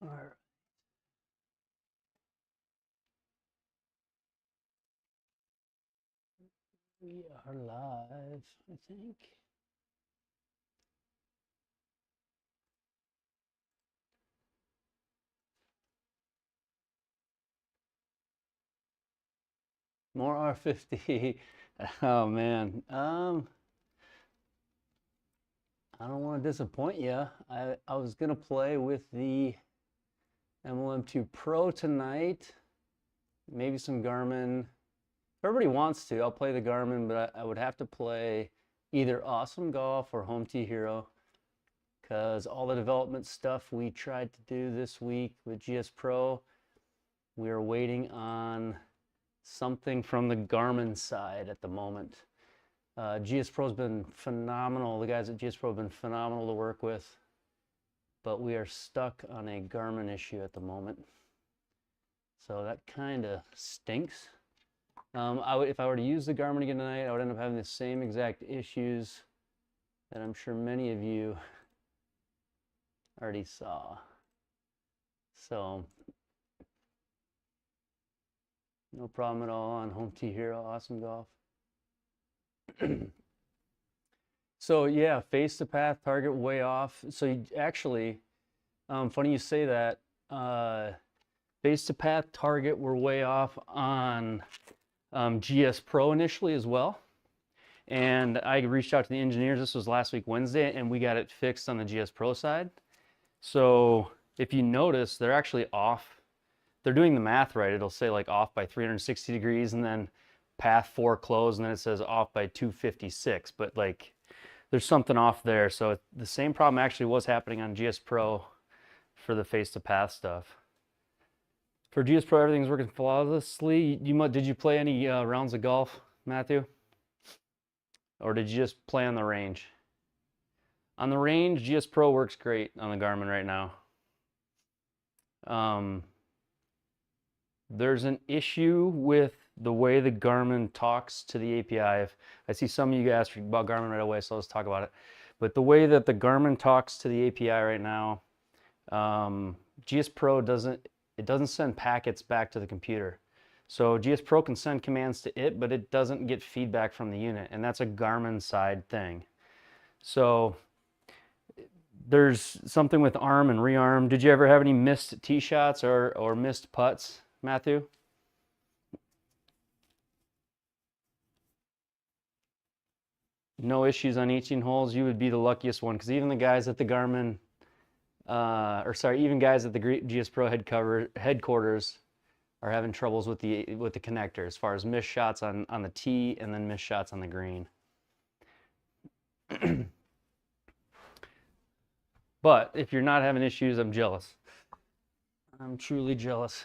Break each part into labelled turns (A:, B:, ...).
A: All right. We are live, I think. More R50. Oh man. I don't want to disappoint you. I was gonna play with the MLM2Pro tonight. Maybe some Garmin. If everybody wants to, I'll play the Garmin, but I would have to play either Awesome Golf or Home T Hero, because all the development stuff we tried to do this week with GSPro, we are waiting on something from the Garmin side at the moment. GSPro's been phenomenal. The guys at GSPro have been phenomenal to work with, but we are stuck on a Garmin issue at the moment. So that kind of stinks. If I were to use the Garmin again tonight, I would end up having the same exact issues that I'm sure many of you already saw. So no problem at all on Home T Hero, Awesome Golf. So yeah, face to path, target way off. So you actually, funny you say that. Face to path, target were way off on GSPro initially as well. And I reached out to the engineers. This was last week Wednesday, and we got it fixed on the GSPro side. So if you notice, they're actually off. They're doing the math right. It'll say like off by 360 degrees, and then path 4 closed, and then it says off by 256. But like, there's something off there. So the same problem actually was happening on GSPro for the face to path stuff. For GSPro, everything's working flawlessly. Did you play any rounds of golf, Matthew? Or did you just play on the range? On the range, GSPro works great on the Garmin right now. There's an issue with the way the Garmin talks to the API. I see some of you asked about Garmin right away, so let's talk about it. But the way that the Garmin talks to the API right now, GSPro doesn't send packets back to the computer. So GSPro can send commands to it, but it doesn't get feedback from the unit, and that's a Garmin side thing. So there's something with arm and rearm. Did you ever have any missed tee shots or missed putts, Matthew? No issues on 18 holes. You would be the luckiest one, because even the guys at the Garmin, even guys at the GSPro headquarters are having troubles with the connector as far as missed shots on the tee and then missed shots on the green. But if you're not having issues, I'm jealous. I'm truly jealous.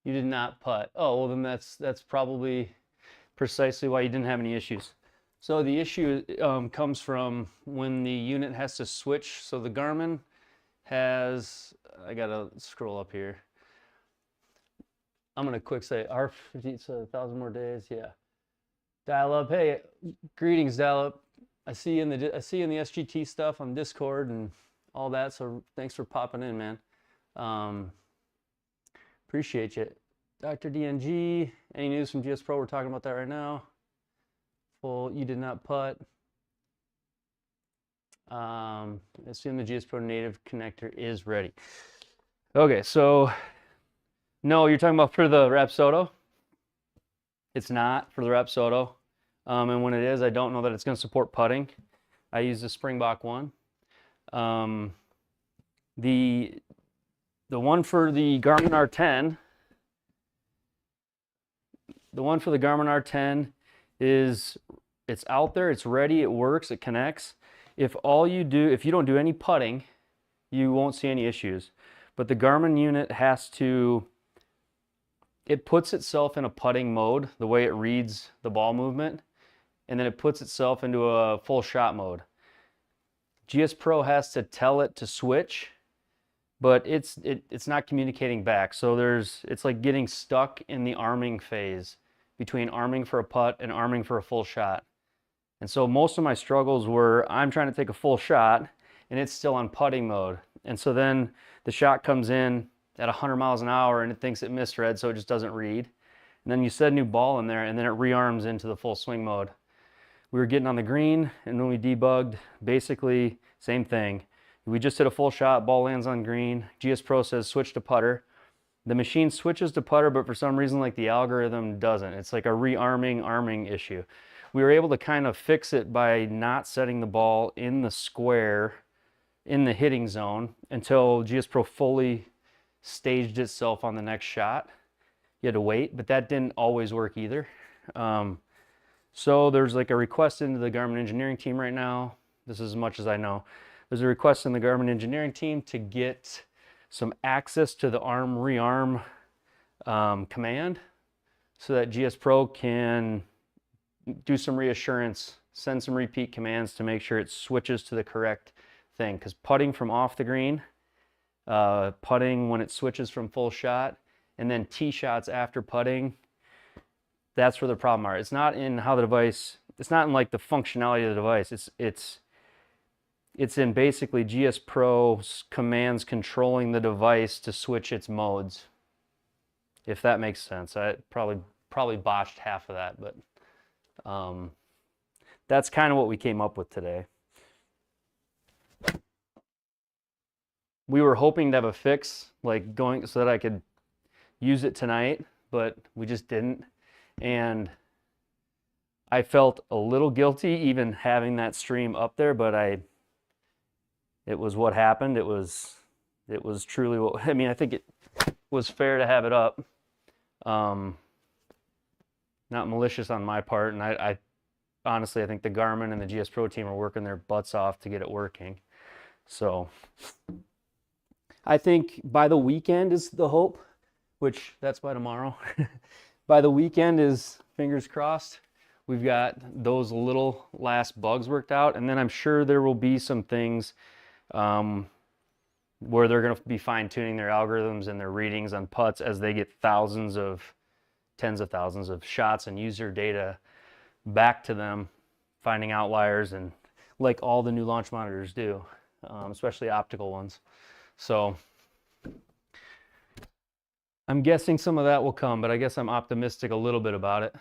A: You did not putt. Oh, well then that's probably precisely why you didn't have any issues. So the issue comes from when the unit has to switch. So the Garmin has, I gotta scroll up here. I'm gonna quick say R50, so 1,000 more days, yeah. Dial up, hey, greetings, dial up. I see you in the SGT stuff on Discord and all that, so thanks for popping in, man. Appreciate you. Dr. DNG, any news from GSPro? We're talking about that right now. Well, you did not putt. Assume the GSPro native connector is ready. Okay, so no, you're talking about for the Rapsodo? It's not for the Rapsodo. And when it is, I don't know that it's going to support putting. I use the Springbok one. The one for the Garmin R10, it's out there, it's ready, it works, it connects. If you don't do any putting, you won't see any issues. But the Garmin unit it puts itself in a putting mode, the way it reads the ball movement, and then it puts itself into a full shot mode. GSPro has to tell it to switch, but it's not communicating back. So it's like getting stuck in the arming phase between arming for a putt and arming for a full shot. And so most of my struggles were I'm trying to take a full shot and it's still on putting mode. And so then the shot comes in at 100 miles an hour and it thinks it misread, so it just doesn't read. And then you set a new ball in there and then it rearms into the full swing mode. We were getting on the green and when we debugged, basically same thing. We just hit a full shot, ball lands on green. GSPro says switch to putter. The machine switches to putter, but for some reason like the algorithm doesn't. It's like a arming issue. We were able to kind of fix it by not setting the ball in the square in the hitting zone until GSPro fully staged itself on the next shot. You had to wait, but that didn't always work either. So there's like a request into the Garmin engineering team right now. This is as much as I know. There's a request in the Garmin engineering team to get some access to the rearm command so that GSPro can do some reassurance, send some repeat commands to make sure it switches to the correct thing. Because putting from off the green, putting when it switches from full shot, and then tee shots after putting, that's where the problem are. It's not in how the device, it's not in like the functionality of the device. It's in basically GSPro's commands controlling the device to switch its modes. If that makes sense. I probably botched half of that, but that's kind of what we came up with today. We were hoping to have a fix, like going so that I could use it tonight, but we just didn't. And I felt a little guilty even having that stream up there, but it was what happened. It was truly what, I mean, I think it was fair to have it up. Not malicious on my part, and I honestly, I think the Garmin and the GSPro team are working their butts off to get it working. So I think by the weekend is the hope, which that's by tomorrow. By the weekend is, fingers crossed, we've got those little last bugs worked out, and then I'm sure there will be some things where they're going to be fine-tuning their algorithms and their readings on putts as they get tens of thousands of shots and user data back to them, finding outliers, and like all the new launch monitors do, especially optical ones. So I'm guessing some of that will come, but I guess I'm optimistic a little bit about it.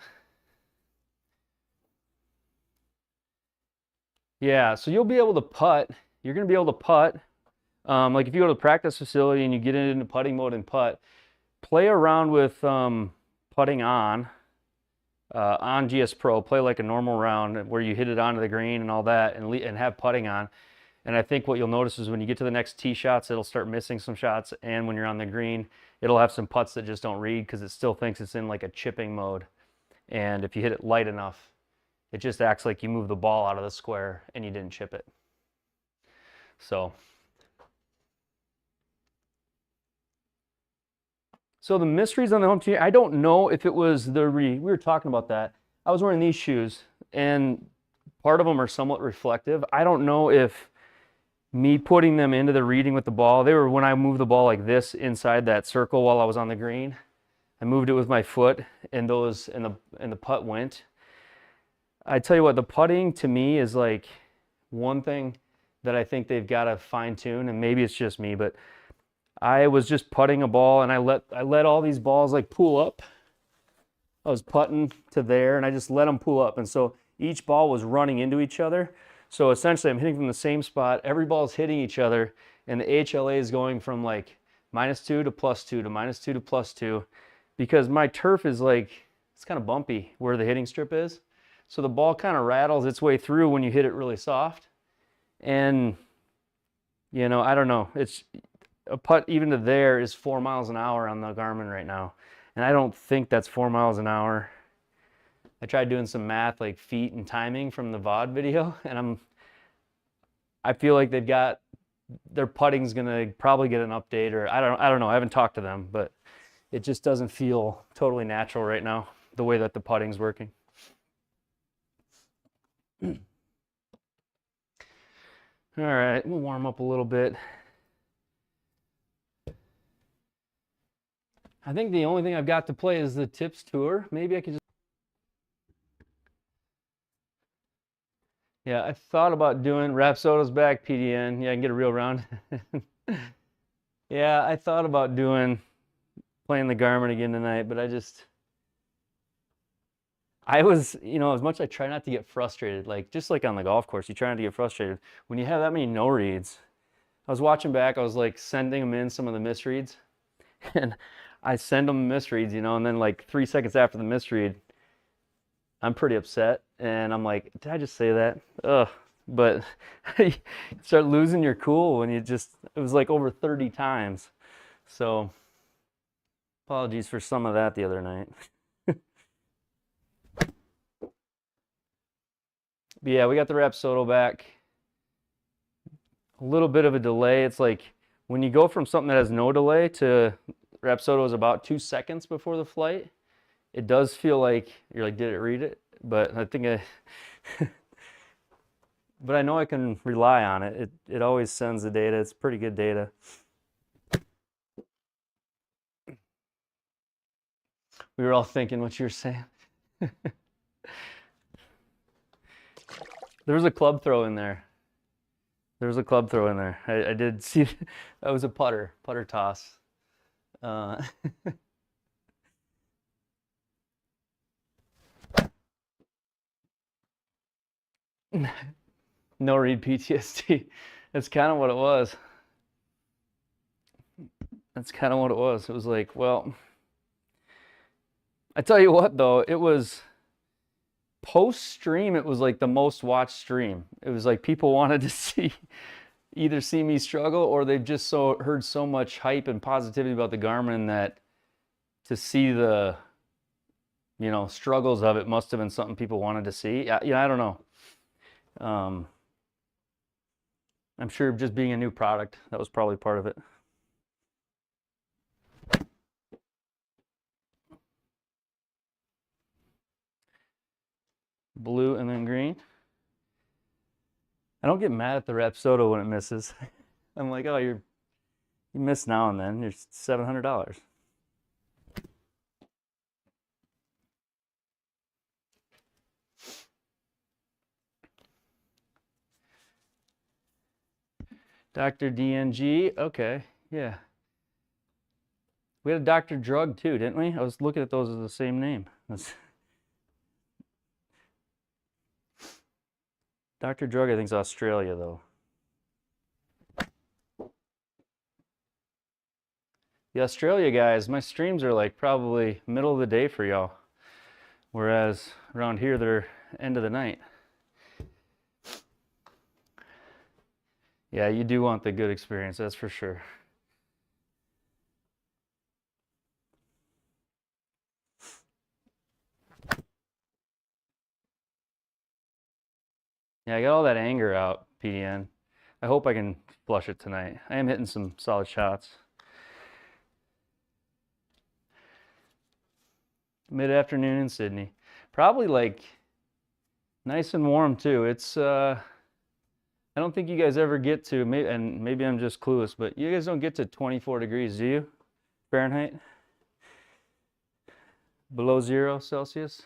A: Yeah, so you'll be able to putt. You're going to be able to putt. Like if you go to the practice facility and you get into putting mode and putt, play around with putting on GSPro, play like a normal round where you hit it onto the green and all that, and have putting on. And I think what you'll notice is when you get to the next tee shots, it'll start missing some shots, and when you're on the green, it'll have some putts that just don't read because it still thinks it's in like a chipping mode. And if you hit it light enough, it just acts like you moved the ball out of the square and you didn't chip it. So the mysteries on the home team, I don't know if it was we were talking about that. I was wearing these shoes and part of them are somewhat reflective. I don't know if me putting them into the reading with the ball, they were when I moved the ball like this inside that circle while I was on the green. I moved it with my foot and the putt went. I tell you what, the putting to me is like one thing that I think they've got to fine tune, and maybe it's just me, but I was just putting a ball and I let all these balls like pool up. I was putting to there and I just let them pool up, and so each ball was running into each other. So essentially I'm hitting from the same spot, every ball is hitting each other, and the HLA is going from like -2 to +2 to -2 to +2, because my turf is like, it's kind of bumpy where the hitting strip is. So the ball kind of rattles its way through when you hit it really soft. And, you know, I don't know, it's a putt even to there is 4 miles an hour on the Garmin right now. And I don't think that's 4 miles an hour. I tried doing some math, like feet and timing from the VOD video, and I feel like their putting's gonna probably get an update, or I don't know. I haven't talked to them, but it just doesn't feel totally natural right now, the way that the putting's working. All right, we'll warm up a little bit. I think the only thing I've got to play is the tips tour. Maybe I could just Yeah, I thought about doing Rapsodo's back, PDN. Yeah, I can get a real round. Yeah, I thought about playing the Garmin again tonight, but I was, as much as I try not to get frustrated, like just like on the golf course, you try not to get frustrated. When you have that many no reads, I was watching back, I was like sending them in some of the misreads, and I send them misreads, and then like 3 seconds after the misread, I'm pretty upset, and I'm like, did I just say that? Ugh. But you start losing your cool when it was like over 30 times. So apologies for some of that the other night. But yeah, we got the Rapsodo back. A little bit of a delay. It's like when you go from something that has no delay to Rapsodo is about 2 seconds before the flight, it does feel like you're like, did it read it? But I think but I know I can rely on it. It always sends the data. It's pretty good data. We were all thinking what you were saying. There was a club throw in there. I did see that was a putter toss. No read PTSD. That's kind of what it was. It was like, well, I tell you what though, it was post stream, it was like the most watched stream. It was like people wanted to either see me struggle, or they've just heard so much hype and positivity about the Garmin that to see the struggles of it must have been something people wanted to see. I don't know. I'm sure just being a new product, that was probably part of it. Blue and then green. I don't get mad at the Rapsodo when it misses. I'm like, oh, you miss now and then. You're $700. Dr. DNG, okay, yeah. We had a Dr. Drug too, didn't we? I was looking at those as the same name. Dr. Drug, I think, is Australia though. The Australia guys, my streams are like probably middle of the day for y'all, whereas around here they're end of the night. Yeah, you do want the good experience, that's for sure. Yeah, I got all that anger out, PDN. I hope I can flush it tonight. I am hitting some solid shots. Mid-afternoon in Sydney. Probably like nice and warm too. It's I don't think you guys ever get to, maybe I'm just clueless, but you guys don't get to 24 degrees, do you? Fahrenheit? Below 0 Celsius?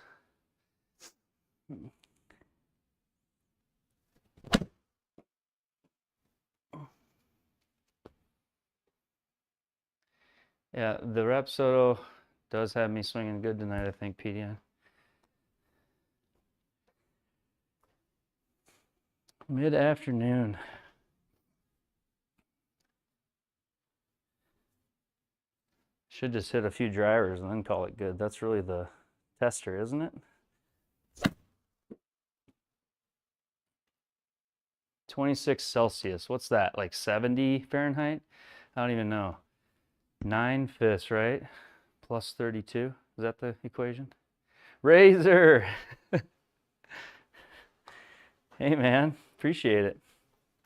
A: Yeah, the Rapsodo does have me swinging good tonight, I think, PDN. Mid-afternoon. Should just hit a few drivers and then call it good. That's really the tester, isn't it? 26 Celsius. What's that? Like 70 Fahrenheit? I don't even know. 9 fifths, right? Plus 32. Is that the equation? Razor! Hey man, appreciate it.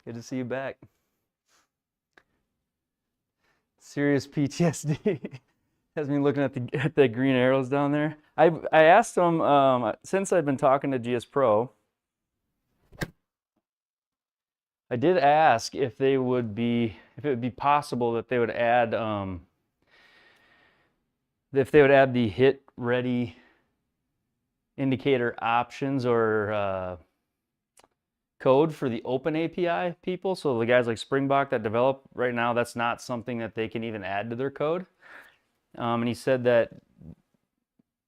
A: Good to see you back. Serious PTSD. Has me looking at the green arrows down there. I asked them, since I've been talking to GSPro, I did ask if it would be possible that they would add the hit ready indicator options, or code for the open API people. So the guys like Springbok that develop right now, that's not something that they can even add to their code. And he said that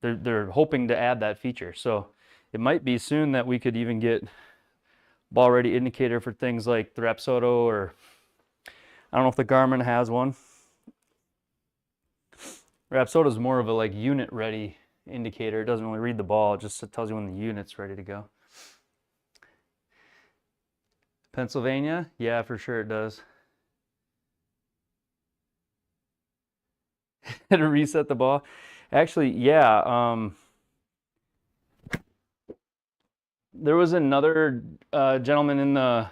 A: they're hoping to add that feature. So it might be soon that we could even get ball ready indicator for things like the Rapsodo, or I don't know if the Garmin has one. Rapsodo is more of a like unit ready indicator. It doesn't really read the ball, it just tells you when the unit's ready to go. Pennsylvania? Yeah, for sure it does. To reset the ball? Actually, yeah. There was another gentleman in the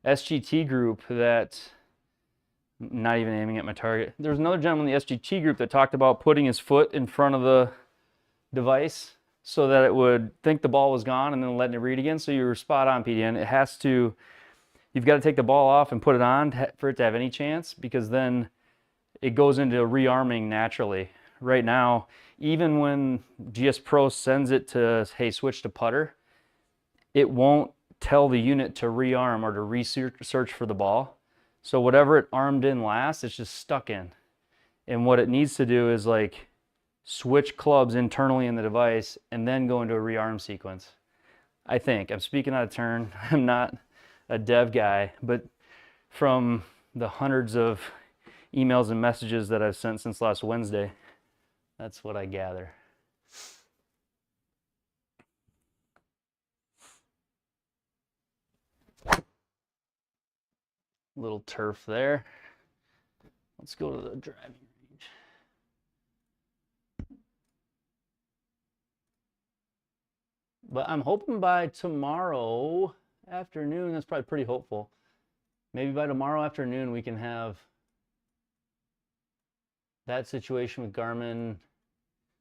A: SGT group that, not even aiming at my target. There was another gentleman in the SGT group that talked about putting his foot in front of the device so that it would think the ball was gone and then letting it read again. So you were spot on, PDN. It has to, you've got to take the ball off and put it on for it to have any chance, because then it goes into rearming naturally. Right now, even when GSPro sends it to, hey, switch to putter, it won't tell the unit to rearm or to research for the ball. So whatever it armed in last, it's just stuck in. And what it needs to do is like switch clubs internally in the device and then go into a rearm sequence. I think. I'm speaking out of turn. I'm not a dev guy, but from the hundreds of emails and messages that I've sent since last Wednesday, that's what I gather. Little turf there. Let's go to the driving range. But I'm hoping by tomorrow afternoon, that's probably pretty hopeful. Maybe by tomorrow afternoon we can have that situation with Garmin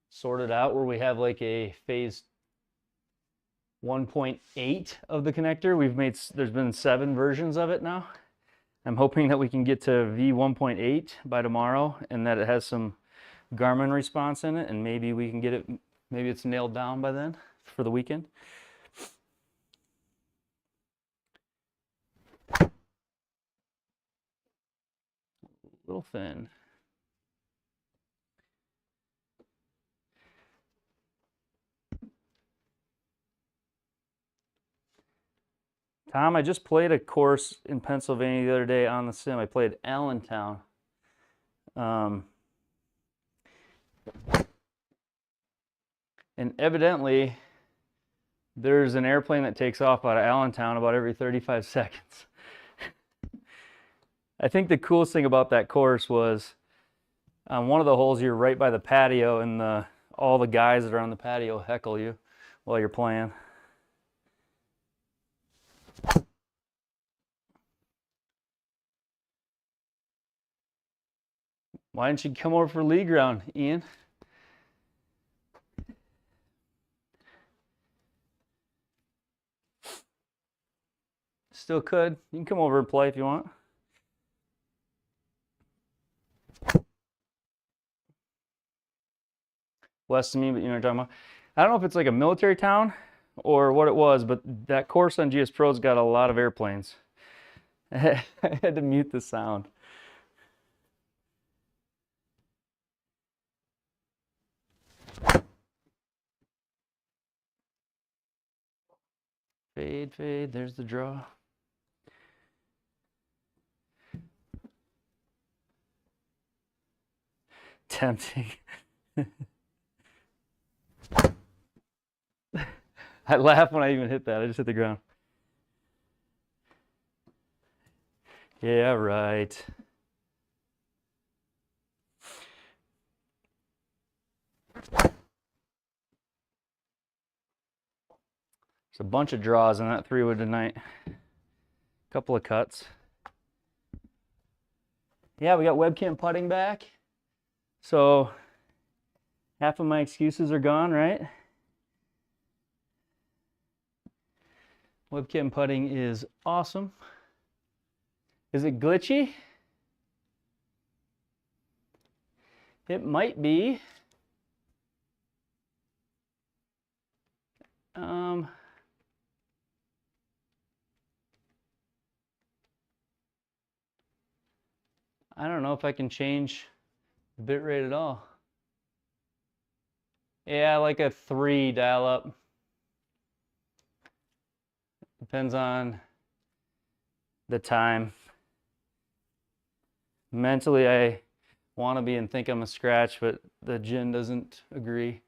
A: sorted out, where we have like a phase 1.8 of the connector. There's been 7 versions of it now. I'm hoping that we can get to V1.8 by tomorrow, and that it has some Garmin response in it, and maybe we can get it, maybe it's nailed down by then for the weekend. A little thin. Tom, I just played a course in Pennsylvania the other day on the sim. I played Allentown. And evidently, there's an airplane that takes off out of Allentown about every 35 seconds. I think the coolest thing about that course was on one of the holes, you're right by the patio, and all the guys that are on the patio heckle you while you're playing. Why didn't you come over for league round, Ian? Still could. You can come over and play if you want. West of me, but you know what I'm talking about. I don't know if it's like a military town or what it was, but that course on GSPro's got a lot of airplanes. I had to mute the sound. Fade, fade, there's the draw. Tempting. I laugh when I even hit that. I just hit the ground. Yeah, right. There's a bunch of draws in that 3-wood tonight. Couple of cuts. Yeah, we got webcam putting back. So half of my excuses are gone, right? Webcam putting is awesome. Is it glitchy? It might be. I don't know if I can change the bit rate at all. Yeah, like a 3 dial up. Depends on the time. Mentally, I want to be and think I'm a scratch, but the gin doesn't agree.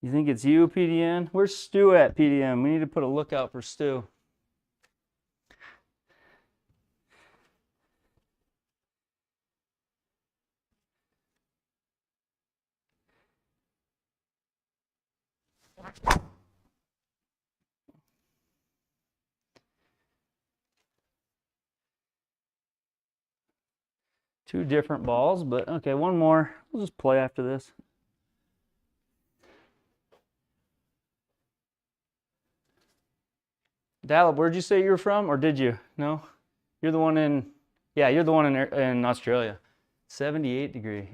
A: You think it's you, PDN? Where's Stu at, PDN? We need to put a lookout for Stu. Two different balls, but okay, one more. We'll just play after this. Dalip, where'd you say you were from, or did you? No? You're the one in, yeah, you're the one in Australia. 78 degree.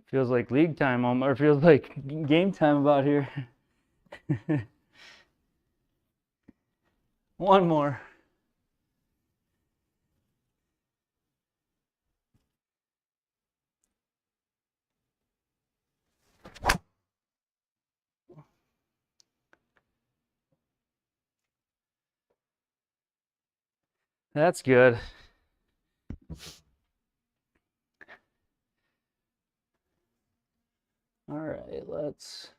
A: Feels like league time, or feels like game time about here. One more. That's good. All right, let's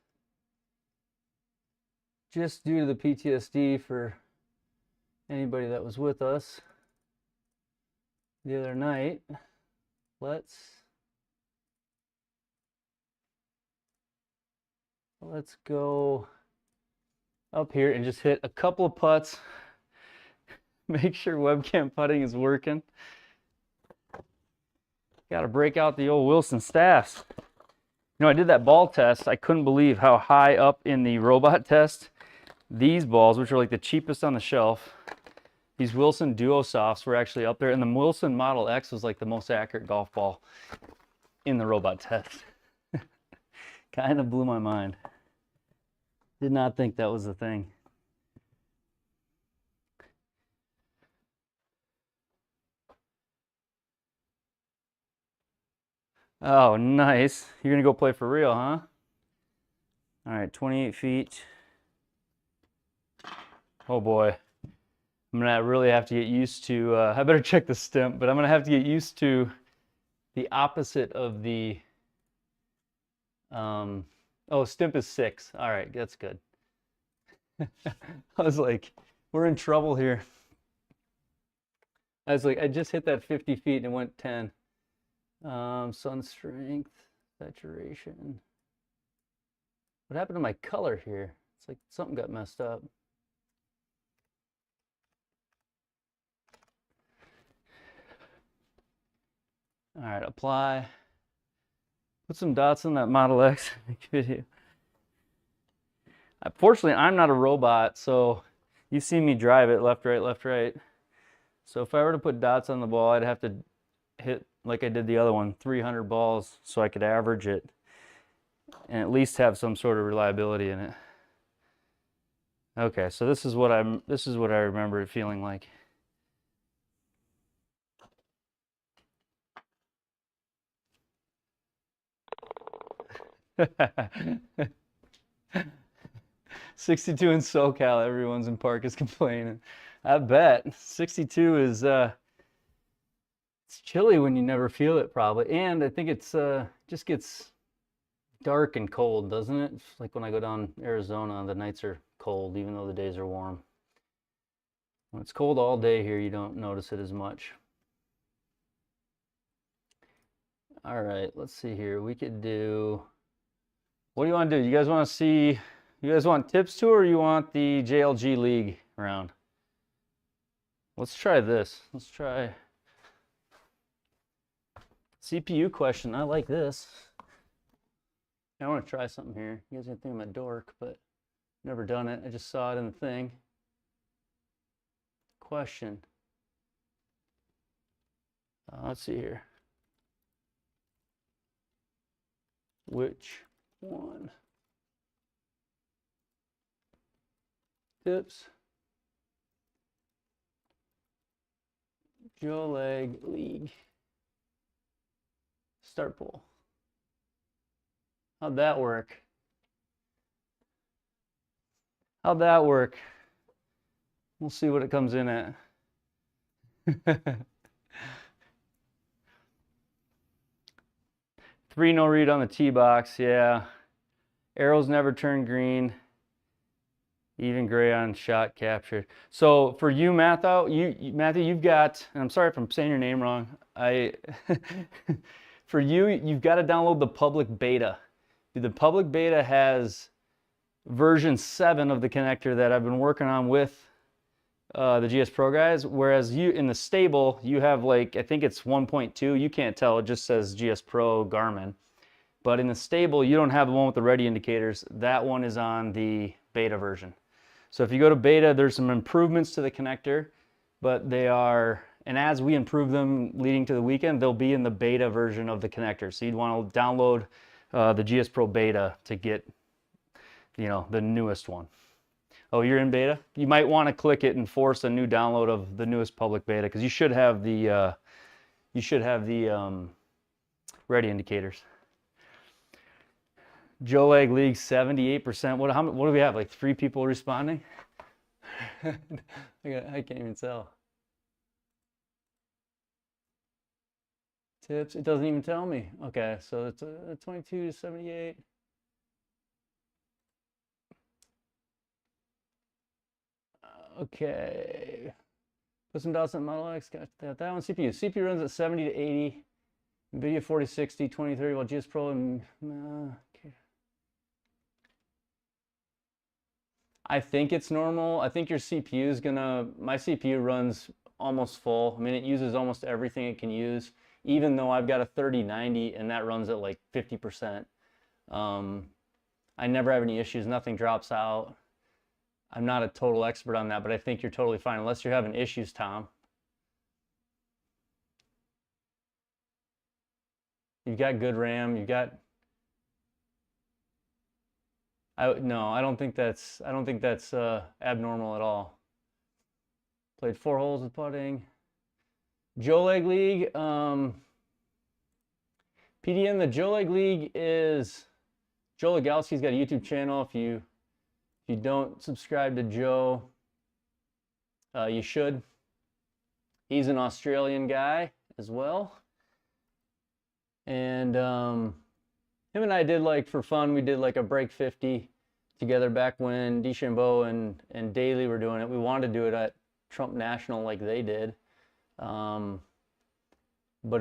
A: just due to the PTSD for anybody that was with us the other night, let's go up here and just hit a couple of putts. Make sure webcam putting is working. Got to break out the old Wilson staffs. You know, I did that ball test. I couldn't believe how high up in the robot test these balls, which are like the cheapest on the shelf, these Wilson Duo Softs were actually up there, and the Wilson Model X was like the most accurate golf ball in the robot test. Kind of blew my mind. Did not think that was a thing. Oh, nice. You're gonna go play for real, huh? All right, 28 feet. Oh boy. I'm gonna really have to get used to, I better check the stimp, but I'm gonna have to get used to the opposite of the, oh, stimp is 6. All right, that's good. I was like, we're in trouble here. I was like, I just hit that 50 feet and it went 10. Sun strength, saturation. What happened to my color here? It's like something got messed up. All right, apply. Put some dots on that Model X video. Fortunately, I'm not a robot, so you've seen me drive it left, right, left, right. So if I were to put dots on the ball, I'd have to hit, like I did the other one, 300 balls so I could average it and at least have some sort of reliability in it. Okay, so this is what I remember it feeling like. $62 in SoCal, everyone's in park is complaining. I bet. 62 is it's chilly when you never feel it probably, and I think it's just gets dark and cold, doesn't it? It's like when I go down Arizona, the nights are cold even though the days are warm. When it's cold all day here, you don't notice it as much. All right, let's see here. We could do, what do you want to do? You guys want to see, you guys want tips to, or you want the JLG League round? Let's try this. Let's CPU question. I like this. I want to try something here. You guys are gonna think I'm a dork, but never done it. I just saw it in the thing. Question. Let's see here. Which one? Tips. Joe Leg League. Start pull. How'd that work? How'd that work? We'll see what it comes in at. 3 no read on the tee box, yeah. Arrows never turn green. Even gray on shot captured. So for you, Matthew, you've got, and I'm sorry if I'm saying your name wrong. For you, you've got to download the public beta. The public beta has version 7 of the connector that I've been working on with the GSPro guys, whereas you in the stable you have like, I think it's 1.2. You can't tell, it just says GSPro Garmin. But in the stable you don't have the one with the ready indicators. That one is on the beta version. So if you go to beta, there's some improvements to the connector, but they are, and as we improve them leading to the weekend, they'll be in the beta version of the connector. So you'd want to download the GSPro beta to get, you know, the newest one. Oh, you're in beta? You might want to click it and force a new download of the newest public beta, because you should have the ready indicators. Joe Leg League 78%. What do we have? Like 3 people responding? I can't even tell. Tips. It doesn't even tell me. Okay, so it's a 22 to 78. Okay. Put some dots on Model X. Got that. That one CPU. CPU runs at 70 to 80. NVIDIA 4060, 2030. While GSPro and okay. I think it's normal. I think your CPU is gonna. My CPU runs almost full. I mean, it uses almost everything it can use, even though I've got a 3090 and that runs at like 50%. I never have any issues. Nothing drops out. I'm not a total expert on that, but I think you're totally fine, unless you're having issues, Tom. You've got good RAM. You've got. No, I don't think that's abnormal at all. Played 4 holes with putting. Joe Leg League. PDN. The Joe Leg League is Joe Legalski's got a YouTube channel. If you don't subscribe to Joe, you should. He's an Australian guy as well. And him and I did, like, for fun, we did like a break 50 together back when DeChambeau and Daly were doing it. We wanted to do it at Trump National like they did, but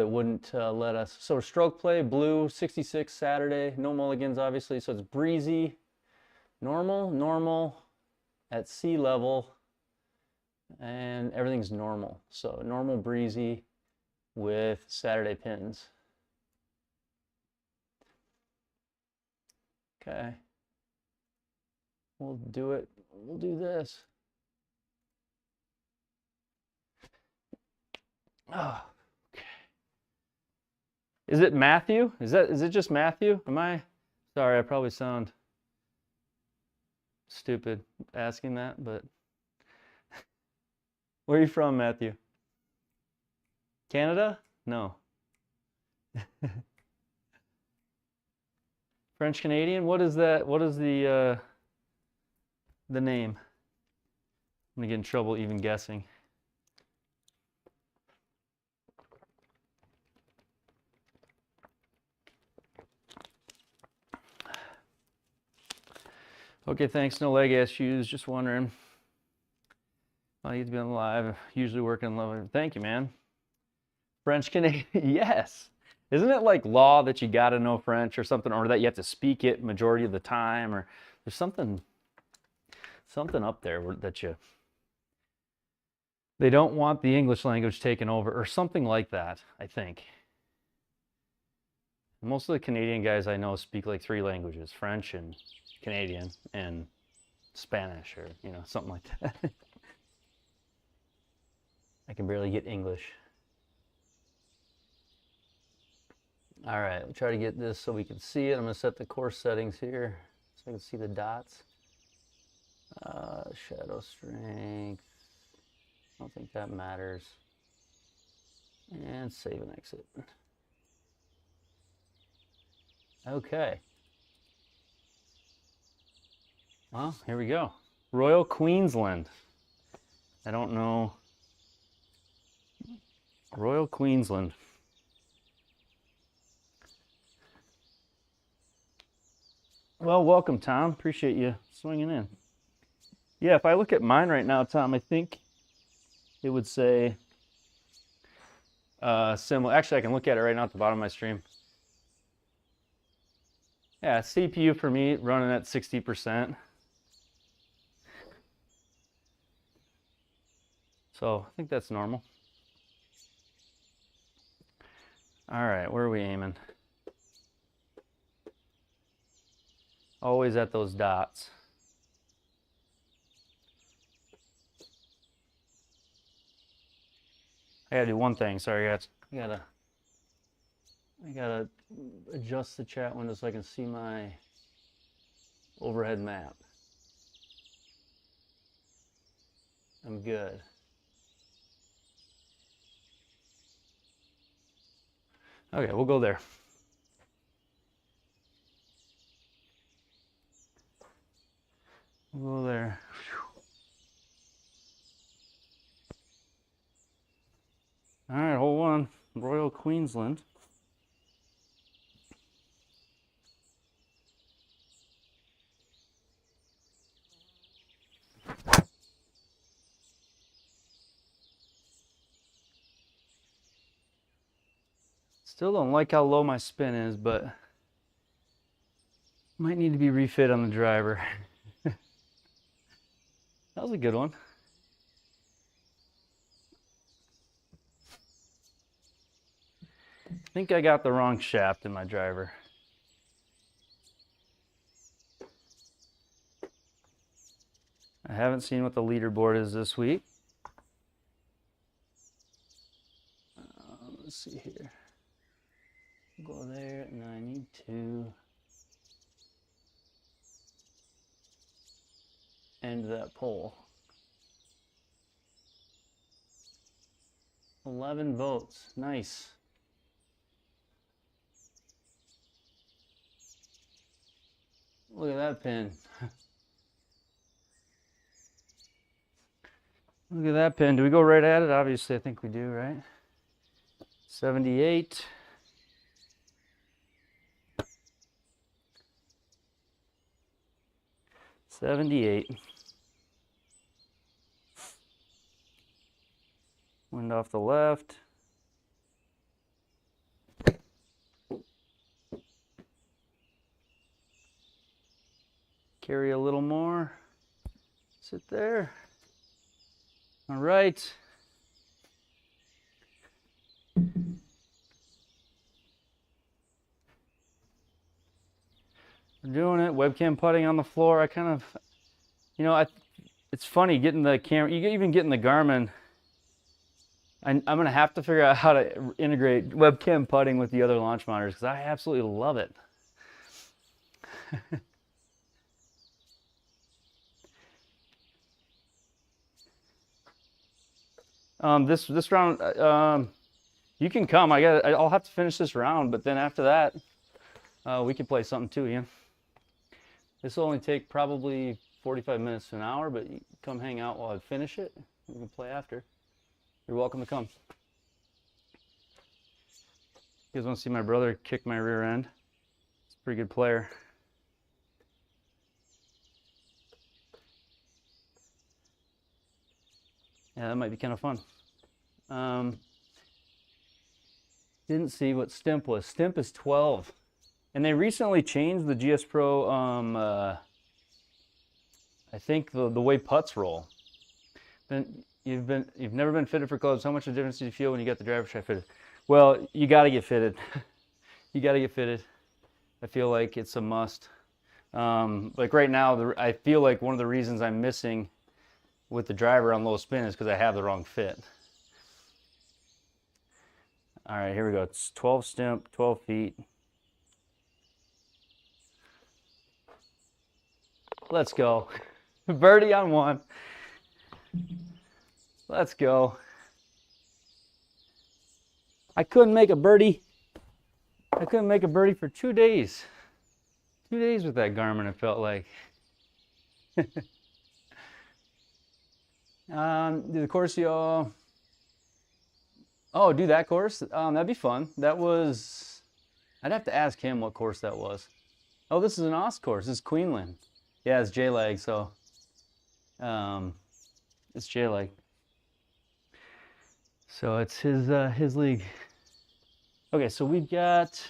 A: it wouldn't let us. So stroke play, blue, 66 Saturday, no mulligans obviously, so it's breezy. Normal at sea level, and everything's normal. So normal breezy with Saturday pins. Okay. We'll do it. We'll do this. Oh, okay. Is it Matthew? Is it just Matthew? Am I? Sorry, I probably sound stupid asking that, but where are you from, Matthew? Canada? No. French Canadian? What is that? What is the name? I'm gonna get in trouble even guessing. Okay, thanks. No leg ass shoes. Just wondering. I need to be on live. Usually working live. Thank you, man. French Canadian. Yes. Isn't it like law that you got to know French or something, or that you have to speak it majority of the time, or there's something up there that they don't want the English language taken over or something like that, I think. Most of the Canadian guys I know speak like 3 languages, French and Canadian and Spanish, or, you know, something like that. I can barely get English. All right, we'll try to get this so we can see it. I'm gonna set the course settings here so I can see the dots. Shadow strength, I don't think that matters. And save and exit. Okay. Well, here we go. Royal Queensland. I don't know. Royal Queensland. Well, welcome, Tom. Appreciate you swinging in. Yeah, if I look at mine right now, Tom, I think it would say similar. Actually, I can look at it right now at the bottom of my stream. Yeah, CPU for me running at 60%. So I think that's normal. All right, where are we aiming? Always at those dots. I gotta do one thing. Sorry, guys. I gotta adjust the chat window so I can see my overhead map. I'm good. Okay, we'll go there. We'll go there. All right, hold on. Royal Queensland. Still don't like how low my spin is, but might need to be refit on the driver. That was a good one. I think I got the wrong shaft in my driver. I haven't seen what the leaderboard is this week. Let's see here. Go there, and I need to end that pole. 11 votes. Nice. Look at that pin. Look at that pin. Do we go right at it? Obviously, I think we do, right? 78. Wind off the left. Carry a little more. Sit there. All right. We're doing it. Webcam putting on the floor. I kind of, you know, it's funny getting the camera, even getting the Garmin. I'm going to have to figure out how to integrate webcam putting with the other launch monitors because I absolutely love it. This round, you can come. I'll have to finish this round, but then after that, we can play something too, Ian. This will only take probably 45 minutes to an hour, but you come hang out while I finish it. We can play after. You're welcome to come. You guys want to see my brother kick my rear end? He's a pretty good player. Yeah, that might be kind of fun. Didn't see what Stimp was. Stimp is 12. And they recently changed the GSPro, I think the way putts roll. You've never been fitted for clubs. How much of a difference do you feel when you got the driver shaft fitted? Well, you got to get fitted. You got to get fitted. I feel like it's a must. Like right now, I feel like one of the reasons I'm missing with the driver on low spin is because I have the wrong fit. All right, here we go. It's 12 stimp, 12 feet. Let's go. Birdie on one. Let's go. I couldn't make a birdie. I couldn't make a birdie for 2 days. 2 days with that Garmin, it felt like. Do the course, y'all. Oh, do that course? That'd be fun. That was, I'd have to ask him what course that was. Oh, this is an Oz course. This is Queensland. Yeah, it's J-lag, so it's J-lag. So it's his league. Okay, so we've got,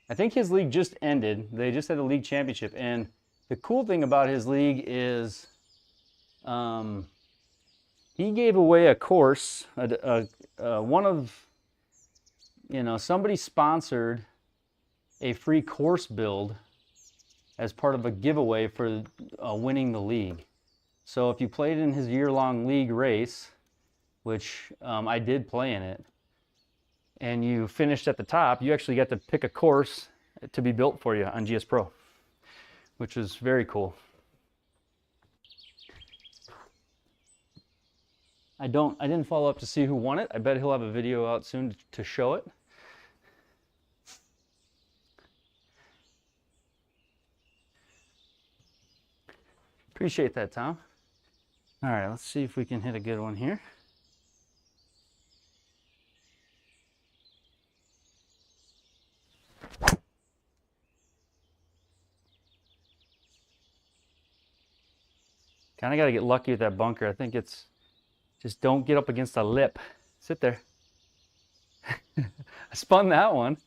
A: I think his league just ended. They just had the league championship, and the cool thing about his league is he gave away a course, one of, you know, somebody sponsored a free course build as part of a giveaway for winning the league. So if you played in his year-long league race, which I did play in it, and you finished at the top, you actually got to pick a course to be built for you on GSPro, which is very cool. I didn't follow up to see who won it. I bet he'll have a video out soon to show it. Appreciate that, Tom. All right, let's see if we can hit a good one here. Kind of got to get lucky with that bunker. I think it's just don't get up against the lip. Sit there. I spun that one,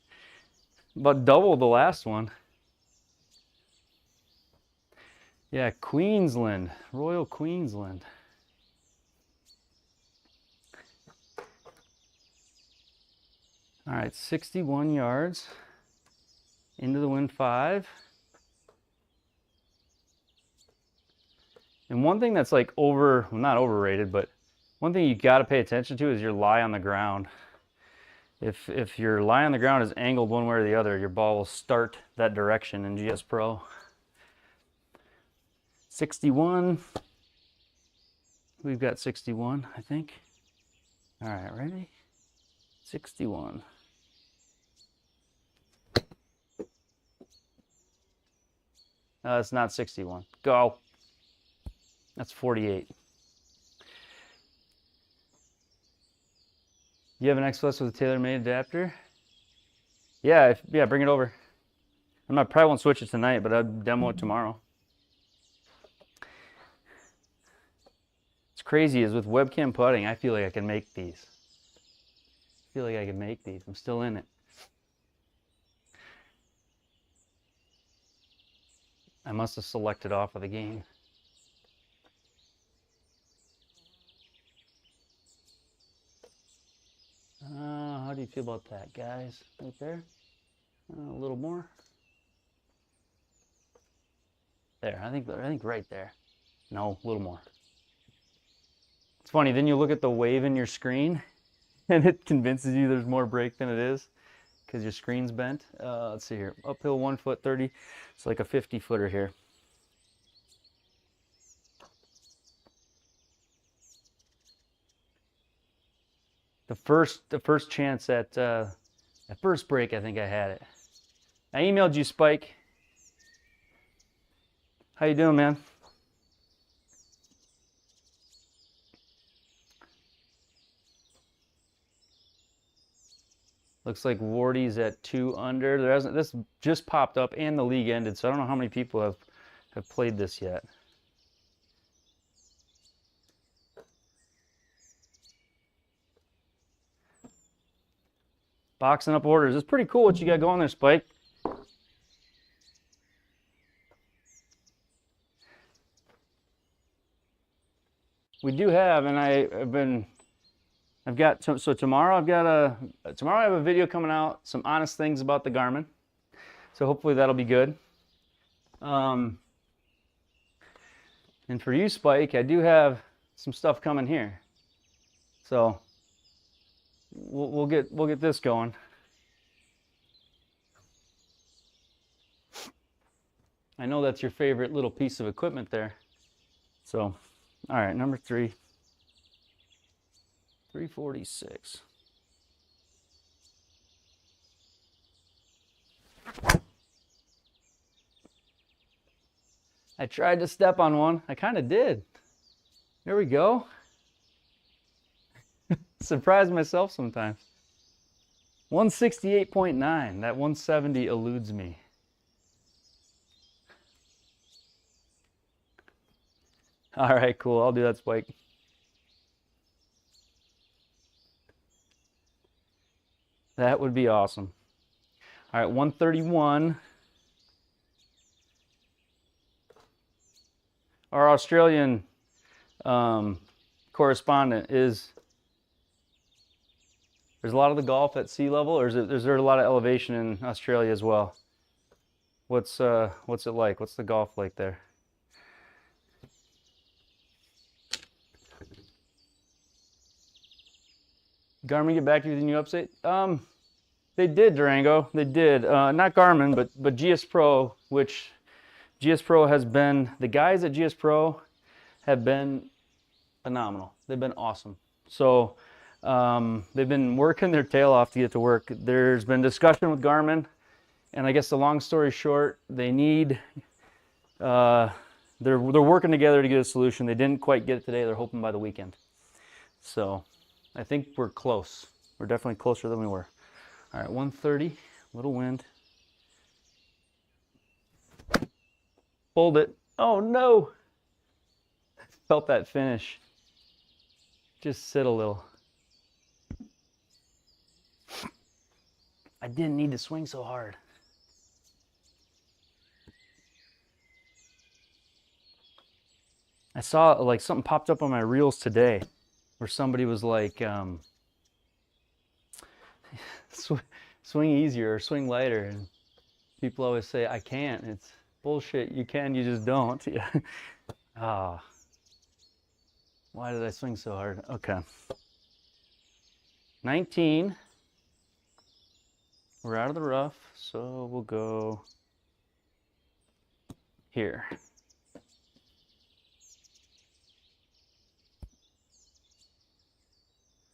A: about double the last one. Yeah, Queensland, Royal Queensland. All right, 61 yards into the wind 5. And one thing that's like well, not overrated, but one thing you got to pay attention to is your lie on the ground. If your lie on the ground is angled one way or the other, your ball will start that direction in GSPro. 61. We've got 61, I think. All right, ready? 61. It's not 61. Go. That's 48. You have an X-Plus with a tailor-made adapter? Yeah, yeah, bring it over. Probably won't switch it tonight, but I'll demo it tomorrow. What's crazy is with webcam putting, I feel like I can make these. I'm still in it. I must have selected off of the game. How do you feel about that, guys? Right there? A little more. There, I think right there. No, a little more. It's funny, then you look at the wave in your screen and it convinces you there's more break than it is because your screen's bent. Let's see here. Uphill 1 foot 30. It's like a 50-footer here. The first chance at first break, I think I had it. I emailed you, Spike. How you doing, man? Looks like Wardy's at 2 under. This just popped up and the league ended, so I don't know how many people have played this yet. Boxing up orders. It's pretty cool what you got going there, Spike. We do have, and I've been so tomorrow tomorrow I have a video coming out, some honest things about the Garmin. So hopefully that'll be good. And for you, Spike, I do have some stuff coming here. So we'll get this going. I know that's your favorite little piece of equipment there. So, all right, number 3. 346. I tried to step on one. I kind of did. There we go. Surprise myself sometimes. 168.9. That 170 eludes me. All right, cool. I'll do that, Spike. That would be awesome. All right, 131. Our Australian correspondent is, there's a lot of the Gulf at sea level, or is there a lot of elevation in Australia as well? What's it like? What's the Gulf like there? Garmin get back to you with a new update? They did, Durango. They did. Not Garmin, but GSPro, which GSPro has been, the guys at GSPro have been phenomenal. They've been awesome. So they've been working their tail off to get to work. There's been discussion with Garmin, and I guess the long story short, they need, they're working together to get a solution. They didn't quite get it today. They're hoping by the weekend. So I think we're close. We're definitely closer than we were. All right, 130, little wind. Hold it. Oh no! Felt that finish. Just sit a little. I didn't need to swing so hard. I saw like something popped up on my reels today where somebody was like, swing easier or swing lighter, and people always say I can't. It's bullshit. You can, you just don't. Yeah. Ah. Why did I swing so hard? Okay. 19. We're out of the rough, so we'll go here.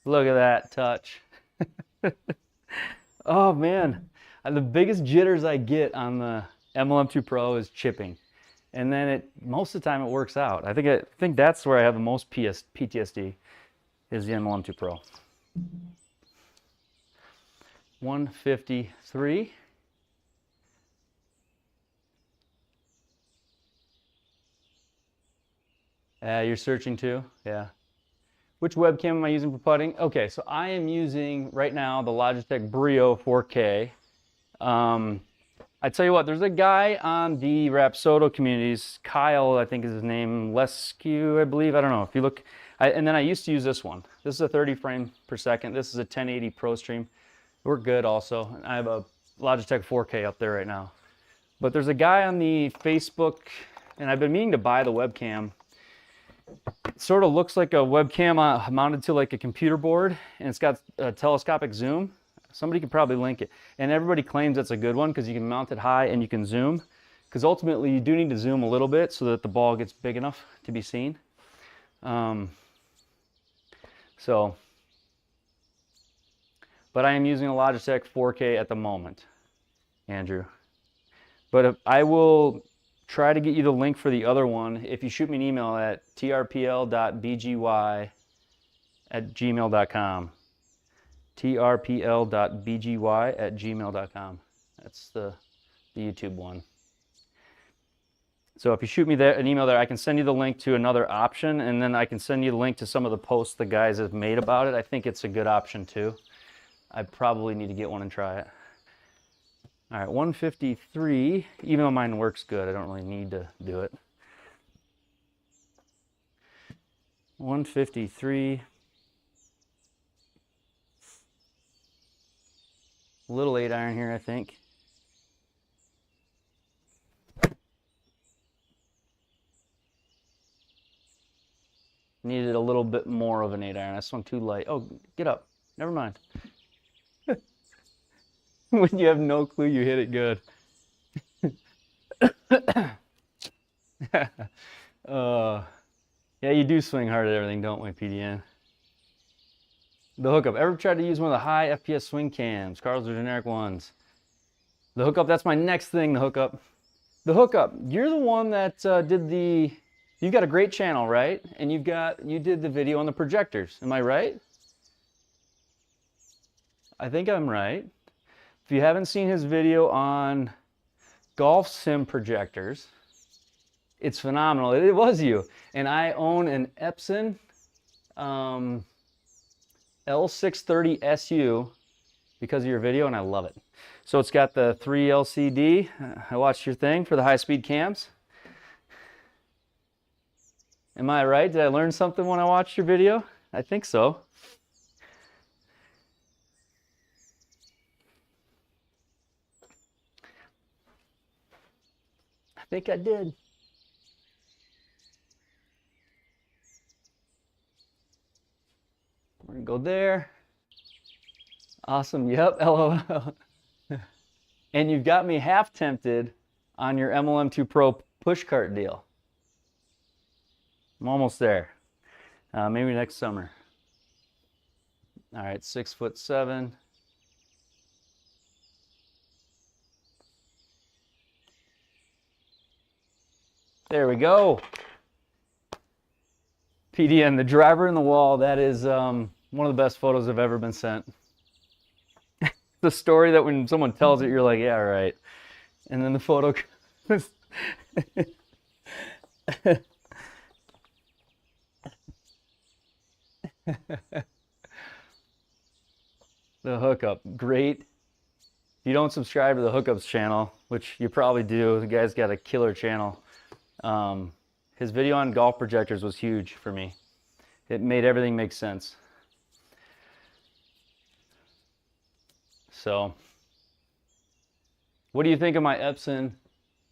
A: Look at that touch. Oh man, the biggest jitters I get on the MLM2Pro is chipping, and then most of the time it works out. I think that's where I have the most PTSD, is the MLM2Pro. 153. You're searching too? Yeah. Which webcam am I using for putting? Okay, so I am using right now the Logitech Brio 4K. I tell you what, there's a guy on the Rapsodo communities, Kyle, I think is his name, Leskew, I believe. I don't know. If you look, and then I used to use this one. This is a 30 frame per second. This is a 1080 Pro Stream. We're good also. I have a Logitech 4K up there right now. But there's a guy on the Facebook, and I've been meaning to buy the webcam. It sort of looks like a webcam mounted to like a computer board, and it's got a telescopic zoom. Somebody could probably link it. And everybody claims it's a good one because you can mount it high and you can zoom. Because ultimately you do need to zoom a little bit so that the ball gets big enough to be seen. But I am using a Logitech 4K at the moment, Andrew. But I will try to get you the link for the other one if you shoot me an email at trpl.bgy@gmail.com. trpl.bgy@gmail.com. That's the YouTube one. So if you shoot me an email there, I can send you the link to another option, and then I can send you the link to some of the posts the guys have made about it. I think it's a good option too. I probably need to get one and try it. All right, 153, even though mine works good, I don't really need to do it. 153. A little 8-iron here, I think. Needed a little bit more of an 8-iron. I swung too light. Oh, get up. Never mind. When you have no clue, you hit it good. Yeah, you do swing hard at everything, don't we, PDN? The hookup. Ever tried to use one of the high FPS swing cams? Carl's or generic ones. The hookup, that's my next thing, the hookup. The hookup, you're the one that did the, you've got a great channel, right? And you did the video on the projectors, am I right? I think I'm right. If you haven't seen his video on golf sim projectors, it's phenomenal. It was you. And I own an Epson L630 SU because of your video, and I love it. So it's got the 3 LCD. I watched your thing for the high-speed cams. Am I right? Did I learn something when I watched your video? I think so. I think I did. We're gonna go there. Awesome, yep, LOL. And you've got me half tempted on your MLM2Pro pushcart deal. I'm almost there. Maybe next summer. All right, 6'7". There we go. PDN, the driver in the wall, that is one of the best photos I've ever been sent. The story that when someone tells it, you're like, yeah, right. And then the photo. The hookup, great. If you don't subscribe to the Hookups channel, which you probably do, the guy's got a killer channel. His video on golf projectors was huge for me. It made everything make sense. So, what do you think of my Epson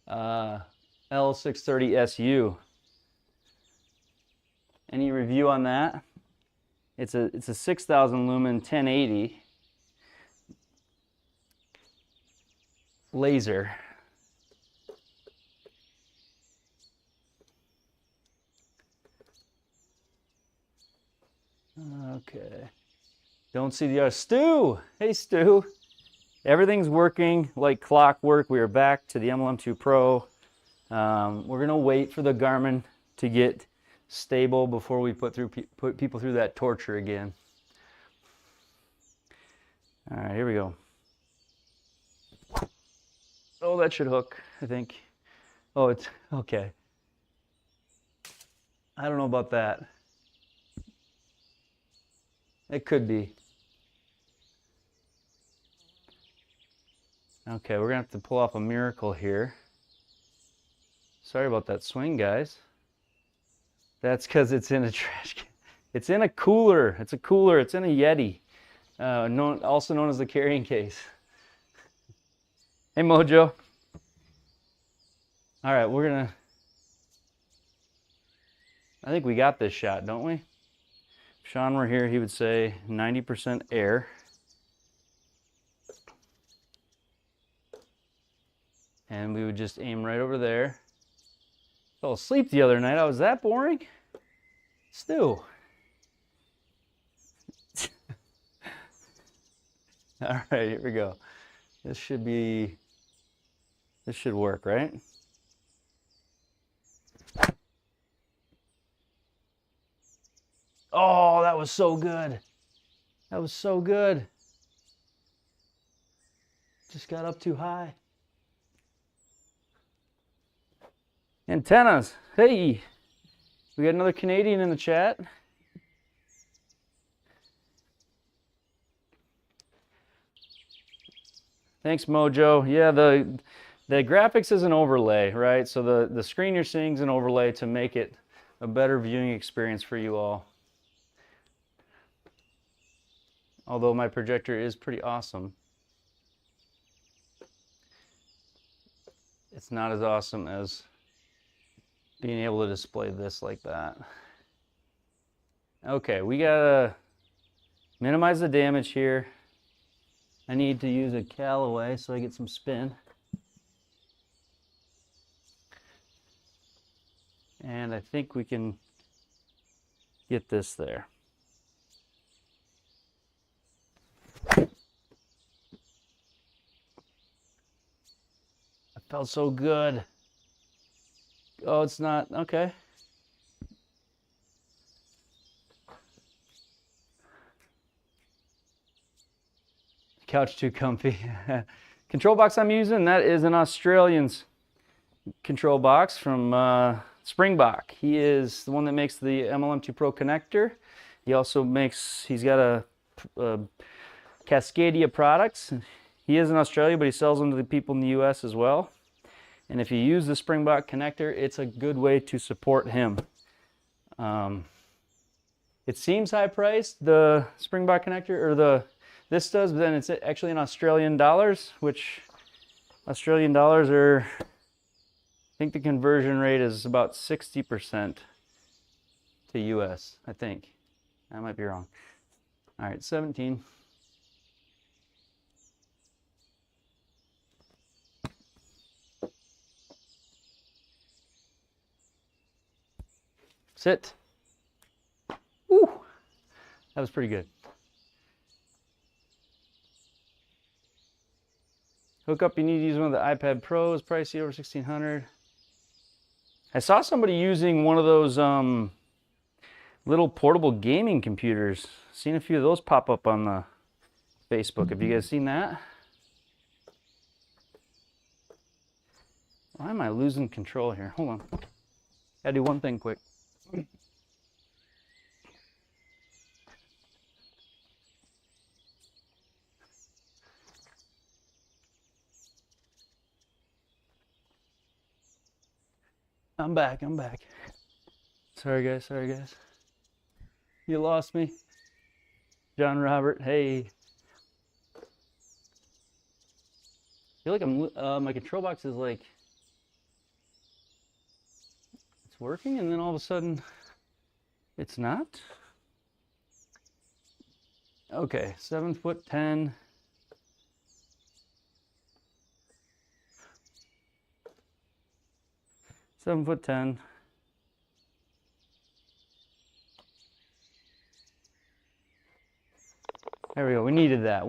A: L630 SU? Any review on that? It's a 6,000 lumen 1080 laser. Okay. Don't see the other. Stu! Hey, Stu. Everything's working like clockwork. We are back to the MLM2Pro. We're going to wait for the Garmin to get stable before we put people through that torture again. All right, here we go. Oh, that should hook, I think. Oh, it's okay. I don't know about that. It could be. Okay, we're gonna have to pull off a miracle here. Sorry about that swing, guys. That's because it's in a trash can. It's in a cooler. It's a cooler. It's in a Yeti, also known as the carrying case. Hey, Mojo. All right, we're gonna. I think we got this shot, don't we? If Sean were here, he would say 90% air. And we would just aim right over there. Fell asleep the other night. I was that boring? Stu. All right, here we go. This should work, right? Oh, that was so good. That was so good. Just got up too high. Antennas. Hey, we got another Canadian in the chat. Thanks, Mojo. Yeah, the graphics is an overlay, right? So the screen you're seeing is an overlay to make it a better viewing experience for you all. Although my projector is pretty awesome. it's not as awesome as being able to display this like that. Okay, we gotta minimize the damage here. I need to use a Callaway so I get some spin. And I think we can get this there. That felt so good. Oh, it's not, okay. Couch too comfy. Control box I'm using, that is an Australian's control box from Springbok. He is the one that makes the MLM2Pro connector. He also makes, he's got a Cascadia products. He is in Australia, but he sells them to the people in the US as well. And if you use the Springbok connector, it's a good way to support him. It seems high priced, the Springbok connector, or this does, but then it's actually in Australian dollars, which Australian dollars are, I think the conversion rate is about 60% to US, I think. I might be wrong. All right, 17. Sit. Woo! That was pretty good. Hookup, you need to use one of the iPad Pros, pricey, over $1,600. I saw somebody using one of those little portable gaming computers. Seen a few of those pop up on the Facebook. Have you guys seen that? Why am I losing control here? Hold on. Gotta do one thing quick. I'm back. Sorry guys. You lost me. John Robert, hey. I feel like my control box is like, it's working and then all of a sudden it's not. Okay, 7'10". There we go. We needed that.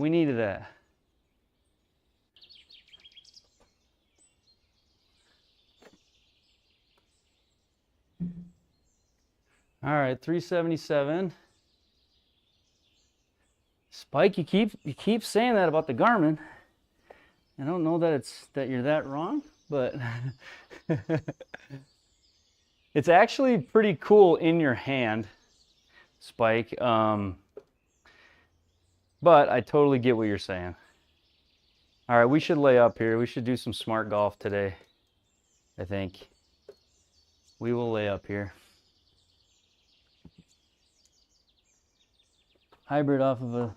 A: All right, 377. Spike, you keep saying that about the Garmin. I don't know that you're that wrong, but it's actually pretty cool in your hand, Spike. But I totally get what you're saying. All right, we should lay up here. We should do some smart golf today, I think. We will lay up here. Hybrid off of a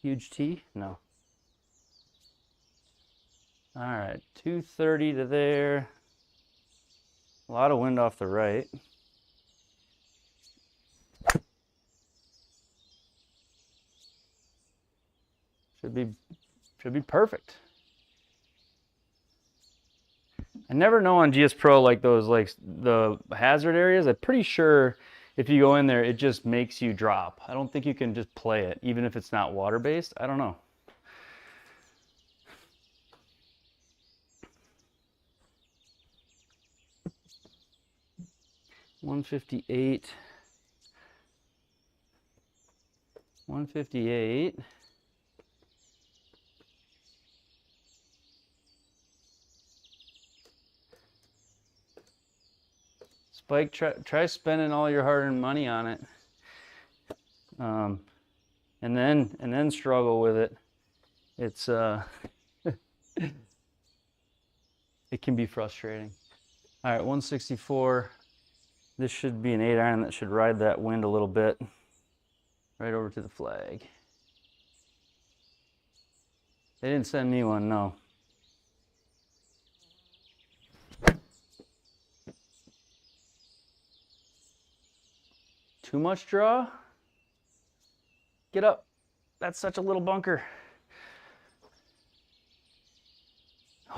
A: huge tee? No. All right, 230 to there. A lot of wind off the right. Should be perfect. I never know on GSPro like those, like the hazard areas. I'm pretty sure if you go in there, it just makes you drop. I don't think you can just play it, even if it's not water-based. I don't know. $158. $158. Spike, try spending all your hard-earned money on it, and then struggle with it. It's it can be frustrating. All right, 164. This should be an 8-iron that should ride that wind a little bit. Right over to the flag. They didn't send me one, no. too much draw. Get up. That's such a little bunker.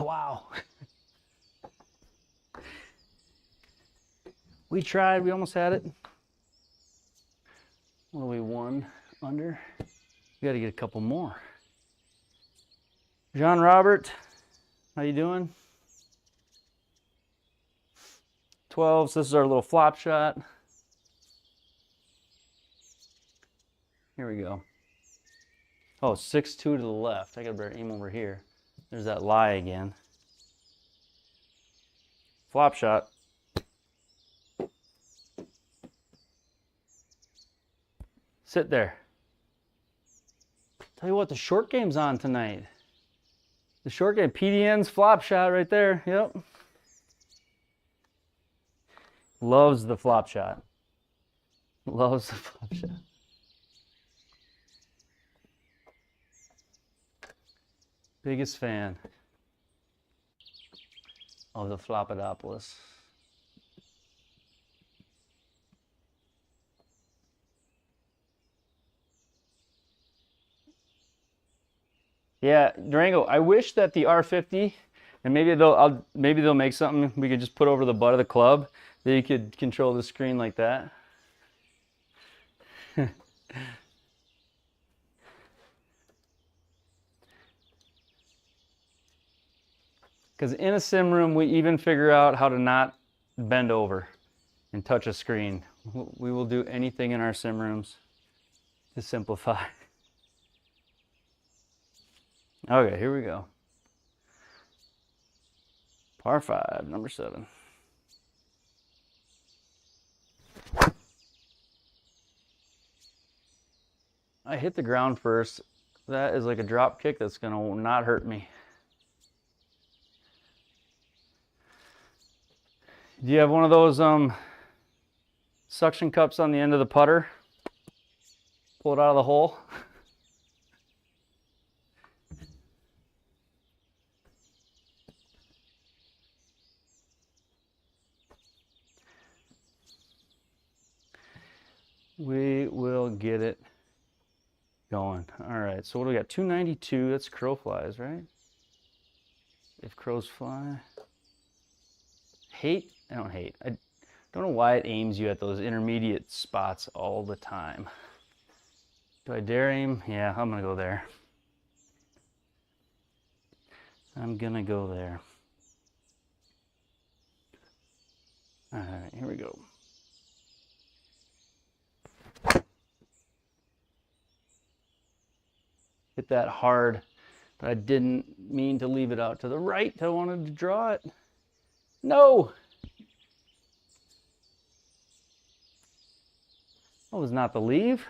A: Wow. We tried, we almost had it. What are we, one under? We gotta get a couple more. John Robert, how you doing? 12s, this is our little flop shot. Here we go. Oh, 6-2 to the left. I gotta better aim over here. There's that lie again. Flop shot. Sit there. Tell you what, the short game's on tonight. The short game, PDN's flop shot right there. Yep. Loves the flop shot. Loves the flop shot. Biggest fan of the Flopadopolis. Yeah, Durango, I wish that the R50, and maybe they'll make something we could just put over the butt of the club that you could control the screen like that. Because in a sim room, we even figure out how to not bend over and touch a screen. We will do anything in our sim rooms to simplify. Okay, here we go. Par 5, number 7. I hit the ground first. That is like a drop kick that's gonna not hurt me. Do you have one of those suction cups on the end of the putter? Pull it out of the hole. We will get it going. All right, so what do we got? 292, that's crow flies, right? If crows fly. Hate? I don't hate. I don't know why it aims you at those intermediate spots all the time. Do I dare aim? Yeah, I'm gonna go there. I'm gonna go there. All right, here we go. Hit that hard, but I didn't mean to leave it out to the right. I wanted to draw it. No! That was not the leave.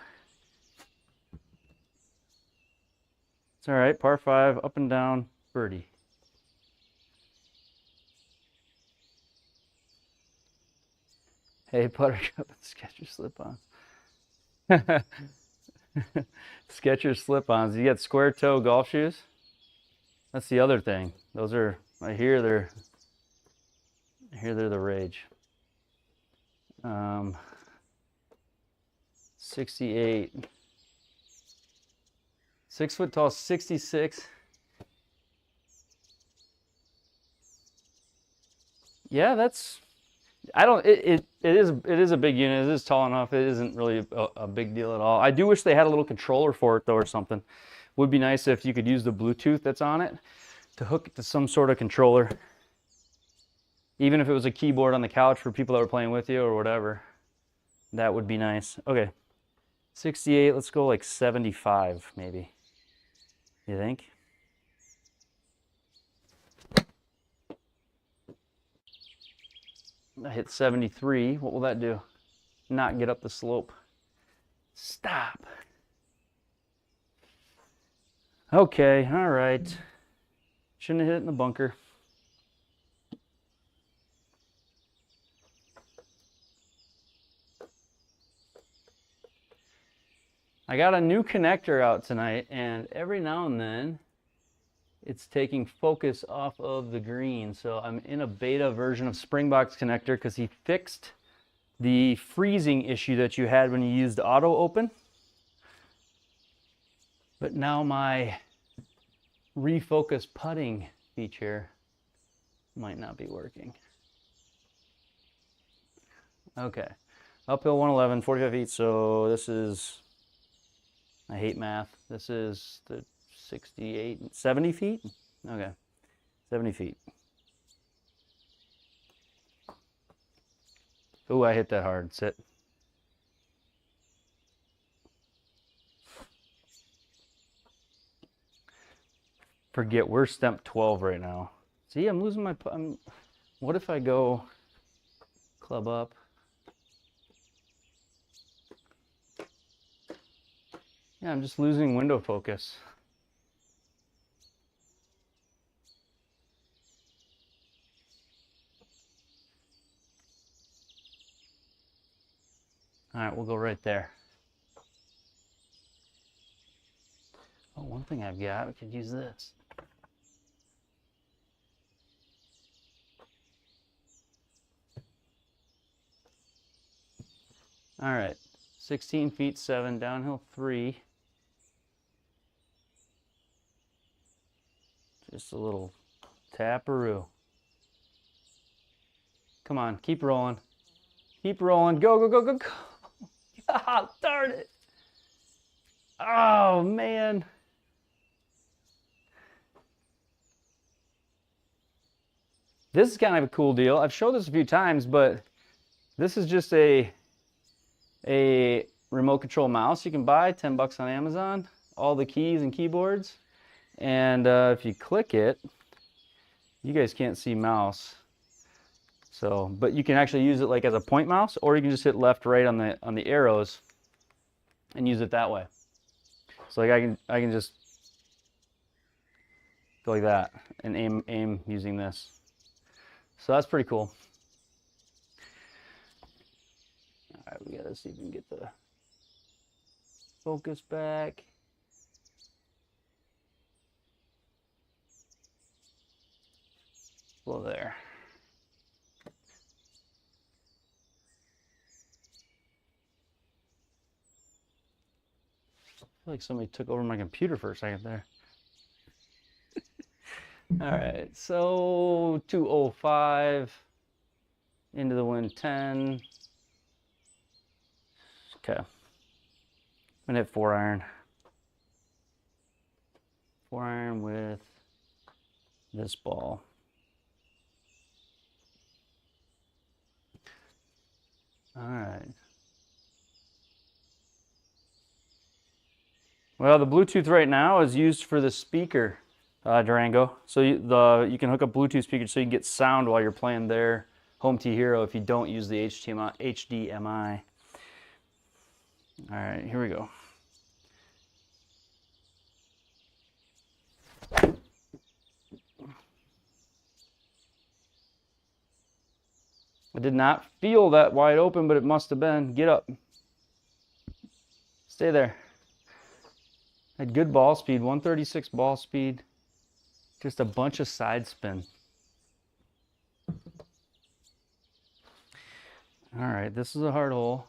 A: It's all right, par 5, up and down, birdie. Hey, Buttercup and Skechers slip-ons. Skechers slip-ons. You get square toe golf shoes? That's the other thing. Those are, I hear they're the rage. 68. 6 foot tall, 66. Yeah, that's, I don't, it is a big unit. It is tall enough. It isn't really a big deal at all. I do wish they had a little controller for it though, or something. Would be nice if you could use the Bluetooth that's on it to hook it to some sort of controller. Even if it was a keyboard on the couch for people that were playing with you or whatever. That would be nice. Okay, 68, let's go like 75 maybe. You think? I hit 73. What will that do? Not get up the slope. Stop. Okay, all right. Shouldn't have hit it in the bunker. I got a new connector out tonight, and every now and then it's taking focus off of the green. So I'm in a beta version of Springbox connector because he fixed the freezing issue that you had when you used auto open. But now my refocus putting feature might not be working. Okay, uphill 111, 45 feet, so this is, I hate math, this is the 68, 70 feet? Okay, 70 feet. Ooh, I hit that hard, sit. Forget, we're stemp 12 right now. See, I'm losing my, what if I go club up? Yeah, I'm just losing window focus. All right, we'll go right there. Oh, one thing I've got, I could use this. All right, 16 feet 7, downhill 3. Just a little taparoo. Come on, keep rolling. Keep rolling. Go, go, go, go, go. God darn it. Oh, man. This is kind of a cool deal. I've showed this a few times, but this is just a remote control mouse you can buy, 10 bucks on Amazon. All the keys and keyboards. And if you click it, you guys can't see mouse. So, but you can actually use it like as a point mouse, or you can just hit left, right on the arrows and use it that way. So like I can just go like that and aim using this. So that's pretty cool. All right, we gotta see if we can get the focus back. Well, there. I feel like somebody took over my computer for a second there. All right, so 205 into the wind 10. Okay, I'm gonna hit 4-iron. 4-iron with this ball. All right. Well, the Bluetooth right now is used for the speaker, Durango. So you can hook up Bluetooth speakers so you can get sound while you're playing their Home T Hero if you don't use the HDMI. All right, here we go. I did not feel that wide open, but it must have been. Get up. Stay there. Had good ball speed, 136 ball speed. Just a bunch of side spin. All right, this is a hard hole.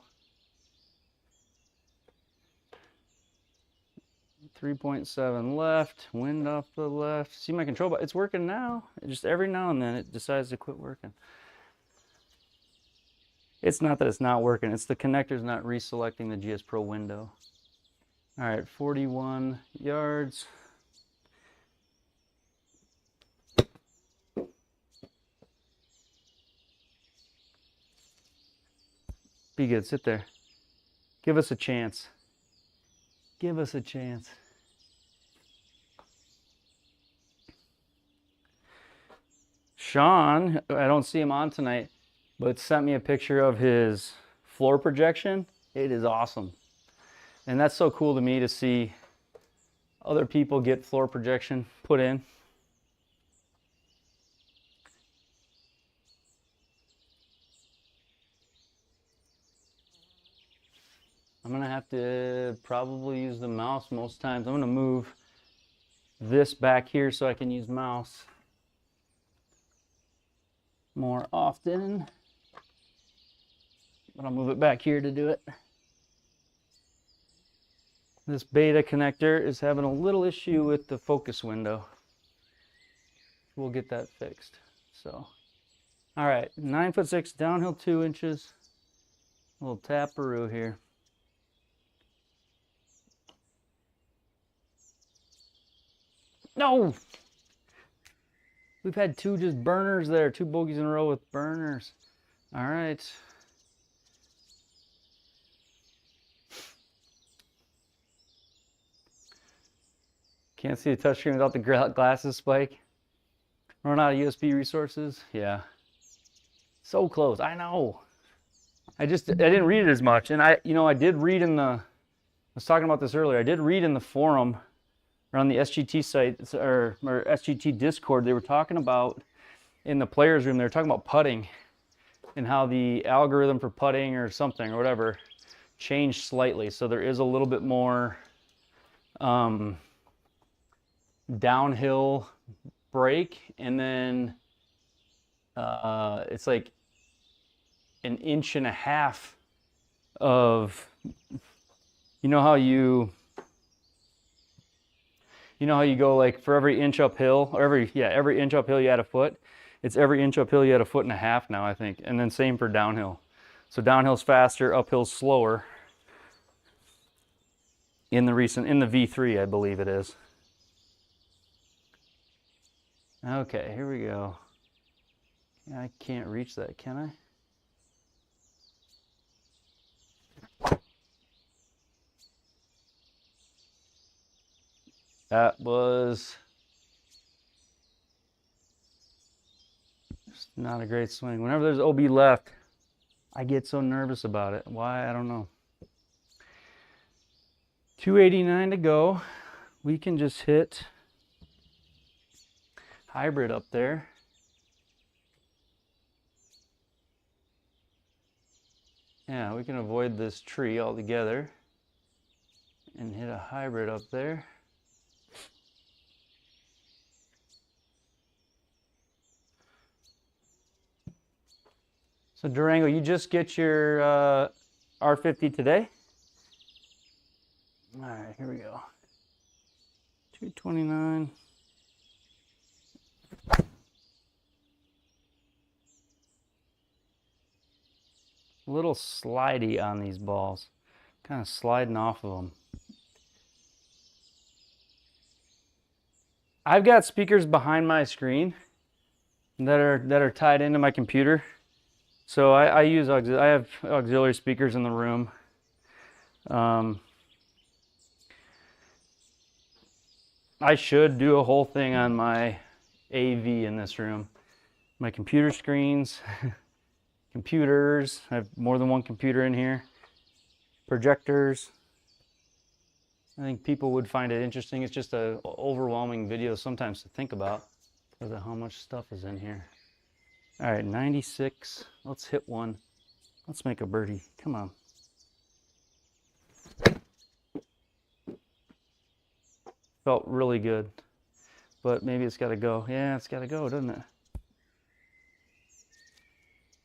A: 3.7 left, wind off the left. See my control button? It's working now. Just every now and then it decides to quit working. It's not that it's not working, it's the connector's not reselecting the GSPro window. All right, 41 yards. Be good, sit there. Give us a chance. Give us a chance. Sean, I don't see him on tonight, but sent me a picture of his floor projection. It is awesome. And that's so cool to me to see other people get floor projection put in. I'm gonna have to probably use the mouse most times. I'm gonna move this back here so I can use mouse more often. but I'll move it back here to do it. This beta connector is having a little issue with the focus window. We'll get that fixed. So, all right, 9'6", downhill 2 inches. A little taparoo here. No! We've had two just burners there, 2 bogeys in a row with burners. All right. Can't see the touchscreen without the glasses, Spike. Run out of USB resources. Yeah. So close. I know. I didn't read it as much. And I did read I was talking about this earlier. I did read in the forum or on the SGT site or SGT Discord, they were talking about in the players room, they were talking about putting and how the algorithm for putting or something or whatever changed slightly. So there is a little bit more downhill break, and then it's like an inch and a half of, you know how you go like for every inch uphill, or every inch uphill you add a foot. It's every inch uphill you add a foot and a half now, I think. And then same for downhill. So downhill's faster, uphill's slower. In the V3, I believe it is. Okay, here we go. I can't reach that, can I? That was just not a great swing. Whenever there's OB left, I get so nervous about it. Why? I don't know. 289 to go. We can just hit hybrid up there. Yeah, we can avoid this tree altogether and hit a hybrid up there. So Durango, you just get your R50 today? All right, here we go. 229. A little slidey on these balls, kind of sliding off of them. I've got speakers behind my screen that are tied into my computer. So I have auxiliary speakers in the room. I should do a whole thing on my AV in this room. My computer screens, computers. I have more than one computer in here. Projectors. I think people would find it interesting. It's just an overwhelming video sometimes to think about because of how much stuff is in here. All right, 96. Let's hit one. Let's make a birdie. Come on. Felt really good, but maybe it's got to go. Yeah, it's got to go, doesn't it?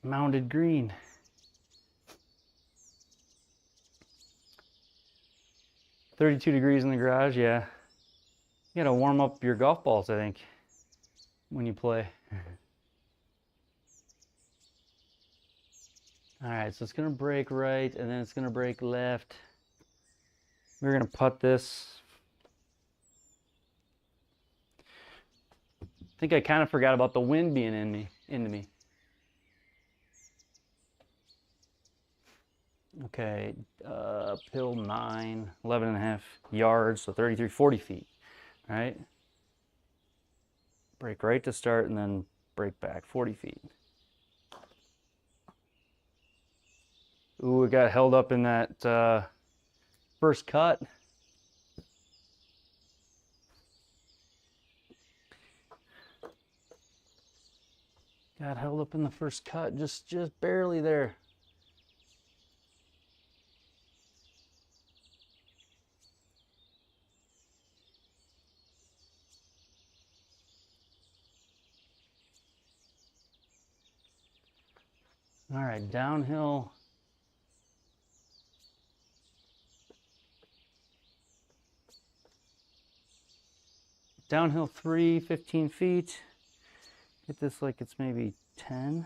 A: Mounded green. $32 degrees in the garage, yeah. You gotta warm up your golf balls, I think, when you play. All right, so it's gonna break right, and then it's gonna break left. We're gonna putt this. I think I kind of forgot about the wind being into me. Okay, uphill 9, 11.5 yards, so 33, 40 feet, all right? Break right to start and then break back 40 feet. Ooh, it got held up in that first cut. Got held up in the first cut, just barely there. All right, downhill Downhill 3, 15 feet. Get this like it's maybe 10.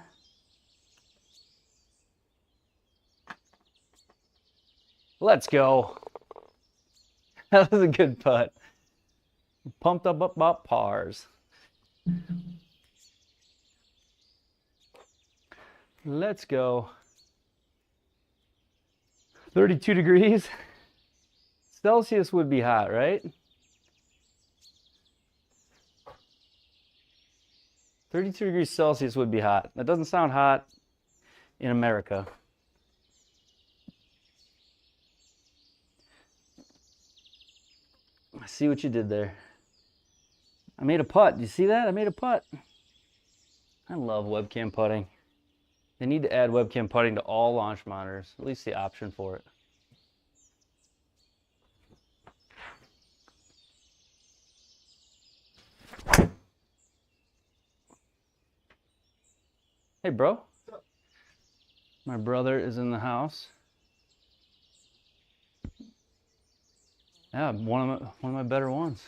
A: Let's go. That was a good putt. Pumped up about pars. Let's go. 32 degrees. Celsius would be hot, right? 32 degrees Celsius would be hot. That doesn't sound hot in America. I see what you did there. I made a putt. Do you see that? I made a putt. I love webcam putting. They need to add webcam putting to all launch monitors, at least the option for it. Hey, bro. My brother is in the house. Yeah, one of my better ones.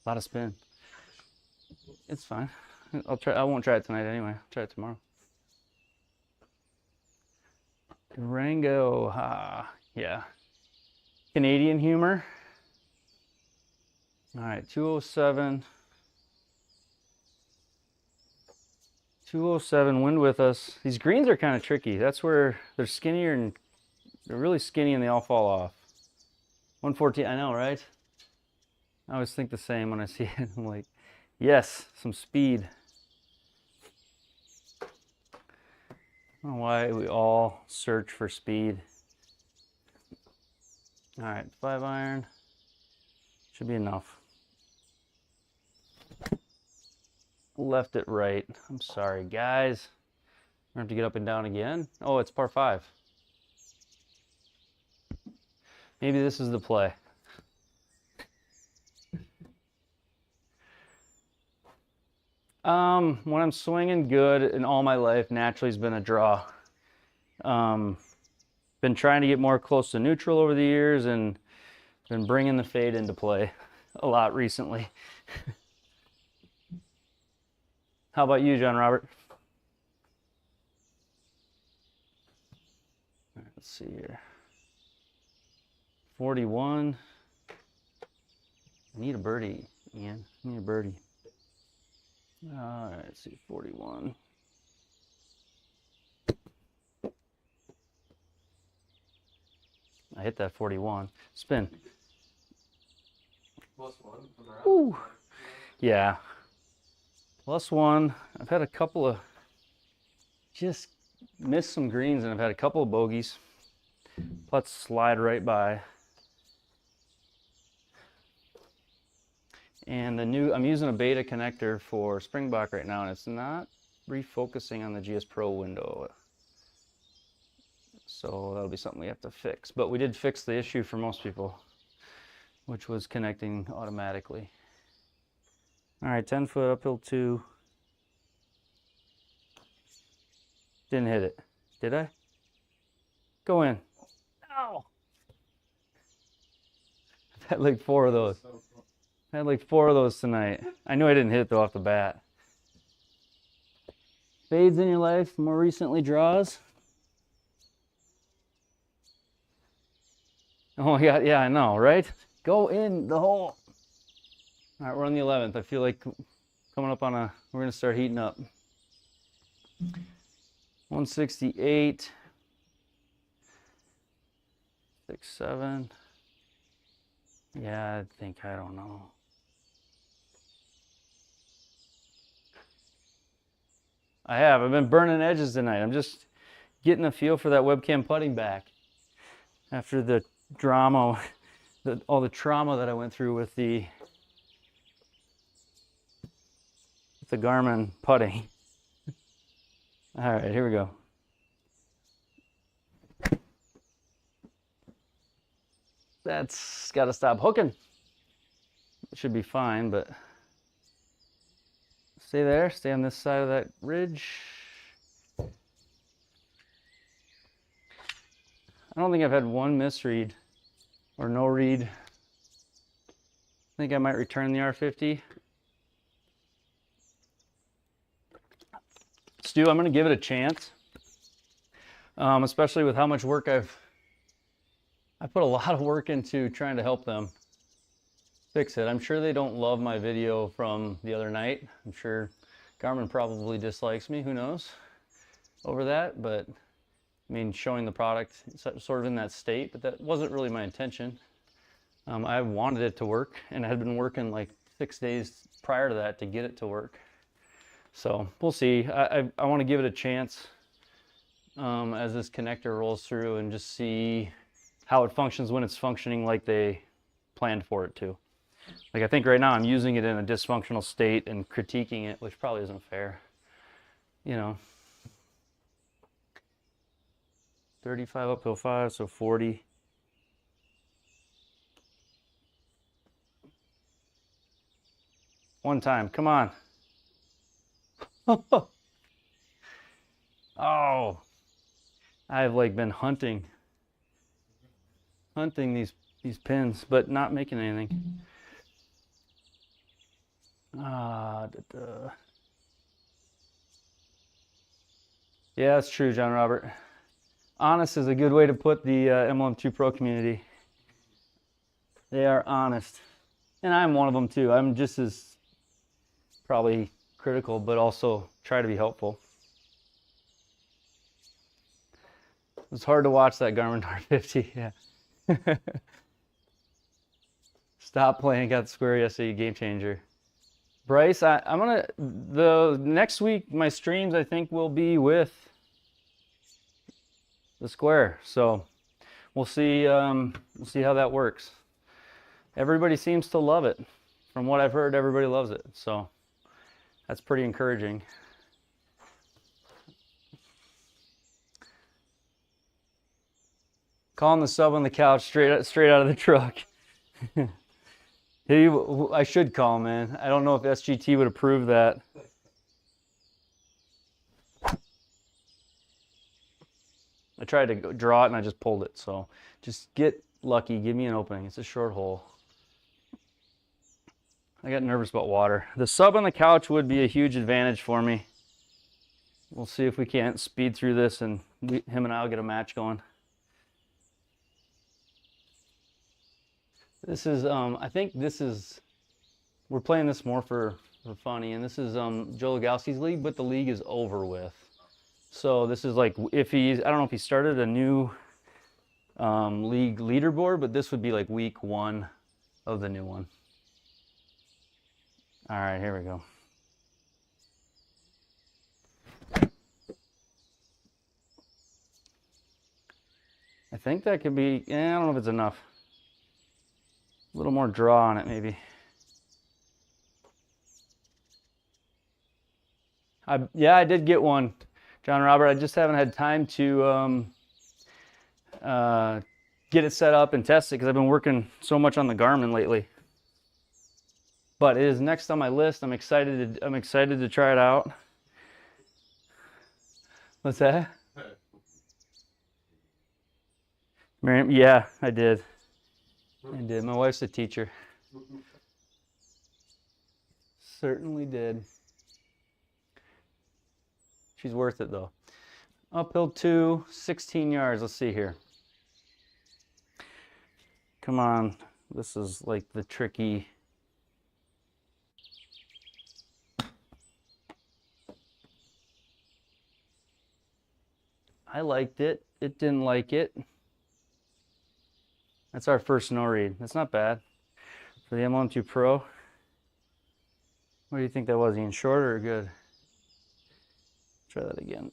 A: A lot of spin. It's fine. I'll try. I won't try it tonight anyway. I'll try it tomorrow. Durango, yeah. Canadian humor. All right, 207. 207, wind with us. These greens are kind of tricky. That's where they're skinnier and they're really skinny and they all fall off. 114, I know, right? I always think the same when I see it. I'm like, yes, some speed. I don't know why we all search for speed. All right, 5 iron. Should be enough. Left it right. I'm sorry, guys. I'm gonna have to get up and down again. Oh, it's par 5. Maybe this is the play. When I'm swinging good in all my life, naturally has been a draw. Been trying to get more close to neutral over the years and been bringing the fade into play a lot recently. How about you, John Robert? All right, let's see here. 41. I need a birdie, Ian. I need a birdie. All right, let's see, 41. I hit that 41. Spin.
B: +1 from the round.
A: Ooh. Yeah. +1. I've had a couple of, just missed some greens and I've had a couple of bogeys. Putts slide right by. And the new, I'm using a beta connector for Springbok right now and it's not refocusing on the GSPro window. So that'll be something we have to fix. But we did fix the issue for most people, which was connecting automatically. All right, 10 foot uphill 2. Didn't hit it. Did I? Go in. Ow! I've had like 4 of those. I had like 4 of those tonight. I knew I didn't hit it though off the bat. Fades in your life, more recently draws. Oh my God, yeah, I know, right? Go in the hole. All right, we're on the 11th. I feel like coming up on a, we're gonna start heating up. 168. 6, 7. Yeah, I think, I don't know. I've been burning edges tonight. I'm just getting a feel for that webcam putting back. After the drama, all the trauma that I went through with the Garmin putting. All right, here we go. That's got to stop hooking. It should be fine, but stay there. Stay on this side of that ridge. I don't think I've had one misread or no read. I think I might return the R50 Stu, I'm going to give it a chance, especially with how much work I put a lot of work into trying to help them fix it. I'm sure they don't love my video from the other night. I'm sure Garmin probably dislikes me, who knows, over that. But I mean, showing the product sort of in that state, but that wasn't really my intention. I wanted it to work, and I had been working like 6 days prior to that to get it to work. So we'll see. I want to give it a chance as this connector rolls through and just see how it functions when it's functioning like they planned for it to. Like, I think right now I'm using it in a dysfunctional state and critiquing it, which probably isn't fair. You know, 35 uphill 5, so 40. One time, come on. Oh, I've like been hunting these pins, but not making anything. Yeah, that's true, John Robert. Honest is a good way to put the MLM2Pro community. They are honest, and I'm one of them too. I'm just as probably critical, but also try to be helpful. It's hard to watch that Garmin R50. Yeah. Stop playing, got the square yesterday, game changer. Bryce, I'm gonna, the next week my streams I think will be with the square, so we'll see how that works. Everybody seems to love it. From what I've heard, everybody loves it, so that's pretty encouraging. Calling the sub on the couch straight out of the truck. I should call him, man. I don't know if SGT would approve that. I tried to draw it and I just pulled it, so just get lucky. Give me an opening. It's a short hole. I got nervous about water. The sub on the couch would be a huge advantage for me. We'll see if we can't speed through this and him and I will get a match going. This is, I think this is, we're playing this more for funny, and this is Joe Legowski's league, but the league is over with. So this is like, if he's, I don't know if he started a new league leaderboard, but this would be like week 1 of the new one. All right, here we go. I think that could be, I don't know if it's enough. A little more draw on it, maybe. Yeah, I did get one, John Robert. I just haven't had time to get it set up and test it because I've been working so much on the Garmin lately. But it is next on my list. I'm excited to try it out. What's that? Miriam? Yeah, I did. I did. My wife's a teacher. Certainly did. She's worth it though. Uphill 2, 16 yards. Let's see here. Come on. This is like the tricky. I liked it. It didn't like it. That's our first no read. That's not bad for the MLM2Pro. What do you think that was, Ian? Short or good? Try that again.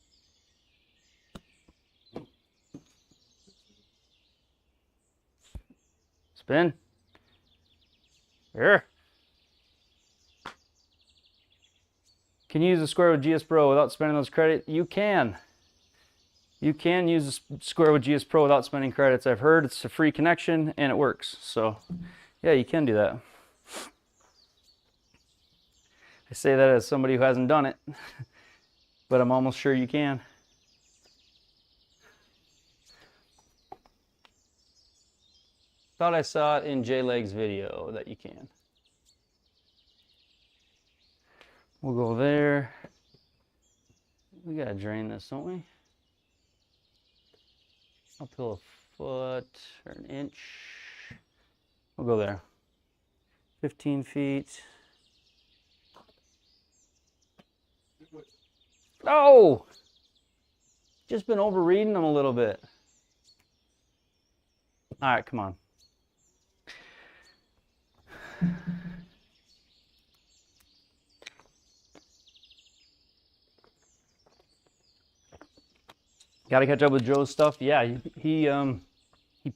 A: Spin. Here. Can you use the square with GSPro without spending those credits? You can. You can use the square with GSPro without spending credits. I've heard it's a free connection and it works. So yeah, you can do that. I say that as somebody who hasn't done it, but I'm almost sure you can. Thought I saw it in J-Leg's video that you can. We'll go there. We gotta drain this, don't we? Uphill a foot or an inch. We'll go there. 15 feet. Oh! Just been overreading them a little bit. All right, come on. Got to catch up with Joe's stuff. Yeah, he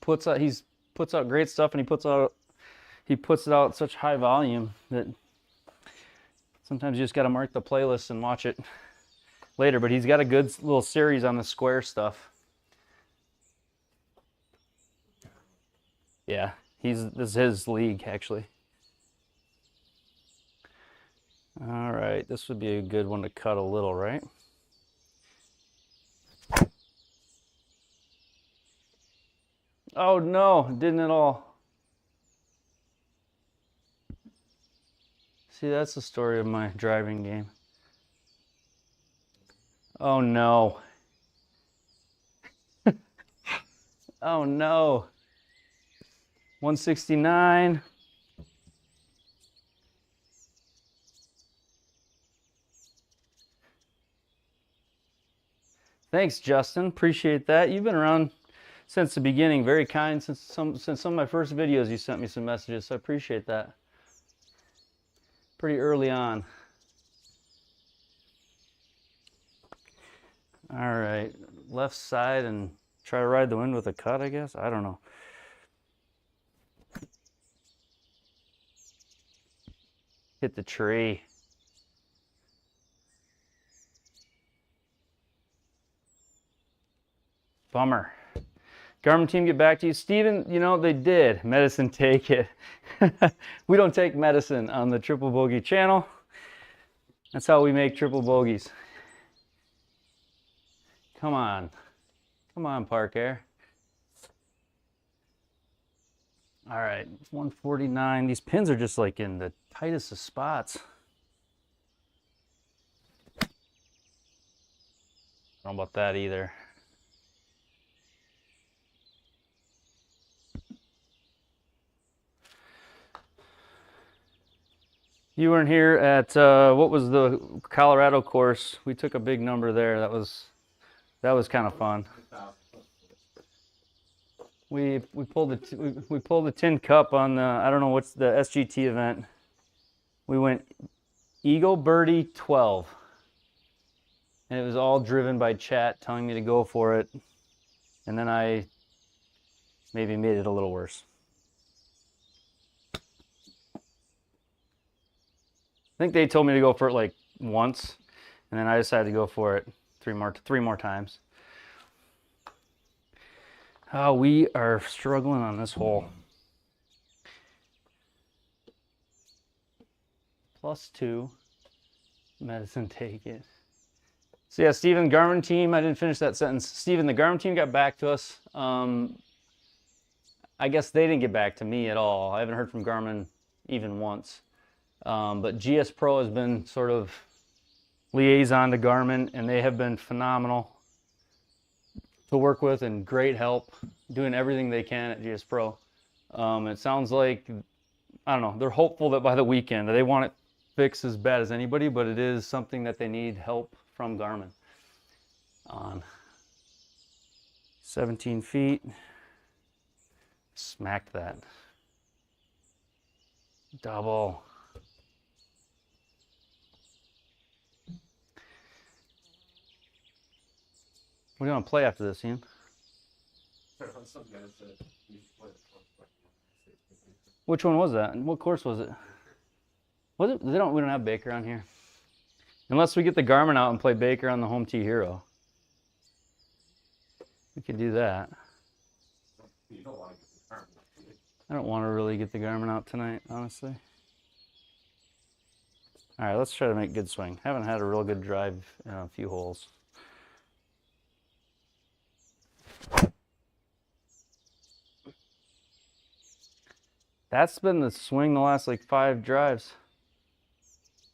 A: puts out great stuff, and he puts it out at such high volume that sometimes you just got to mark the playlist and watch it later. But he's got a good little series on the square stuff. Yeah, this is his league actually. All right, this would be a good one to cut a little, right? Oh no, didn't at all. See, that's the story of my driving game. Oh no. Oh no. 169. Thanks, Justin. Appreciate that. You've been around since the beginning. Very kind. Since some of my first videos, you sent me some messages, so I appreciate that. Pretty early on. All right, left side and try to ride the wind with a cut, I guess. I don't know. Hit the tree. Bummer. Garmin team get back to you. Steven, you know, they did. Medicine take it. We don't take medicine on the Triple Bogey channel. That's how we make triple bogeys. Come on. Come on, Park Air. All right, 149. These pins are just like in the tightest of spots. I don't know about that either. You weren't here at what was the Colorado course? We took a big number there. That was kind of fun. We pulled the tin cup on the, I don't know what's the SGT event. We went Eagle Birdie 12, and it was all driven by chat telling me to go for it, and then I maybe made it a little worse. I think they told me to go for it like once, and then I decided to go for it three more times. Oh, we are struggling on this hole. +2. Medicine take it. So yeah, Steven, Garmin team, I didn't finish that sentence. Steven, the Garmin team got back to us. I guess they didn't get back to me at all. I haven't heard from Garmin even once. But GSPro has been sort of liaison to Garmin, and they have been phenomenal to work with and great help, doing everything they can at GSPro. It sounds like, I don't know, they're hopeful that by the weekend, they want it fixed as bad as anybody, but it is something that they need help from Garmin on. 17 feet. Smacked that. Double. What do you want to play after this, Ian? Which one was that? What course was it? Was it? We don't have Baker on here. Unless we get the Garmin out and play Baker on the Home Tee Hero. We could do that. I don't want to really get the Garmin out tonight, honestly. All right, let's try to make a good swing. Haven't had a real good drive in a few holes. That's been the swing the last like 5 drives.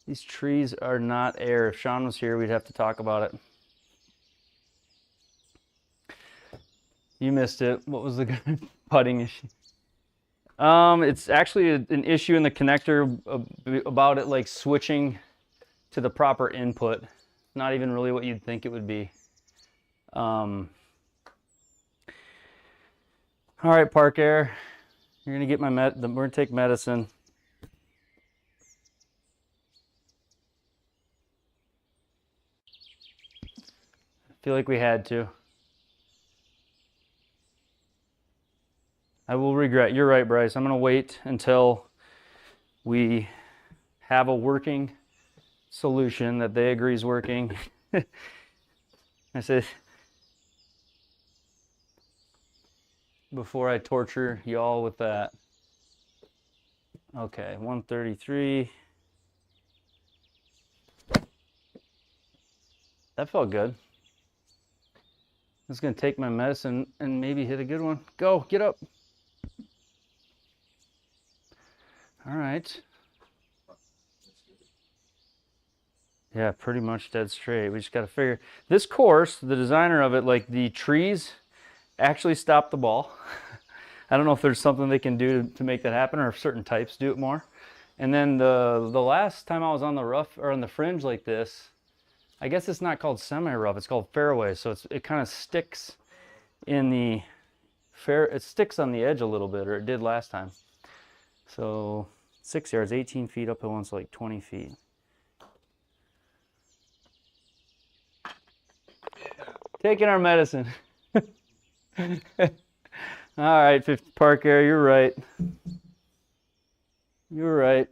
A: These trees are not air. If Sean was here, we'd have to talk about it. You missed it. What was the putting issue? It's actually an issue in the connector about it like switching to the proper input. Not even really what you'd think it would be. All right, Park Air. You're gonna get my we're gonna take medicine. I feel like we had to. I will regret. You're right, Bryce. I'm gonna wait until we have a working solution that they agree is working. I said, before I torture y'all with that. Okay, 133. That felt good. I'm just gonna take my medicine and maybe hit a good one. Go, get up. All right. Yeah, pretty much dead straight. We just got to figure this course, the designer of it, like the trees actually stop the ball. I don't know if there's something they can do to make that happen, or if certain types do it more. And then the last time I was on the rough or on the fringe like this, I guess it's not called semi-rough, it's called fairway. So it kind of sticks in the it sticks on the edge a little bit, or it did last time. So 6 yards, 18 feet, uphill one's like 20 feet. Taking our medicine. All right, 50 Park Air, you're right. You're right.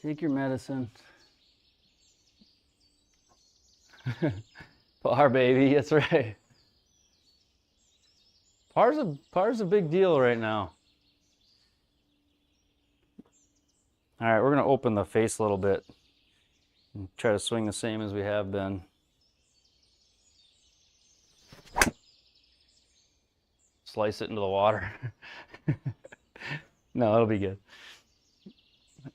A: Take your medicine. Par, baby, that's right. Par's a big deal right now. All right, we're gonna open the face a little bit and try to swing the same as we have been. Slice it into the water. No, it'll be good.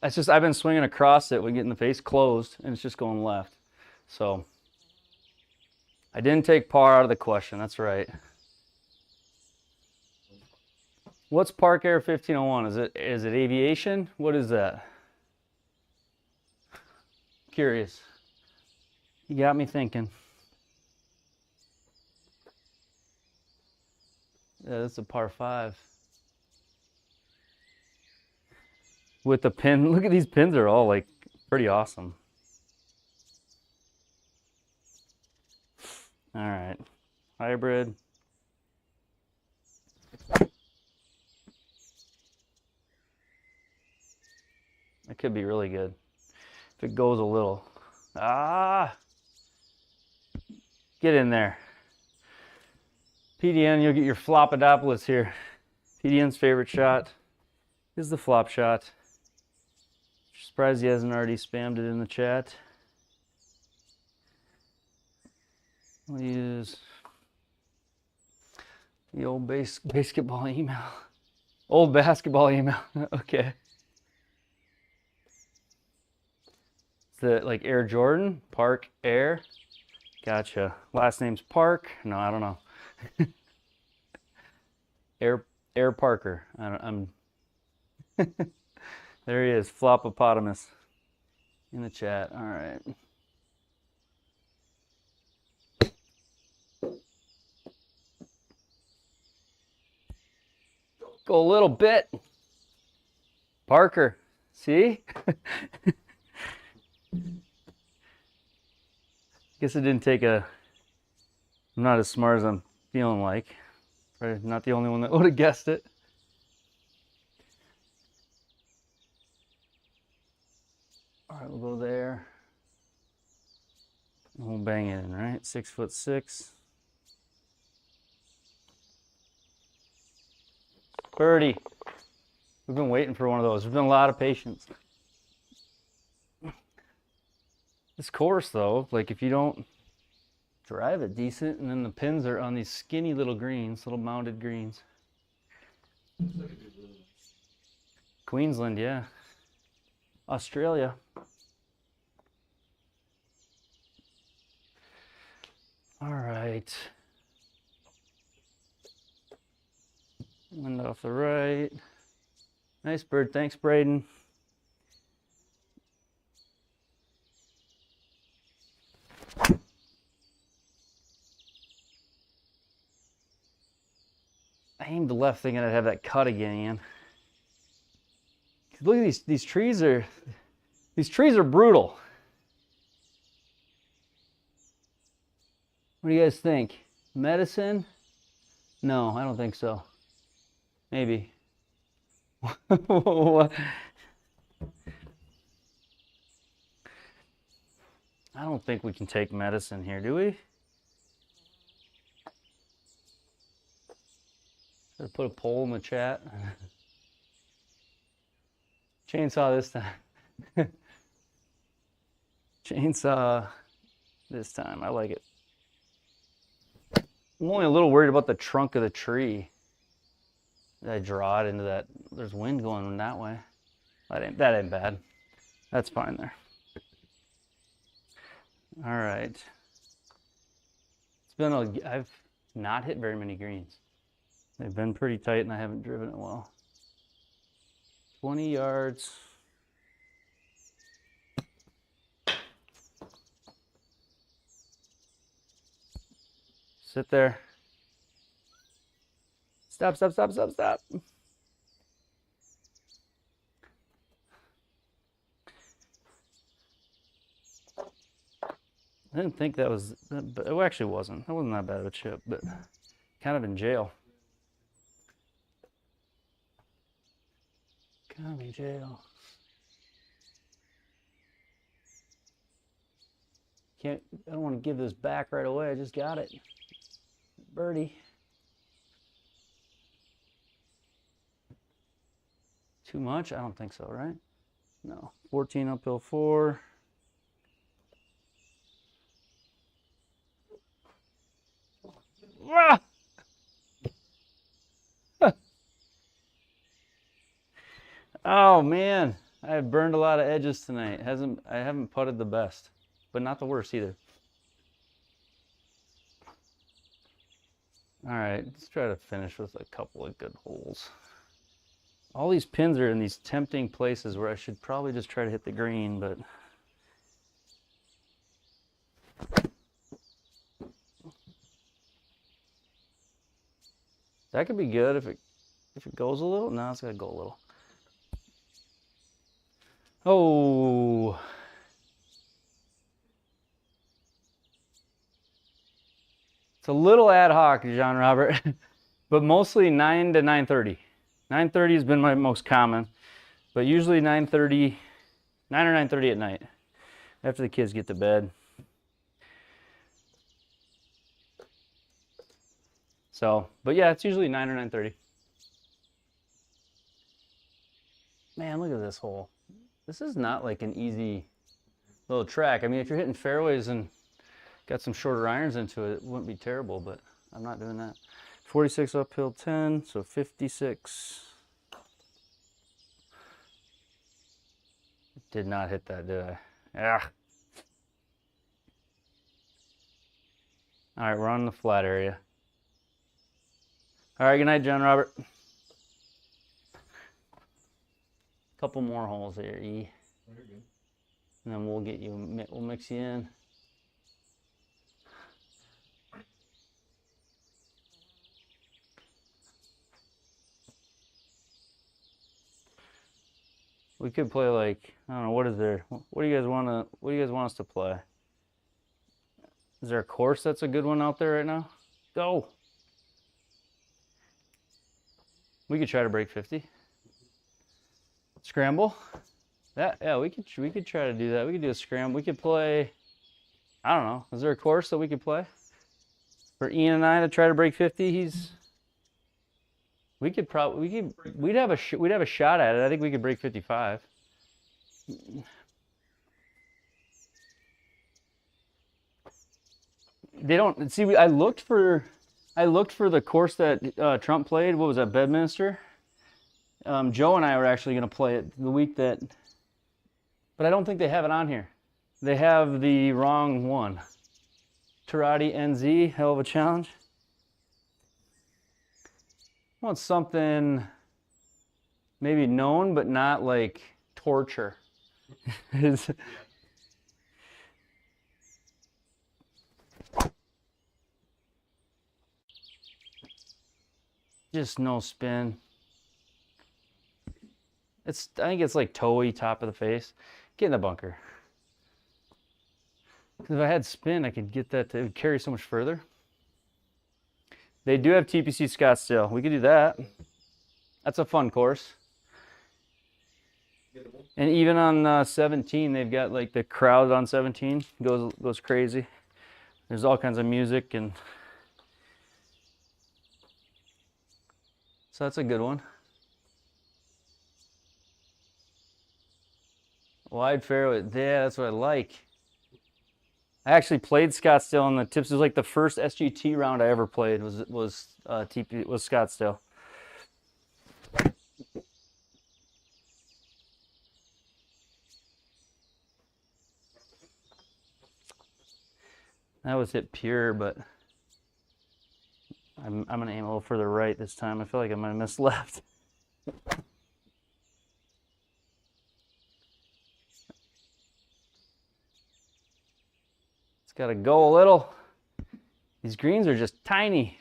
A: That's just, I've been swinging across it when getting the face closed, and it's just going left. So I didn't take par out of the question. That's right. What's Park Air 1501? Is it aviation? What is that? Curious. You got me thinking. Yeah, that's a par 5. With the pin, look at these pins, are all like pretty awesome. All right, hybrid. That could be really good if it goes a little. Ah, get in there. PDN, you'll get your Flopadopolis here. PDN's favorite shot is the flop shot. Surprised he hasn't already spammed it in the chat. We'll use the old basketball email. Old basketball email. Okay. Is it like Air Jordan? Park Air? Gotcha. Last name's Park? No, I don't know. Air Parker. I'm there he is, Flopopotamus in the chat. All right. Go a little bit. Parker, see? Guess it didn't take I'm not as smart as I'm feeling like. Probably not the only one that would have guessed it. All right, we'll go there. And we'll bang it in, right? 6'6". Birdie. We've been waiting for one of those. There's been a lot of patience. This course, though, like if you don't drive it decent, and then the pins are on these skinny little greens, little mounded greens. Queensland, yeah. Australia. All right. off the right. Nice bird. Thanks, Braden. I aimed left thinking I'd have that cut again, Ian. Look at these trees are brutal. What do you guys think? Medicine? No, I don't think so. Maybe. I don't think we can take medicine here, do we? Should I put a poll in the chat? Chainsaw this time. Chainsaw this time. I like it. I'm only a little worried about the trunk of the tree. Did I draw it into that? There's wind going that way. That ain't bad. That's fine there. All right. I've not hit very many greens. They've been pretty tight and I haven't driven it well. 20 yards. Sit there. Stop, stop, stop, stop, stop. I didn't think that was, but it actually wasn't. That wasn't that bad of a chip, but kind of in jail. Kind of in jail. I don't want to give this back right away. I just got it. Birdie. Too much? I don't think so, right? No. 14 uphill 4. Ah! Oh man, I have burned a lot of edges tonight. I haven't putted the best, but not the worst either. All right, let's try to finish with a couple of good holes. All these pins are in these tempting places where I should probably just try to hit the green, but that could be good if it goes a little. No, it's gotta go a little. Oh. It's a little ad hoc, John Robert, but mostly 9 to 9:30. 9:30 has been my most common, but usually 9:30, 9 or 9:30 at night, after the kids get to bed. So, but yeah, it's usually 9 or 9:30. Man, look at this hole. This is not like an easy little track. I mean, if you're hitting fairways and got some shorter irons into it, it wouldn't be terrible, but I'm not doing that. 46 uphill 10, so 56. Did not hit that, did I? Yeah. All right, we're on the flat area. All right, good night, John Robert. Couple more holes here, E. Very good. And then we'll mix you in. We could play like, I don't know, what do you guys want us to play? Is there a course that's a good one out there right now? Go. We could try to break 50. Scramble. Yeah, we could try to do that. We could do a scramble. We could play, I don't know. Is there a course that we could play for Ian and I to try to break 50? We'd have a shot at it. I think we could break 55. They don't see. I looked for the course that Trump played. What was that, Bedminster? Joe and I were actually going to play it the week that, but I don't think they have it on here. They have the wrong one. Tarati NZ, hell of a challenge. want something maybe known, but not like torture. Just no spin. I think it's like toe-y, top of the face. Get in the bunker. Because if I had spin, I could get that to carry so much further. They do have TPC Scottsdale. We could do that. That's a fun course. And even on 17, they've got like the crowd on 17 goes crazy. There's all kinds of music, and so that's a good one. Wide fairway, yeah, that's what I like. I actually played Scottsdale on the tips. It was like the first SGT round I ever played was Scottsdale. That was hit pure, but I'm gonna aim a little further right this time. I feel like I might have missed left. It's gotta go a little. These greens are just tiny.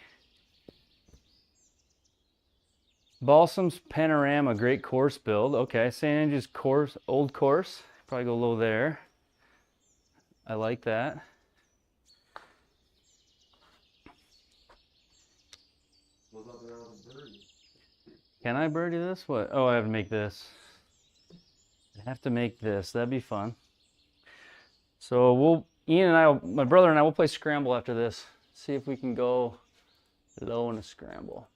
A: Balsam's Panorama, great course build. Okay, St. Andrew's course, old course. Probably go low there. I like that. Can I birdie this? What? Oh, I have to make this. I have to make this. That'd be fun. So Ian and I, my brother and I, will play scramble after this. See if we can go low in a scramble.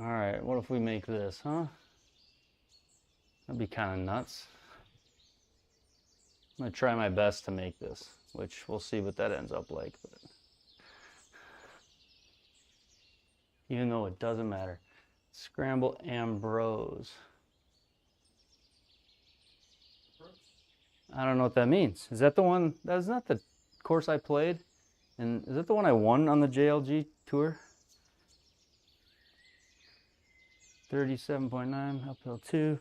A: All right, what if we make this, huh? That'd be kind of nuts. I'm gonna try my best to make this, which we'll see what that ends up like. But even though it doesn't matter. Scramble Ambrose. I don't know what that means. Is that the one? That's not the course I played. And is that the one I won on the JLG tour? 37.9, uphill 2.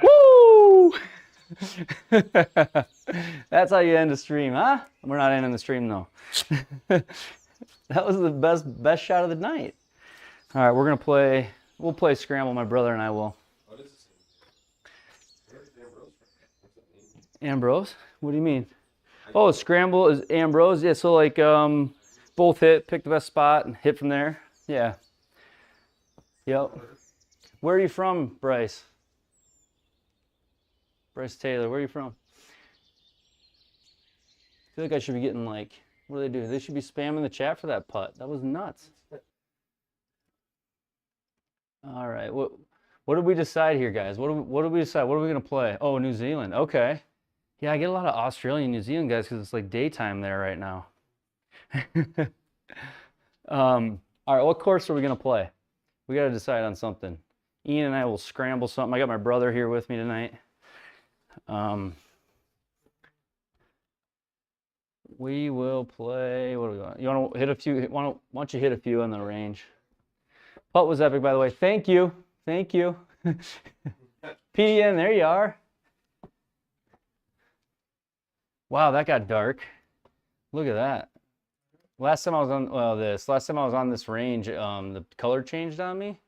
A: Woo! That's how you end a stream, huh? We're not ending the stream though. That was the best shot of the night. All right, we'll play scramble, my brother and I will. Ambrose? What do you mean? Oh, scramble is Ambrose. Yeah, so like both hit, pick the best spot and hit from there. Yeah. Yep. Where are you from, Bryce? Bryce Taylor, where are you from? I feel like I should be getting like, what do they do? They should be spamming the chat for that putt. That was nuts. All right, what did we decide here, guys? What did we decide? What are we gonna play? Oh, New Zealand. Okay. Yeah, I get a lot of Australian, New Zealand guys because it's like daytime there right now. All right, what course are we gonna play? We gotta decide on something. Ian and I will scramble something. I got my brother here with me tonight. We will play. What do we want? You want to hit a few? Why don't you hit a few on the range? Putt was epic, by the way. Thank you. Thank you. PDN, there you are. Wow, that got dark. Look at that. Last time I was on this range, the color changed on me.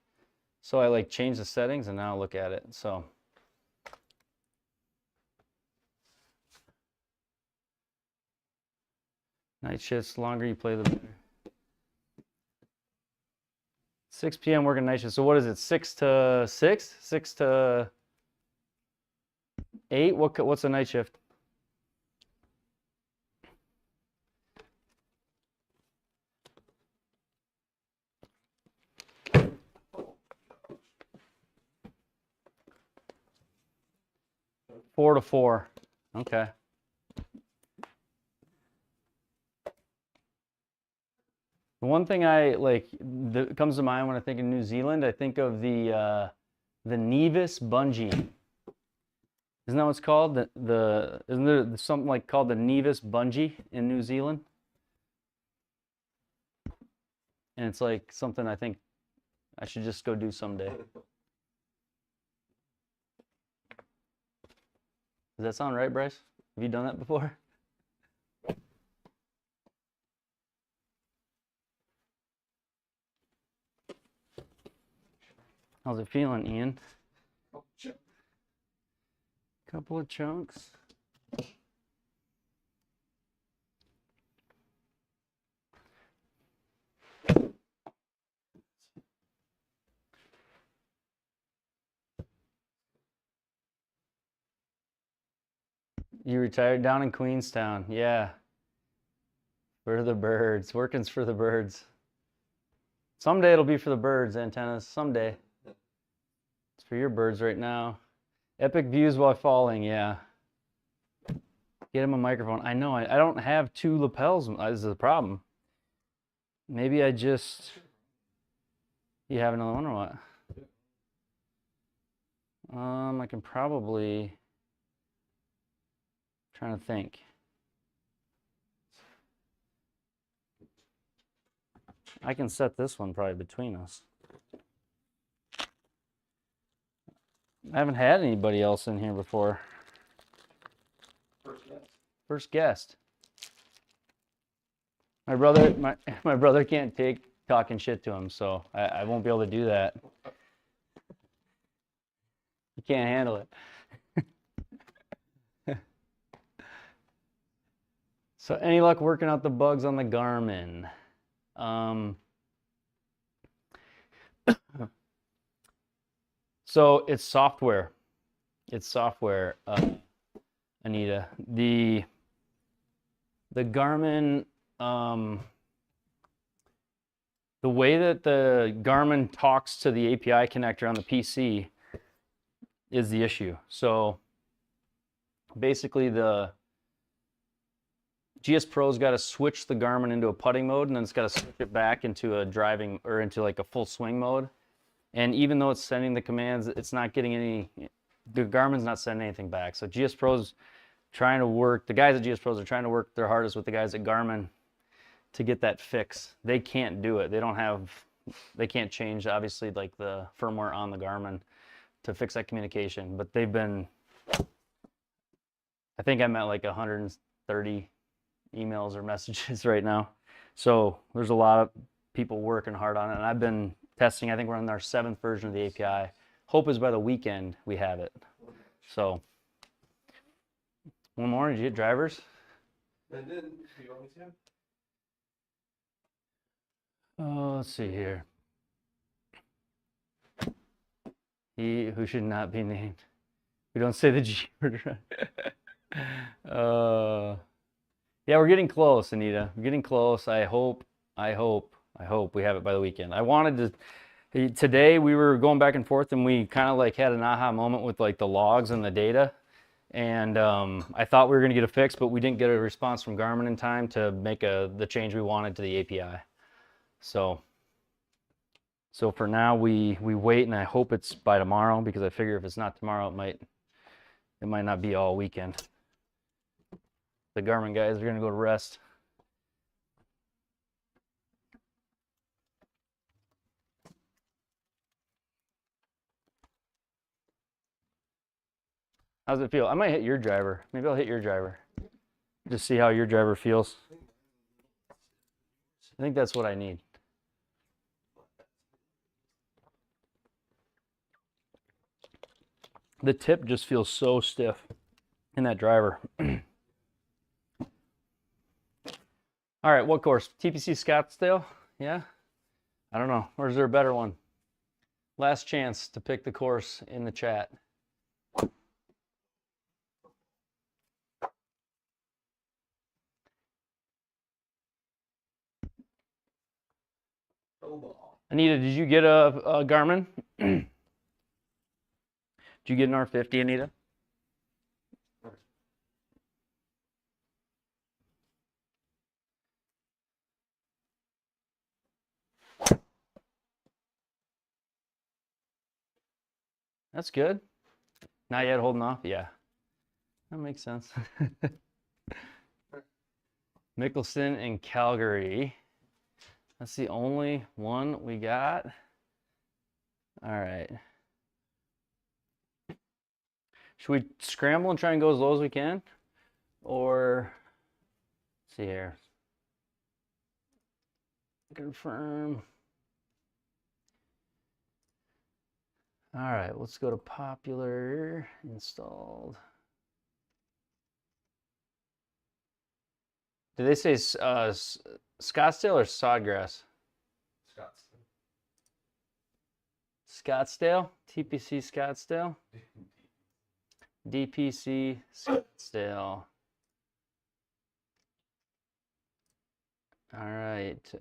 A: So I like changed the settings and now look at it. So night shifts, longer you play the better. 6 p.m. working night shift. So what is it? 6 to 6? 6 to 8? What's a night shift? Four to 4. Okay. The one thing I like that comes to mind when I think of New Zealand, I think of the Nevis bungee. Isn't that what it's called? Isn't there something like called the Nevis bungee in New Zealand? And it's like something I think I should just go do someday. Does that sound right, Bryce? Have you done that before? How's it feeling, Ian? Couple of chunks. You retired down in Queenstown, yeah. For the birds, working's for the birds. Someday it'll be for the birds, antennas, someday. It's for your birds right now. Epic views while falling, yeah. Get him a microphone. I know, I don't have 2 lapels, this is the problem. Maybe I just... You have another one or what? I can probably... Trying to think. I can set this one probably between us. I haven't had anybody else in here before. First guest. My brother can't take talking shit to him, so I won't be able to do that. You can't handle it. So any luck working out the bugs on the Garmin? So it's software. It's software, Anita. The Garmin, the way that the Garmin talks to the API connector on the PC is the issue. So basically the GSPro's got to switch the Garmin into a putting mode, and then it's got to switch it back into a driving or into like a full swing mode. And even though it's sending the commands, it's not getting any, the Garmin's not sending anything back. So GSPro's trying to work, the guys at GSPro's are trying to work their hardest with the guys at Garmin to get that fix. They can't do it. They can't change, obviously, like the firmware on the Garmin to fix that communication. But they've been, I think I'm at like 130 emails or messages right now. So there's a lot of people working hard on it, and I've been testing. I think we're on our 7th version of the API. Hope is by the weekend we have it. So one more. Did you get drivers?
B: And then you always have.
A: Oh, let's see here. He who should not be named. We don't say the G word. Yeah, we're getting close, Anita. We're getting close. I hope we have it by the weekend. I wanted to, today we were going back and forth, and we kind of like had an aha moment with like the logs and the data. And I thought we were going to get a fix, but we didn't get a response from Garmin in time to make the change we wanted to the API. So for now we wait, and I hope it's by tomorrow, because I figure if it's not tomorrow, it might not be all weekend. The Garmin guys are going to go to rest. How's it feel? I might hit your driver. Maybe I'll hit your driver. Just see how your driver feels. I think that's what I need. The tip just feels so stiff in that driver. All right, what course? TPC Scottsdale? Yeah? I don't know. Or is there a better one? Last chance to pick the course in the chat. Anita, did you get a Garmin? Did you get an R50, Anita? That's good. Not yet holding off? Yeah. That makes sense. Mickelson and Calgary. That's the only one we got. All right. Should we scramble and try and go as low as we can? Or, let's see here. Confirm. All right, let's go to popular, installed. Did they say Scottsdale or Sawgrass? Scottsdale? TPC Scottsdale? DPC Scottsdale. All right.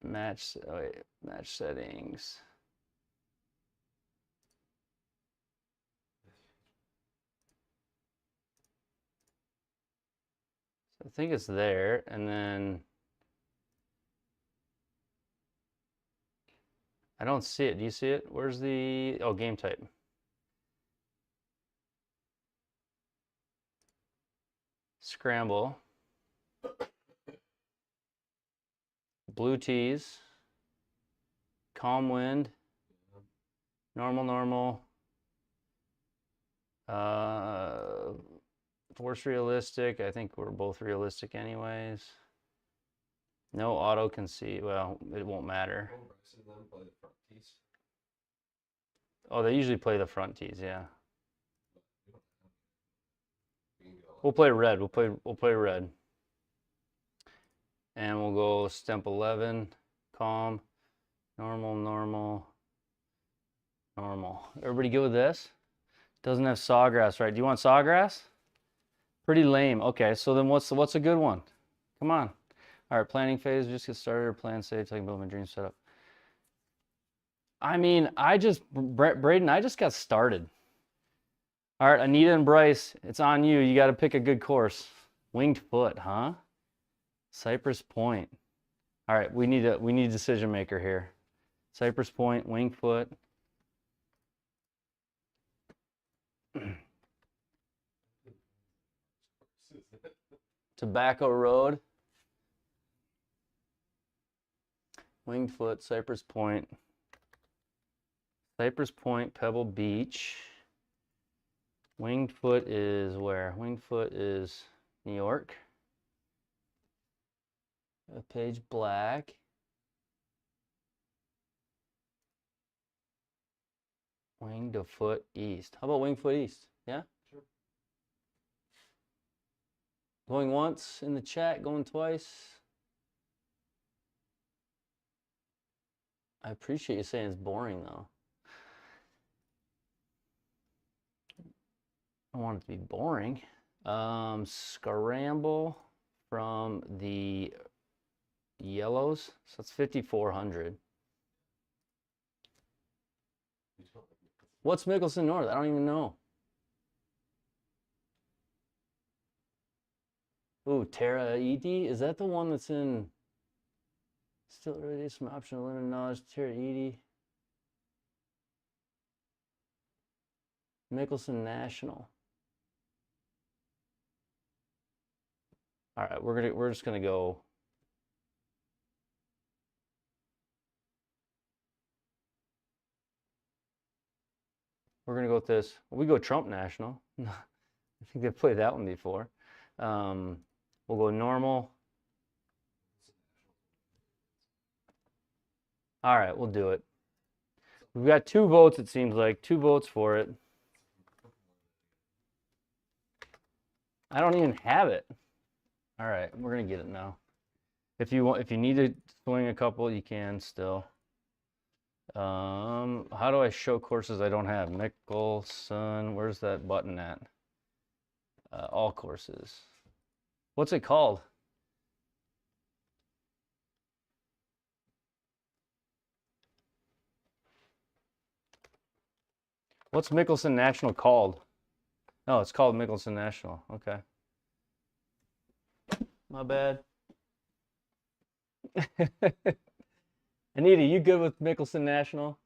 A: Match settings. So I think it's there, and then I don't see it. Do you see it? Where's the, oh, game type. Scramble. Blue tees. Calm wind. Normal. Force realistic. I think we're both realistic anyways. No auto concede. Well, it won't matter. Oh, they usually play the front tees, yeah. We'll play red. We'll play red. And we'll go stemp 11, calm, normal. Everybody good with this? Doesn't have sawgrass, right? Do you want sawgrass? Pretty lame. Okay, so then what's a good one? Come on. All right, planning phase, just get started or plan safe, so I can build my dream setup. I mean, Braden, I just got started. All right, Anita and Bryce, it's on you. You got to pick a good course. Winged foot, huh? Cypress Point. All right, we need a decision maker here. Cypress Point, Winged foot. Tobacco Road. Winged foot, Cypress Point. Cypress Point, Pebble Beach. Winged foot is where? Winged foot is New York. Page black. Winged foot east. How about winged foot east? Yeah?
B: Sure.
A: Going once in the chat, going twice. I appreciate you saying it's boring though. I don't want it to be boring. Scramble from the yellows, so it's 5,400. What's Mickelson North? I don't even know. Ooh, Terra ED? Is that the one that's in? Still ready, some optional limited knowledge. Terra ED. Mickelson National. All right, we're just gonna go. We're gonna go with this. We go Trump National. I think they've played that one before. We'll go normal. All right, we'll do it. We've got 2 votes, it seems like. 2 votes for it. I don't even have it. All right, we're gonna get it now. If you need to swing a couple, you can still. How do I show courses I don't have? Mickelson, where's that button at? All courses. What's it called? What's Mickelson National called? Oh, it's called Mickelson National. Okay. My bad. Anita, you good with Mickelson National?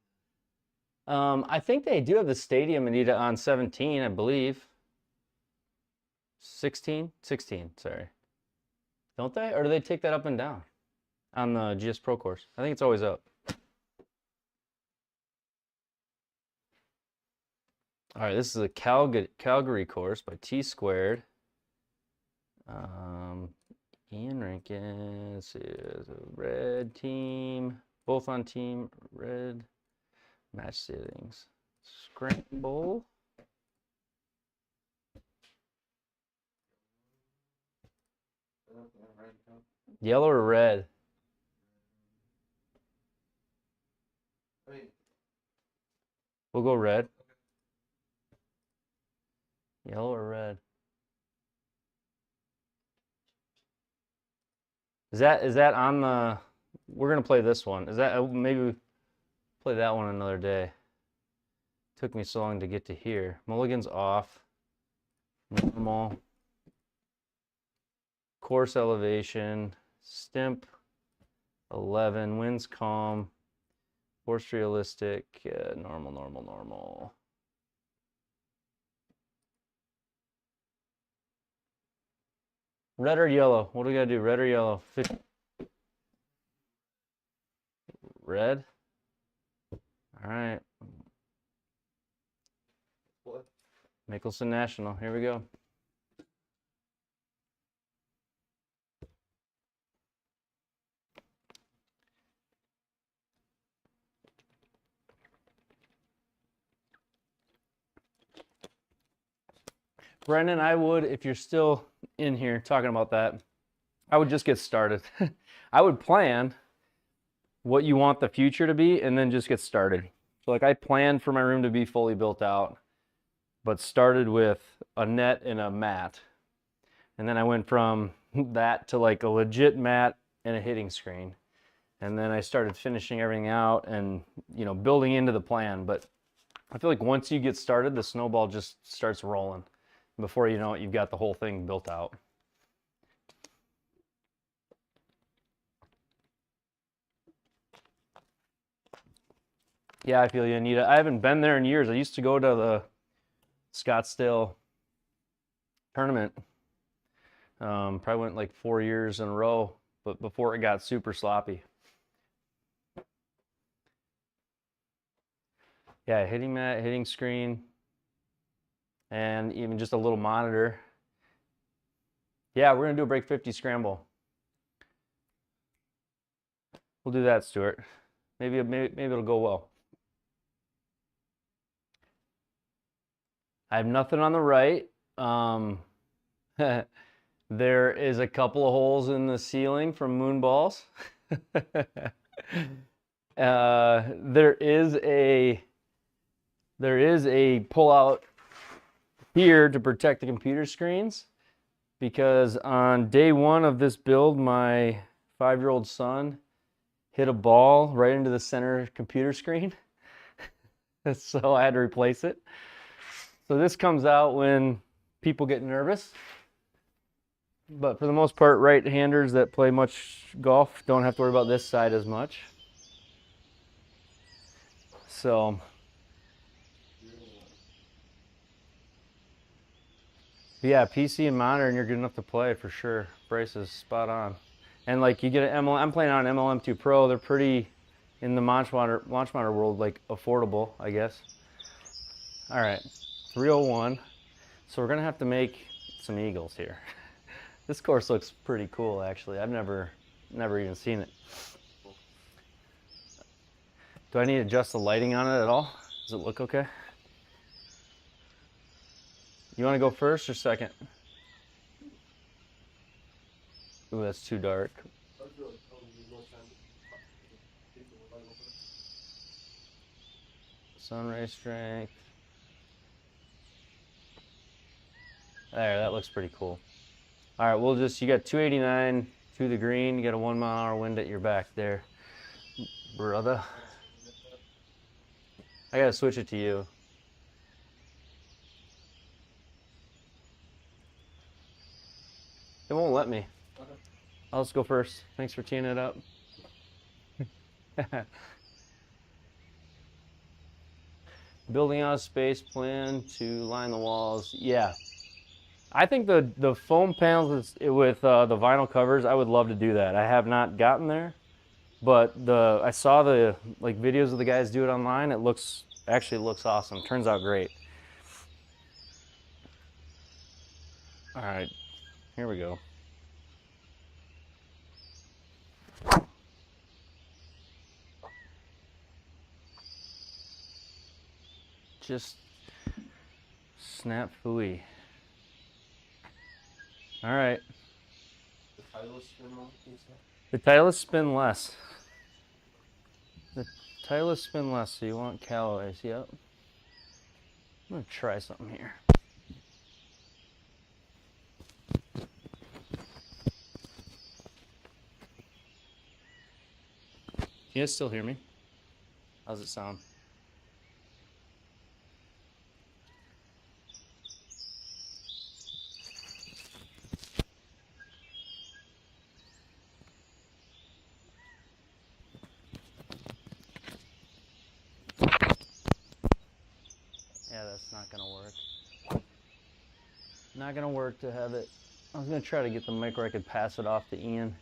A: I think they do have the stadium, Anita, on 17, I believe. 16? 16, sorry. Don't they? Or do they take that up and down on the GSPro course? I think it's always up. All right, this is a Calgary course by T Squared. Ian Rankins is a red team, both on team red. Match settings. Scramble. Yellow or red? We'll go red. Yellow or red? Is that on the? We're gonna play this one. Is that maybe play that one another day? Took me so long to get to here. Mulligan's off. Normal. Course elevation. Stimp. 11. Winds calm. Course realistic. Normal. Red or yellow? What do we gotta do? Red or yellow? Red? All right. Mickelson National. Here we go. Brendan, I would, if you're still in here talking about that, I would just get started. I would plan what you want the future to be and then just get started. So like I planned for my room to be fully built out, but started with a net and a mat. And then I went from that to like a legit mat and a hitting screen. And then I started finishing everything out and, you know, building into the plan. But I feel like once you get started, the snowball just starts rolling. Before you know it, you've got the whole thing built out. Yeah, I feel you, Anita. I haven't been there in years. I used to go to the Scottsdale tournament. Probably went like 4 years in a row, but before it got super sloppy. Yeah, hitting mat, hitting screen, and even just a little monitor. Yeah, we're gonna do a break 50 scramble. We'll do that, Stuart. Maybe it'll go well. I have nothing on the right. There is a couple of holes in the ceiling from moon balls. There is a pull-out here to protect the computer screens, because on day one of this build, my 5-year-old son hit a ball right into the center computer screen. So I had to replace it. So this comes out when people get nervous. But for the most part, right-handers that play much golf don't have to worry about this side as much. So yeah, PC and monitor, and you're good enough to play for sure. Bryce is spot on. And like you get an MLM, I'm playing on an MLM2Pro. They're pretty, in the launch monitor world, like affordable, I guess. All right, 301. So we're gonna have to make some eagles here. This course looks pretty cool, actually. I've never even seen it. Do I need to adjust the lighting on it at all? Does it look okay? You want to go first or second? Ooh, that's too dark. Sunray strength. There, that looks pretty cool. All right, we'll just, you got 289 to the green. You got a 1 mile an hour wind at your back there, brother. I gotta switch it to you. It won't let me. I'll just go first. Thanks for teeing it up. Building out a space plan to line the walls. Yeah. I think the foam panels with the vinyl covers, I would love to do that. I have not gotten there, but I saw the like videos of the guys do it online. It actually looks awesome. Turns out great. All right, here we go. Just snap fooey. All right.
B: The titleist spin more, you said?
A: The titleist spin less. The titleist spin less, so you want calories. Yep. I'm gonna try something here. Can you guys still hear me? How's it sound? Yeah, that's not gonna work. Not gonna work to have it. I was gonna try to get the mic where I could pass it off to Ian.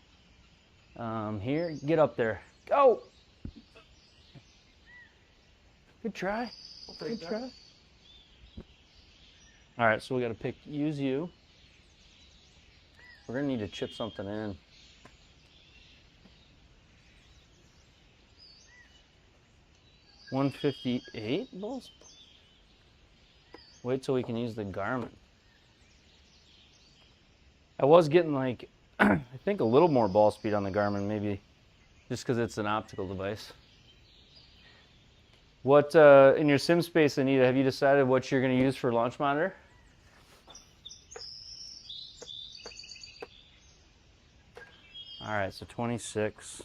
A: Here, get up there. Go! Good try. Good try. All right, so we gotta use you. We're gonna need to chip something in. $158 balls? Wait till we can use the Garmin. I was getting like, I think a little more ball speed on the Garmin, maybe just because it's an optical device. What, in your sim space, Anita, have you decided what you're gonna use for launch monitor? All right, so 26.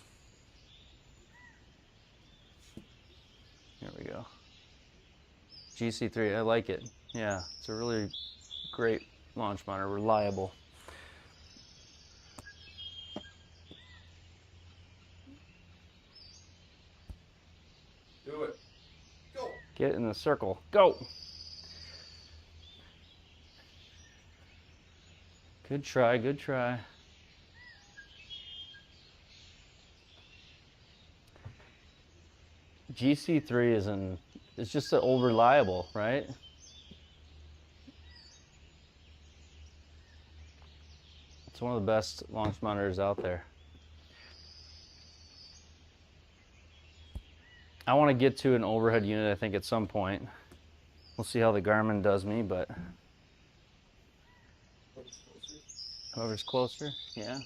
A: Here we go. GC3, I like it. Yeah, it's a really great launch monitor, reliable.
B: Do it. Go.
A: Get in the circle. Go. Good try, good try. GC3 it's just an old reliable, right? It's one of the best launch monitors out there. I want to get to an overhead unit, I think, at some point. We'll see how the Garmin does me, but whoever's closer, yeah.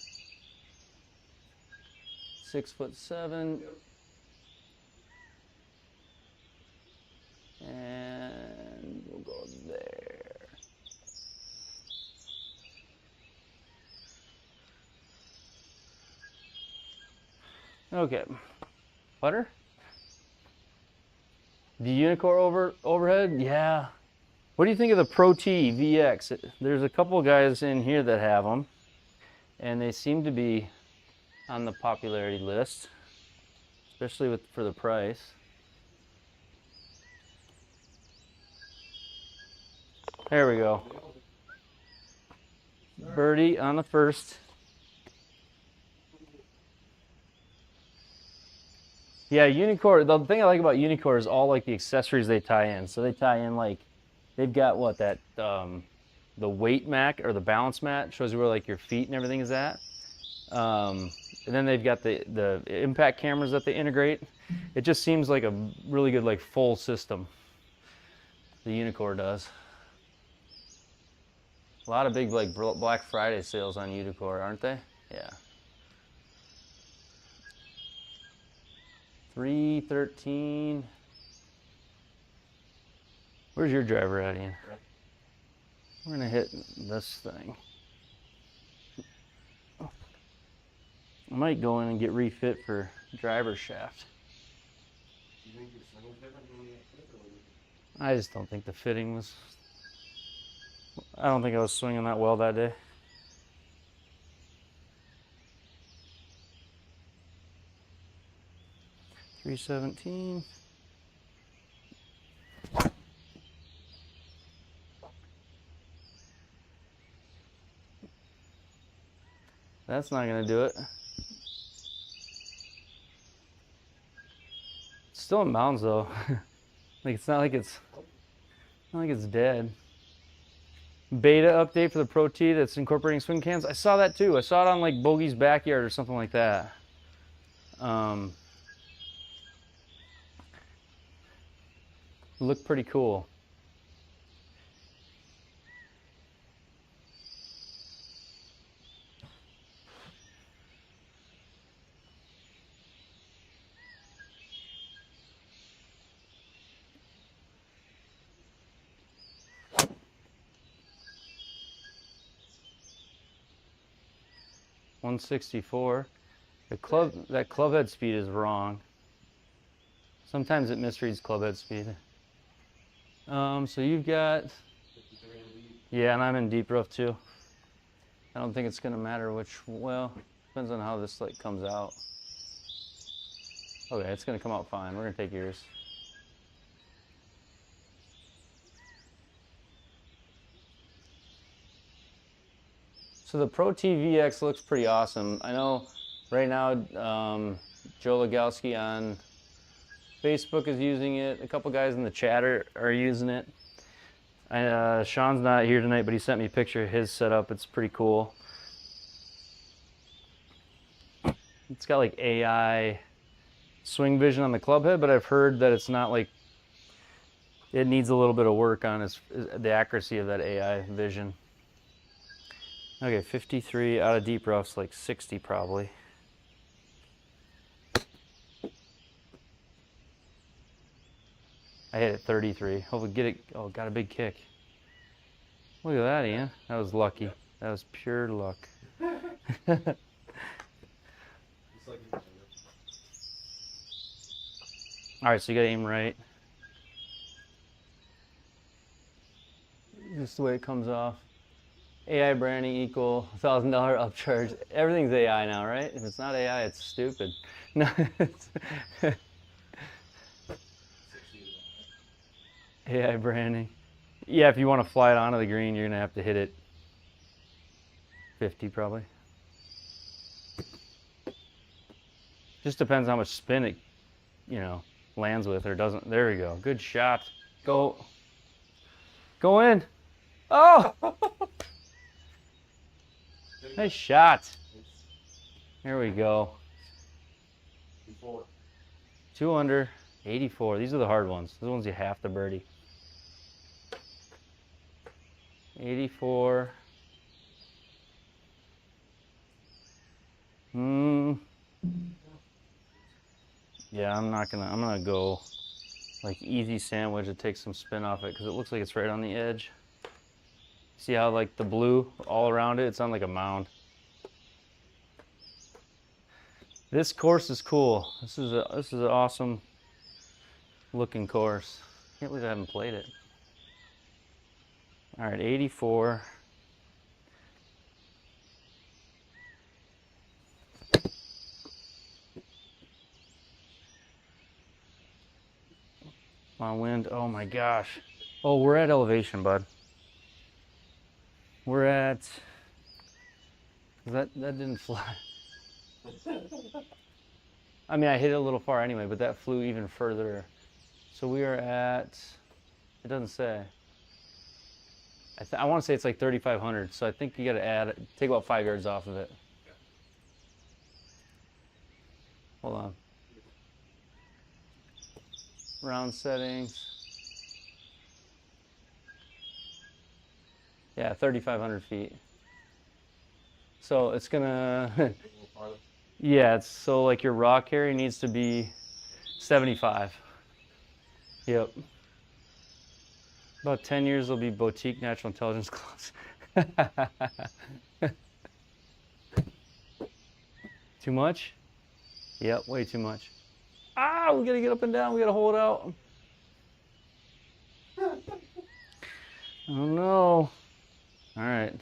A: 6'7". And we'll go there. Okay. Butter? The Unicore overhead? Yeah. What do you think of the Pro T VX? There's a couple guys in here that have them, and they seem to be on the popularity list, especially for the price. There we go. Birdie on the first. Yeah, Unicore, the thing I like about Unicore is all like the accessories they tie in. So they tie in like, they've got what, that, the weight mat or the balance mat, shows you where like your feet and everything is at. And then they've got the impact cameras that they integrate. It just seems like a really good like full system. The Unicore does. A lot of big like Black Friday sales on Unicore, aren't they? Yeah. 313. Where's your driver at, Ian? We're gonna hit this thing. I might go in and get refit for driver shaft.
B: You think your swing was different when you hit it, or was it?
A: I just don't think the fitting was, I don't think I was swinging that well that day. 317. That's not gonna do it. It's still in bounds though. Like it's not like it's dead. Beta update for the Pro T that's incorporating swing cams. I saw that too. I saw it on like Bogey's Backyard or something like that. Looked pretty cool. .164. That club head speed is wrong. Sometimes it misreads club head speed. So you've got, yeah, and I'm in deep rough too. I don't think it's gonna matter which, well, depends on how this like comes out. Okay, it's gonna come out fine. We're gonna take yours. So the Pro TVX looks pretty awesome. I know right now Joe Legowski on Facebook is using it. A couple guys in the chat are using it. Sean's not here tonight, but he sent me a picture of his setup. It's pretty cool. It's got like AI swing vision on the club head, but I've heard that it's not like, it needs a little bit of work on the accuracy of that AI vision. Okay, 53 out of deep roughs, like 60 probably. I hit it 33. Hopefully get it. Oh, got a big kick. Look at that, Ian. That was lucky. That was pure luck. All right, so you got to aim right. Just the way it comes off. AI branding equal $1,000 upcharge. Everything's AI now, right? If it's not AI, it's stupid. No. AI branding. Yeah, if you want to fly it onto the green, you're gonna have to hit it 50 probably. Just depends how much spin it, you know, lands with or doesn't. There we go. Good shot. Go in. Oh! Nice shot. There we go. 2 under, 84. These are the hard ones. Those ones you have to birdie. 84. Yeah, I'm gonna go like easy sandwich to take some spin off it because it looks like it's right on the edge. See how like the blue all around it? It's on like a mound. This course is cool. This is an awesome looking course. Can't believe I haven't played it. All right, 84. On wind. Oh my gosh. Oh, we're at elevation, bud. We're at. That didn't fly. I mean, I hit it a little far anyway, but that flew even further. So we are at. It doesn't say. I want to say it's like 3,500. So I think you got to take about 5 yards off of it. Hold on. Round settings. Yeah, 3,500 feet. So it's gonna. Yeah, it's so like your raw carry needs to be 75. Yep. About 10 years will be boutique natural intelligence clubs. Too much? Yep, way too much. Ah, we gotta get up and down. We gotta hold out. Oh no. All right.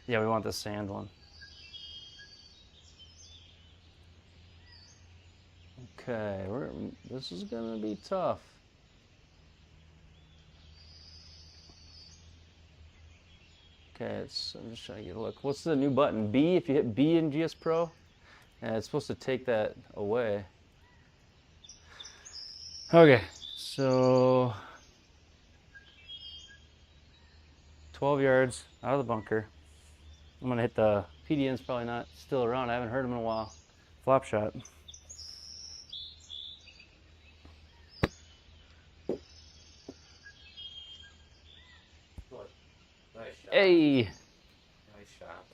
A: Yeah, we want the sand one. Okay, this is gonna be tough. Okay, I'm just trying to get a look. What's the new button? B, if you hit B in GSPro, and it's supposed to take that away. Okay, so 12 yards out of the bunker. I'm gonna hit the PDN's probably not still around. I haven't heard him in a while. Flop shot.
B: Nice shot.
A: Hey,
B: Nice shot.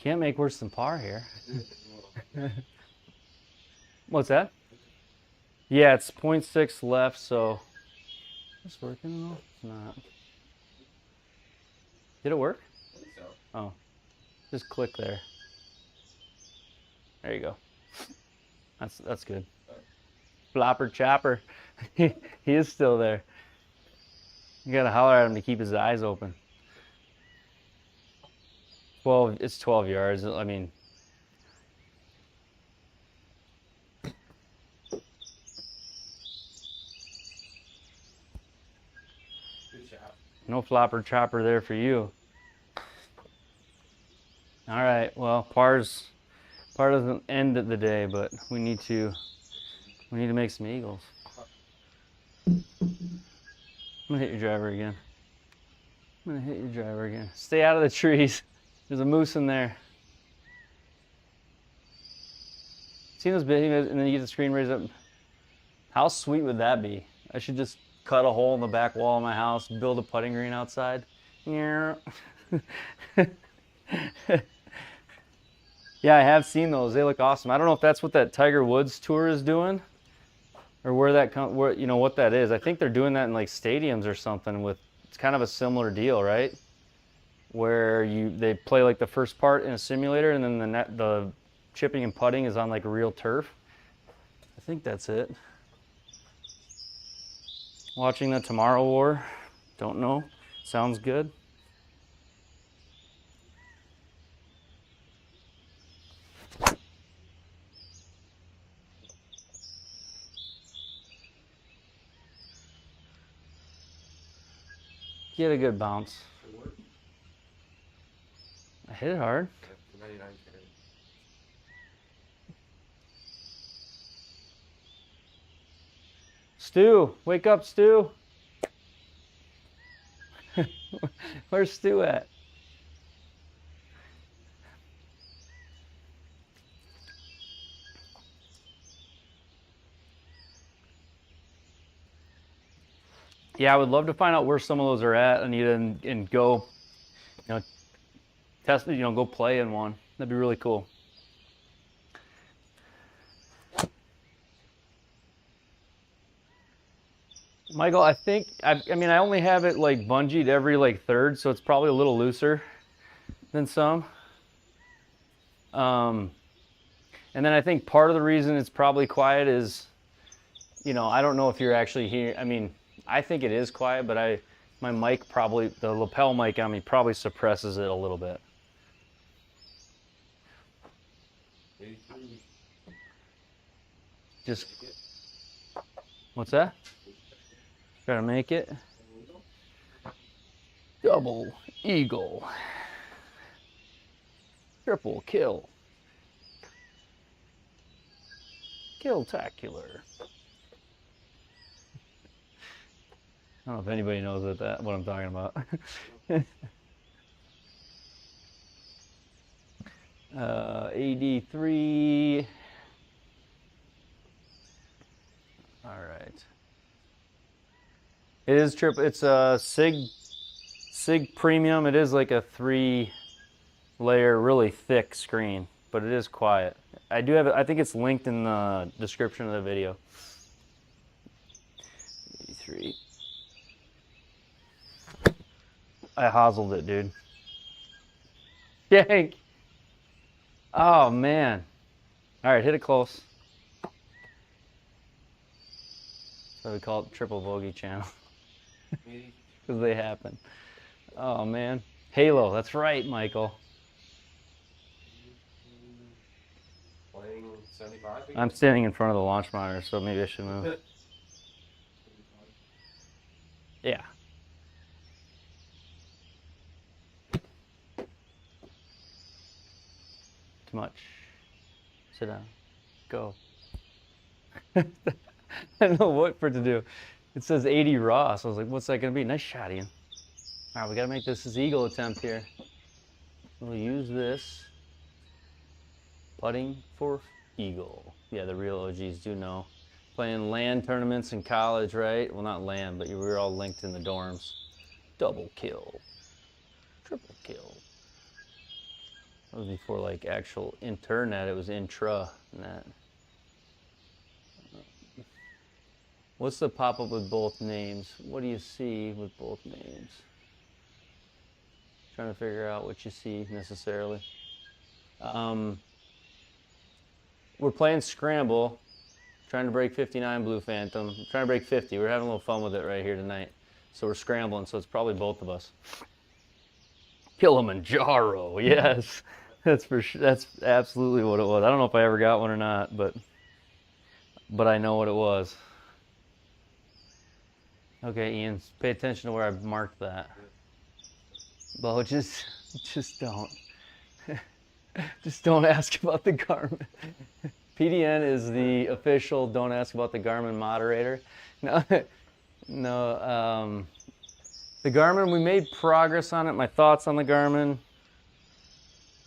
A: can't make worse than par here. What's that? Yeah, it's 0.6 left, so is this working at all? It's not. Did it work?
B: I think so.
A: Oh, just click there. There you go. That's good. Flopper chopper. He is still there. You gotta holler at him to keep his eyes open. 12, it's 12 yards. I mean,
B: Good shot.
A: no flopper chopper there for you. All right, well, par doesn't end the day, but we need to make some eagles. I'm gonna hit your driver again. Stay out of the trees. There's a moose in there. See those big, and then you get the screen raised up. How sweet would that be? I should just cut a hole in the back wall of my house, build a putting green outside. Yeah, I have seen those. They look awesome. I don't know if that's what that Tiger Woods tour is doing, or where you know what that is. I think they're doing that in like stadiums or something. It's kind of a similar deal, right? Where they play like the first part in a simulator, and then the chipping and putting is on like real turf. I think that's it. Watching the Tomorrow War. Don't know. Sounds good. Get a good bounce.
B: Good work.
A: I hit it hard.
B: Yeah, 99 carry.
A: Stu, wake up, Stu. Where's Stu at? Yeah, I would love to find out where some of those are at, Anita, and go, test, go play in one. That'd be really cool. Michael, I think, I only have it like bungeed every like third, so it's probably a little looser than some. And then I think part of the reason it's probably quiet is, I don't know if you're actually here. I think it is quiet, but my mic probably, the lapel mic on me probably suppresses it a little bit.
B: 83.
A: Just, what's that? Try to make it. Double eagle. Triple kill. Kill-tacular. I don't know if anybody knows what I'm talking about. 83. All right. It is triple. It's a Sig Premium. It is like a 3-layer, really thick screen, but it is quiet. I do have it. I think it's linked in the description of the video. 83. I hoselled it, dude. Yank. Oh, man. All right, hit it close. So we call it Triple Bogey Channel. Because they happen. Oh, man. Halo, that's right, Michael.
B: Playing 75?
A: I'm standing in front of the launch monitor, so maybe I should move. Yeah. Too much. Sit down. Go. I don't know what for it to do. It says 80 raw, so I was like, what's that going to be? Nice shot, Ian. All right, we got to make this eagle attempt here. We'll use this. Putting for eagle. Yeah, the real OGs do know. Playing LAN tournaments in college, right? Well, not LAN, but we were all linked in the dorms. Double kill. Triple kill. That was before like actual internet. It was intranet. What's the pop-up with both names? What do you see with both names? Trying to figure out what you see necessarily. We're playing Scramble, trying to break 59 Blue Phantom. I'm trying to break 50. We're having a little fun with it right here tonight. So we're scrambling, so it's probably both of us. Kilimanjaro, yes. That's for sure. That's absolutely what it was. I don't know if I ever got one or not, but I know what it was. Okay, Ian, pay attention to where I've marked that. Bo, just don't. Just don't ask about the Garmin. PDN is the official don't ask about the Garmin moderator. No, no. The Garmin, we made progress on it. My thoughts on the Garmin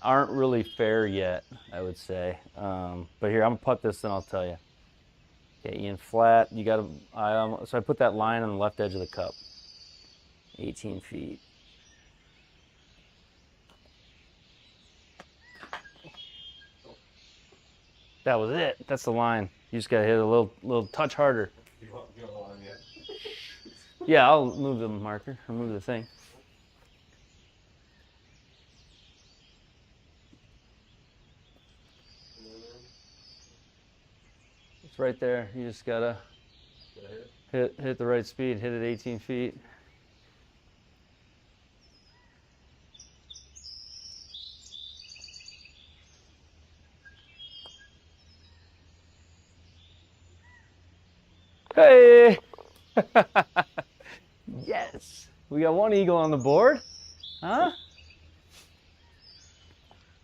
A: aren't really fair yet, I would say. But here, I'm gonna put this and I'll tell you. Okay, Ian, flat. You gotta. So I put that line on the left edge of the cup. 18 feet. That was it. That's the line. You just gotta hit it a little touch harder.
B: You want the line yet?
A: Yeah, I'll move the marker or move the thing. It's right there. You just gotta hit the right speed. Hit it 18 feet. Hey! Yes! We got one eagle on the board. Huh?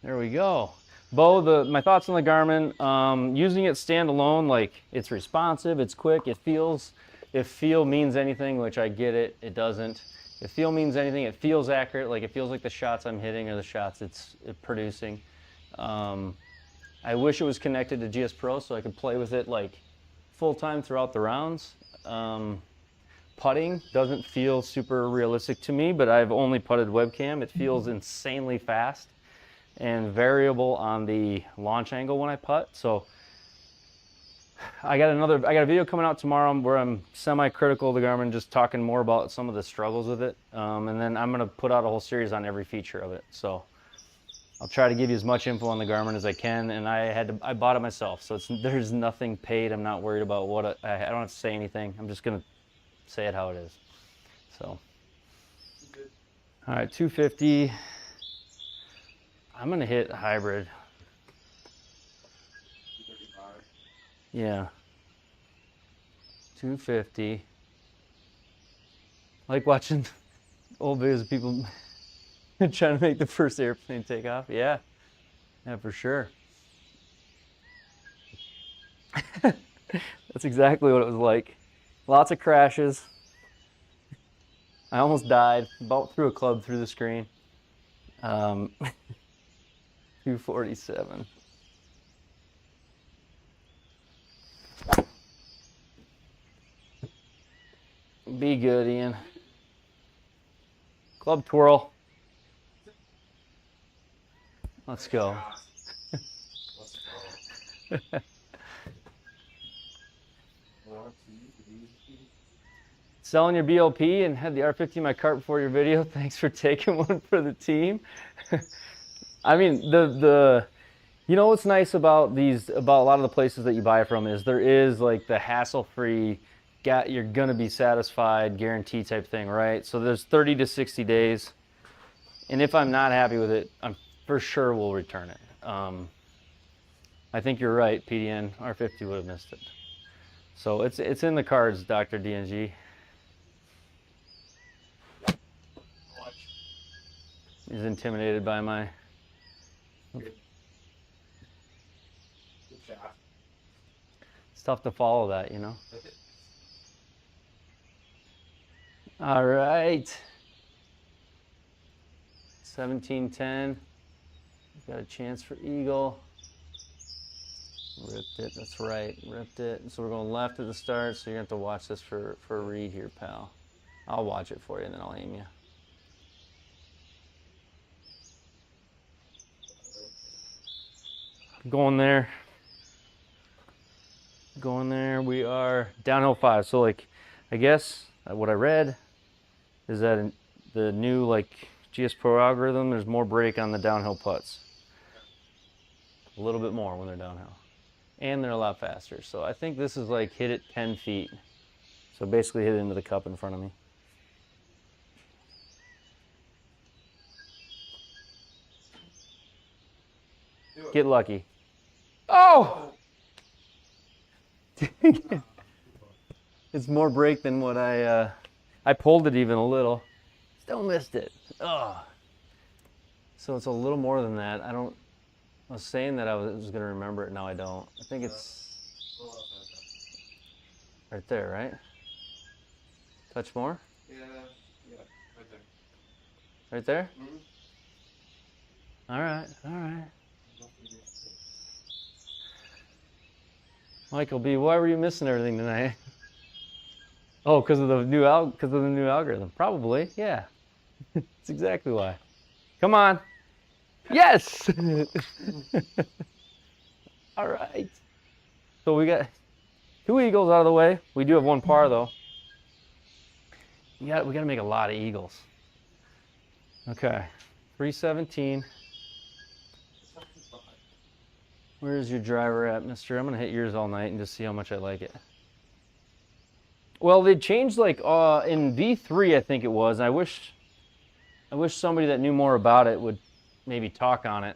A: There we go. Bo, my thoughts on the Garmin, using it standalone, like it's responsive, it's quick, it feels, if feel means anything, which I get it, it doesn't. If feel means anything, it feels accurate, like it feels like the shots I'm hitting are the shots it's producing. I wish it was connected to GSPro so I could play with it like full-time throughout the rounds. Putting doesn't feel super realistic to me, but I've only putted webcam. It feels insanely fast and variable on the launch angle when I putt. So I got a video coming out tomorrow where I'm semi-critical of the Garmin, just talking more about some of the struggles with it. And then I'm gonna put out a whole series on every feature of it. So I'll try to give you as much info on the Garmin as I can, and I bought it myself, so there's nothing paid. I'm not worried about what I don't have to say anything. I'm just gonna say it how it is. So, all right, 250. I'm gonna hit hybrid.
B: 235.
A: Yeah. 250. I like watching old videos of people trying to make the first airplane take off. Yeah, for sure. That's exactly what it was like. Lots of crashes. I almost died. About threw a club through the screen. 247. Be good, Ian. Club twirl. Let's go.
B: Let's go.
A: Selling your BLP and had the R50 in my cart before your video. Thanks for taking one for the team. I mean, you know what's nice about a lot of the places that you buy from is there is like the hassle-free, you're gonna be satisfied guarantee type thing, right? So there's 30 to 60 days, and if I'm not happy with it, I'm for sure will return it. I I think you're right. PDN R50 would have missed it. So it's in the cards, Dr. DNG.
B: Watch.
A: He's intimidated by my.
B: Good shot.
A: It's tough to follow that, you know. All right. 1710. Got a chance for eagle. Ripped it. That's right. Ripped it. So we're going left at the start. So you're going to have to watch this for a read here, pal. I'll watch it for you and then I'll aim you. Going there. Going there. We are downhill 5. So like, I guess what I read is that in the new like GSPro algorithm, there's more break on the downhill putts. A little bit more when they're downhill. And they're a lot faster. So I think this is like hit it 10 feet. So basically hit it into the cup in front of me. Get lucky. Oh! It's more break than what I pulled it even a little. Still missed it. Oh. So it's a little more than that. I was saying that I was going to remember it. Now I don't. I think it's right there, right? Touch more?
B: Yeah, right there.
A: Right there?
B: Mm-hmm.
A: All right, all right. Michael B, why were you missing everything tonight? Oh, because of the new algorithm. Probably, yeah. That's exactly why. Come on. Yes. All right. So we got 2 eagles out of the way. We do have 1 par though. We got to make a lot of eagles. Okay. 317. Where's your driver at, mister? I'm going to hit yours all night and just see how much I like it. Well, they changed like in V3, I think it was. I wish somebody that knew more about it would maybe talk on it.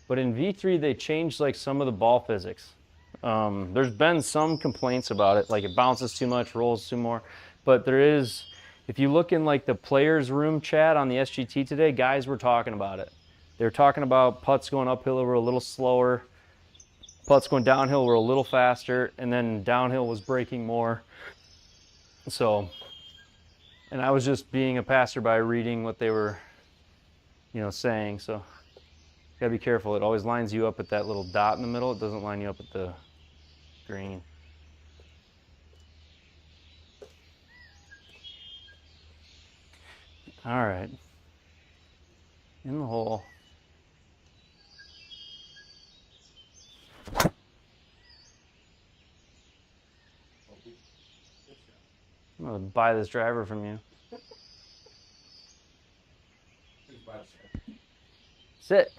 A: But in V3, they changed like some of the ball physics. There's been some complaints about it, like it bounces too much, rolls too more. But there is, if you look in like the players' room chat on the SGT today, guys were talking about it. They were talking about putts going uphill were a little slower. Putts going downhill were a little faster, and then downhill was breaking more. So, and I was just being a passerby reading what they were, saying. So, gotta be careful. It always lines you up at that little dot in the middle. It doesn't line you up at the green. All right. In the hole. I'm gonna buy this driver from you. Sit.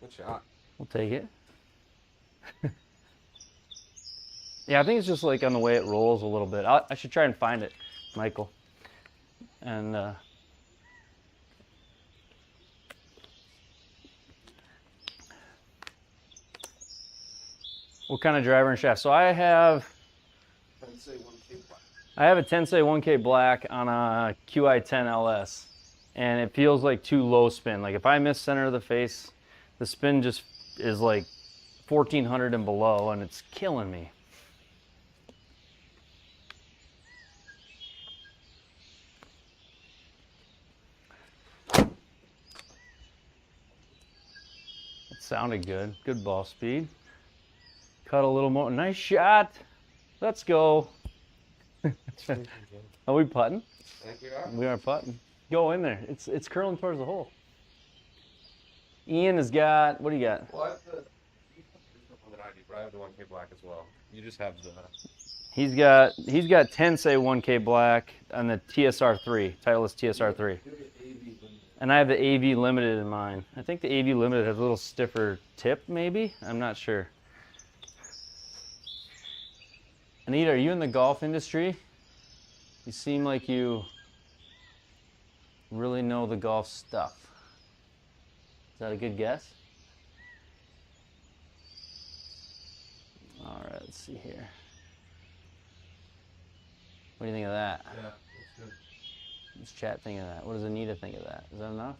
B: Good shot.
A: We'll take it. Yeah, I think it's just like on the way it rolls a little bit. I should try and find it, Michael. And what kind of driver and shaft? So I have a Tensei 1K black on a QI10 LS, and it feels like too low spin. Like if I miss center of the face, the spin just is like 1400 and below, and it's killing me. It sounded good. Good ball speed. Cut a little more. Nice shot. Let's go. Are we putting?
B: Thank you.
A: We are putting. Go in there. It's curling towards the hole. Ian has got, what do you got?
B: Well, I have the one that I do, but I have the 1K black as well. You just have the.
A: He's got Tensei 1K black on the TSR3, Titleist TSR3. And I have the AV Limited in mine. I think the AV Limited has a little stiffer tip, maybe? I'm not sure. Anita, are you in the golf industry? You seem like you really know the golf stuff. Is that a good guess? Let's see here. What do you think of that?
B: Yeah, that's good.
A: What's chat think of that? What does Anita think of that? Is that enough?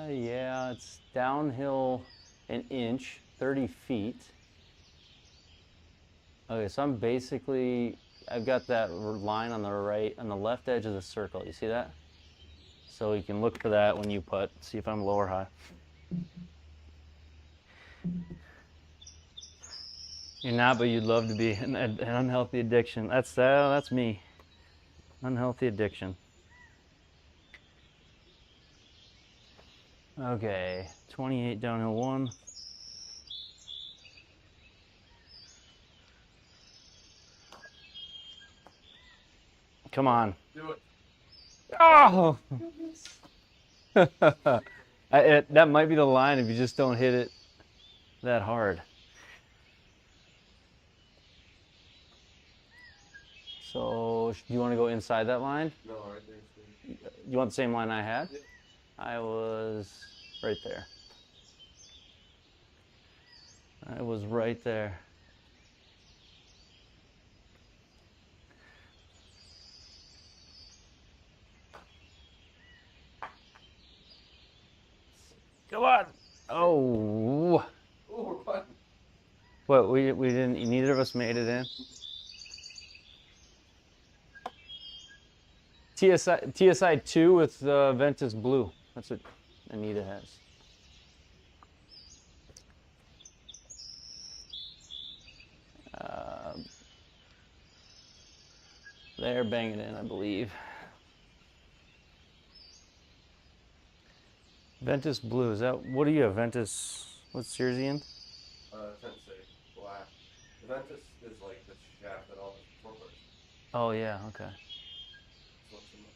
A: Yeah, it's downhill an inch, 30 feet. Okay, so I'm basically, I've got that line on the right, on the left edge of the circle. You see that? So you can look for that when you putt, see if I'm low or high. You're not, but you'd love to be. An unhealthy addiction. That's me. Unhealthy addiction. Okay, 28 downhill 1. Come on.
B: Do it.
A: Oh! That might be the line if you just don't hit it that hard. So, do you want to go inside that line?
B: No, right there.
A: You want the same line I had?
B: Yeah.
A: I was right there. I was right there. Come on. Oh.
B: Oh, we're putting.
A: What, we didn't, neither of us made it in? TSI 2 with Ventus Blue. That's what Anita has. They're banging in, I believe. Ventus Blue, is that, what do you have, Ventus, what series are you in?
B: Tensei black. The Ventus is like the shaft that all the forklifts.
A: Oh yeah, okay.
B: What's in the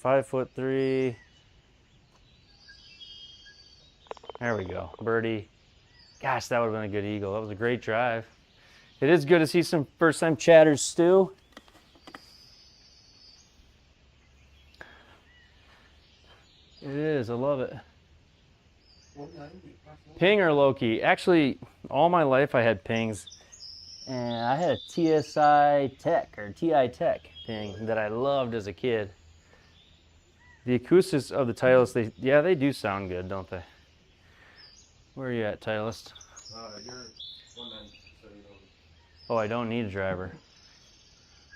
B: material?
A: 5'3". There we go, birdie. Gosh, that would have been a good eagle. That was a great drive. It is good to see some first-time chatters, Stu. It is, I love it.
B: 190.
A: Ping or Loki? Actually, all my life I had pings. And I had a TSI Tech, or TI Tech ping that I loved as a kid. The acoustics of the Titleist, they do sound good, don't they? Where are you at, Titleist?
B: You're 190, so you don't.
A: Oh, I don't need a driver.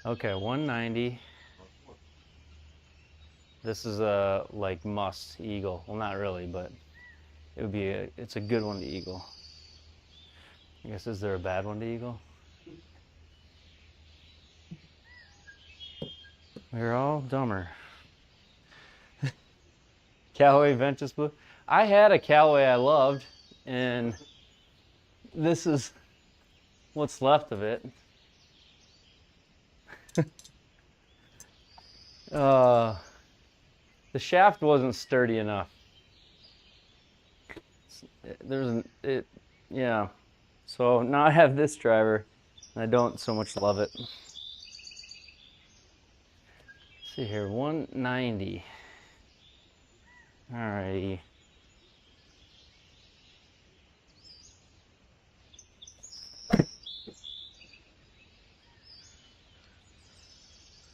A: Okay, 190. This is a like must eagle. Well, not really, but it would be it's a good one to eagle. I guess, is there a bad one to eagle? We're all dumber. Callaway Ventus Blue. I had a Callaway I loved, and this is what's left of it. The shaft wasn't sturdy enough. Yeah. So now I have this driver, and I don't so much love it. Let's see here, 190. Alrighty.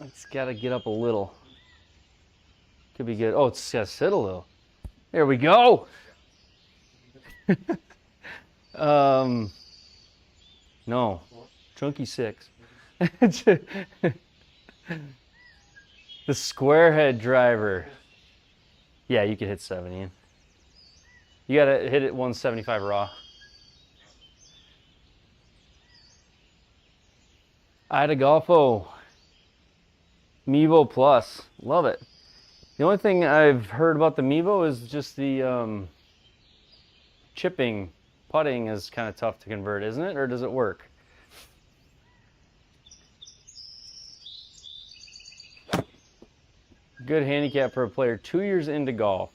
A: It's got to get up a little. Could be good. Oh, it's got to settle though. There we go. No, chunky 6. The square head driver. Yeah, you could hit 70. You gotta hit it 175 raw. Ida Golfo. Mevo Plus. Love it. The only thing I've heard about the Mevo is just the chipping. Putting is kind of tough to convert, isn't it? Or does it work? Good handicap for a player 2 years into golf.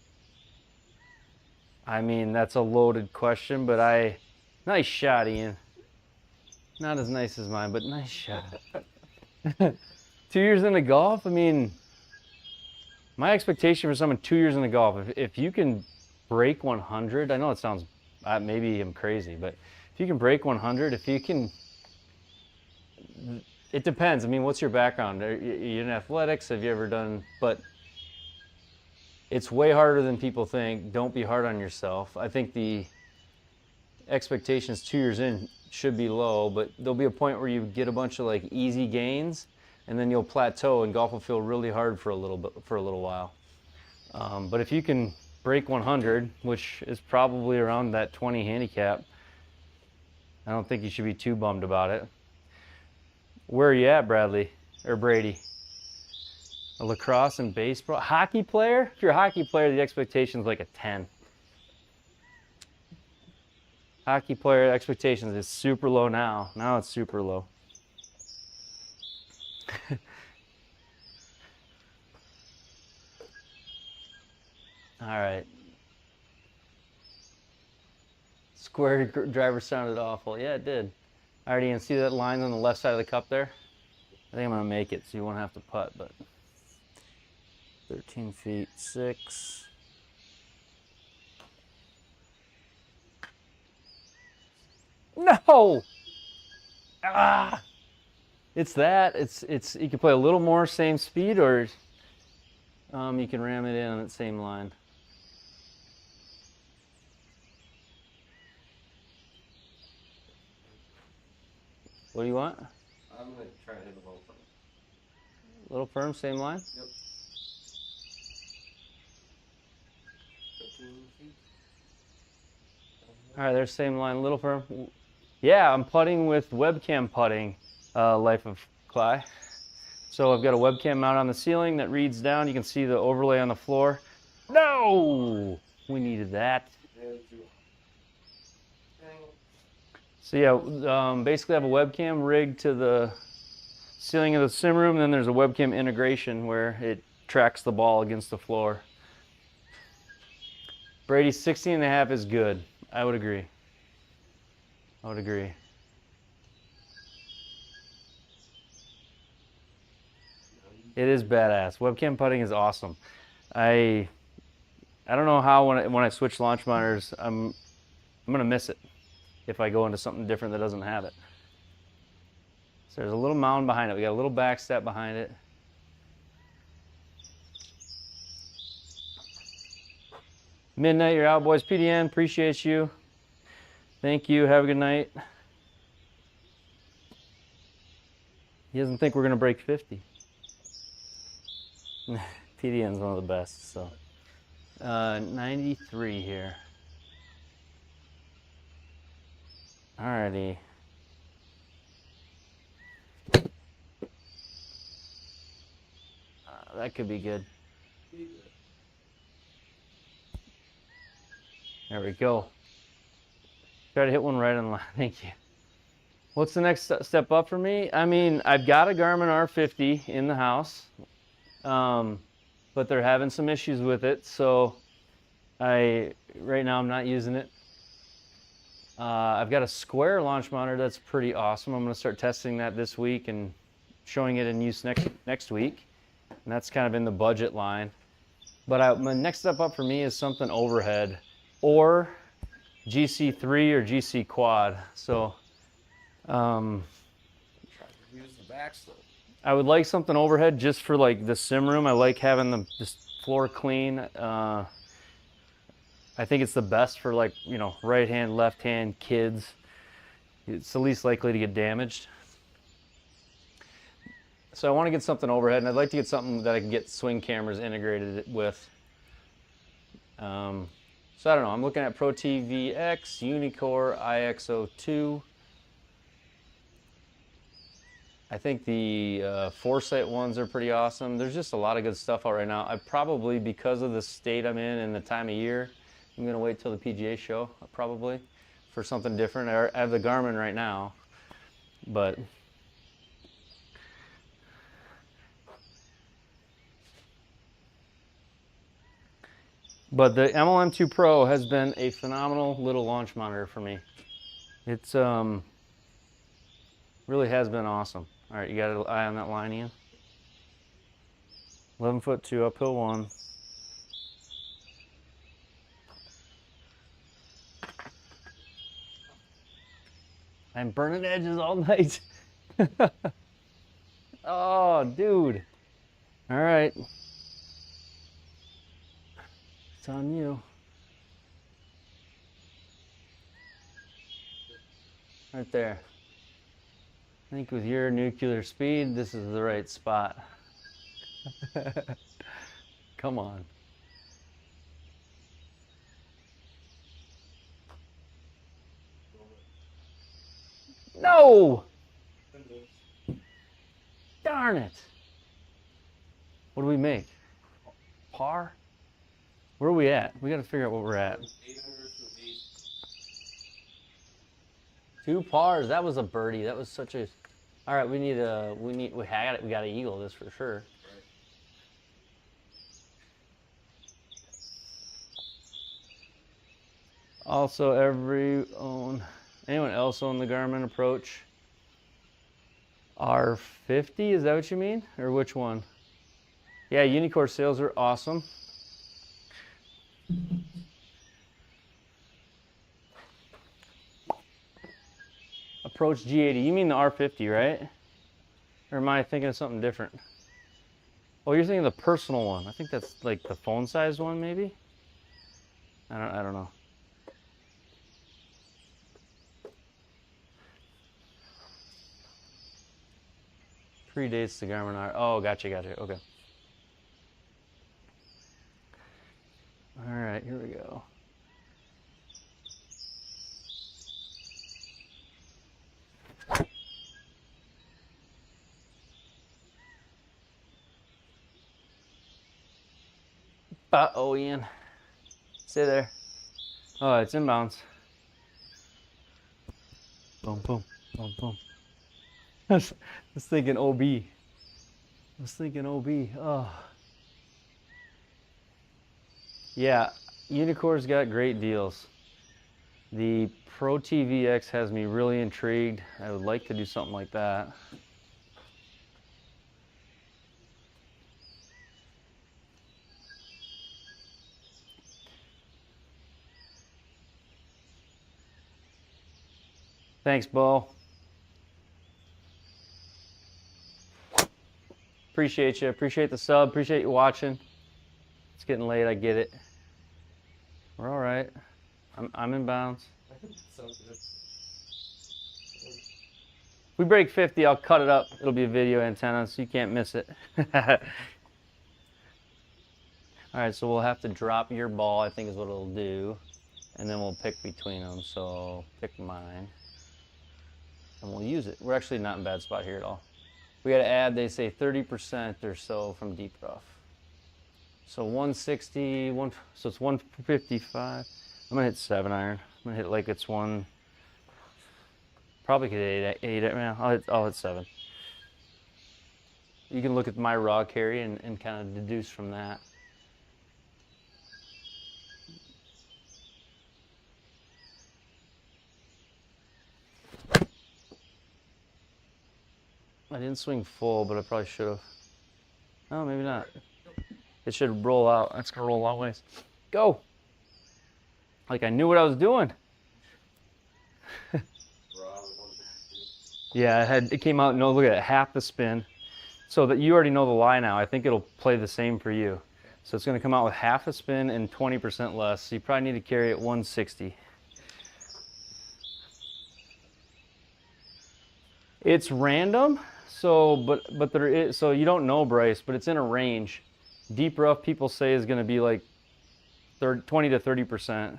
A: I mean, that's a loaded question, but nice shot, Ian. Not as nice as mine, but nice shot. 2 years into golf, I mean, my expectation for someone 2 years into golf, if you can break 100, I know it sounds, maybe I'm crazy, but if you can break 100, if you can, it depends. I mean, what's your background? Are you in athletics? Have you ever done, but it's way harder than people think. Don't be hard on yourself. I think the expectations 2 years in should be low, but there'll be a point where you get a bunch of like easy gains, and then you'll plateau, and golf will feel really hard for a little while. But if you can break 100, which is probably around that 20 handicap, I don't think you should be too bummed about it. Where are you at, Bradley or Brady? A lacrosse and baseball, hockey player? If you're a hockey player, the expectation's like a 10. Hockey player expectations is super low now. Now it's super low. All right. Square driver sounded awful. Yeah, it did. All right, Ian, see that line on the left side of the cup there? I think I'm gonna make it so you won't have to putt, but 13 feet 6. No! Ah! It's that. It's you can play a little more same speed, or you can ram it in on that same line. What do you want?
B: I'm gonna try to hit a little firm.
A: Little firm, same line?
B: Yep. 15 feet.
A: All right, there's same line, little firm. Yeah, I'm putting with webcam putting, Life of Cly. So I've got a webcam mount on the ceiling that reads down. You can see the overlay on the floor. No! We needed that. So yeah, basically I have a webcam rigged to the ceiling of the sim room, and then there's a webcam integration where it tracks the ball against the floor. Brady, 16.5 is good. I would agree. I would agree. It is badass. Webcam putting is awesome. I don't know how when I switch launch monitors, I'm gonna miss it if I go into something different that doesn't have it. So there's a little mound behind it. We got a little back step behind it. Midnight, you're out, boys. PDN, appreciate you. Thank you. Have a good night. He doesn't think we're gonna break 50. PDN's one of the best. So 93 here. Alrighty. That could be good. There we go. Try to hit one right on the line. Thank you. What's the next step up for me? I mean, I've got a Garmin R50 in the house, but they're having some issues with it, so right now I'm not using it. I've got a Square launch monitor that's pretty awesome. I'm going to start testing that this week and showing it in use next week, and that's kind of in the budget line. But my next step up for me is something overhead, or GC3 or GC quad. So
B: Use the back slope.
A: I would like something overhead just for like the sim room. I like having the floor clean. I think it's the best for, like, you know, right hand, left hand, kids. It's the least likely to get damaged. So I want to get something overhead, and I'd like to get something that I can get swing cameras integrated with. So I don't know, I'm looking at Pro TV X, Unicore, IXO2. I think the Foresight ones are pretty awesome. There's just a lot of good stuff out right now. I probably, because of the state I'm in and the time of year, I'm gonna wait till the PGA show, probably, for something different. I have the Garmin right now, but the MLM2Pro has been a phenomenal little launch monitor for me. It's really has been awesome. All right, you got an eye on that line, Ian? 11'2", uphill 1. I'm burning edges all night. Oh, dude. All right. It's on you. Right there. I think with your nuclear speed, this is the right spot. Come on. No! Darn it. What do we make? Par? Where are we at? We got to figure out what we're at. 2 pars. That was a birdie. That was such a. All right, we got to eagle this for sure. Also, anyone else own the Garmin Approach R50? Is that what you mean, or which one? Yeah, Unicore sales are awesome. Approach G80. You mean the R50, right? Or am I thinking of something different? Oh, you're thinking of the personal one. I think that's like the phone-sized one, maybe. I don't know. Predates the Garmin R. Oh, gotcha. Okay. All right, here we go. Uh-oh, Ian. Stay there. Oh, it's inbounds. Boom, boom, boom, boom. I was thinking OB. Oh. Yeah, Unicore's got great deals. The Pro TV X has me really intrigued. I would like to do something like that. Thanks, Bo. Appreciate you. Appreciate the sub. Appreciate you watching. It's getting late. I get it. We're all right. I'm in bounds.
B: Sounds good.
A: If we break 50, I'll cut it up. It'll be a video antenna, so you can't miss it. All right, so we'll have to drop your ball, I think is what it'll do. And then we'll pick between them. So pick mine. And we'll use it. We're actually not in a bad spot here at all. We got to add, they say 30% or so from deep rough. So 160, so it's 155. I'm gonna hit 7 iron. I'm gonna hit it like it's one. Probably could hit 8. Man, I'll hit 7. You can look at my raw carry and kind of deduce from that. I didn't swing full, but I probably should have. Oh, maybe not. It should roll out. That's gonna roll a long ways. Go. Like I knew what I was doing. Yeah, it came out, no, look at it, half the spin. So that you already know the lie now. I think it'll play the same for you. So it's gonna come out with half a spin and 20% less. So you probably need to carry it 160. It's random, so but there is, so you don't know, Bryce, but it's in a range. Deep rough people say is gonna be like 20 to 30%.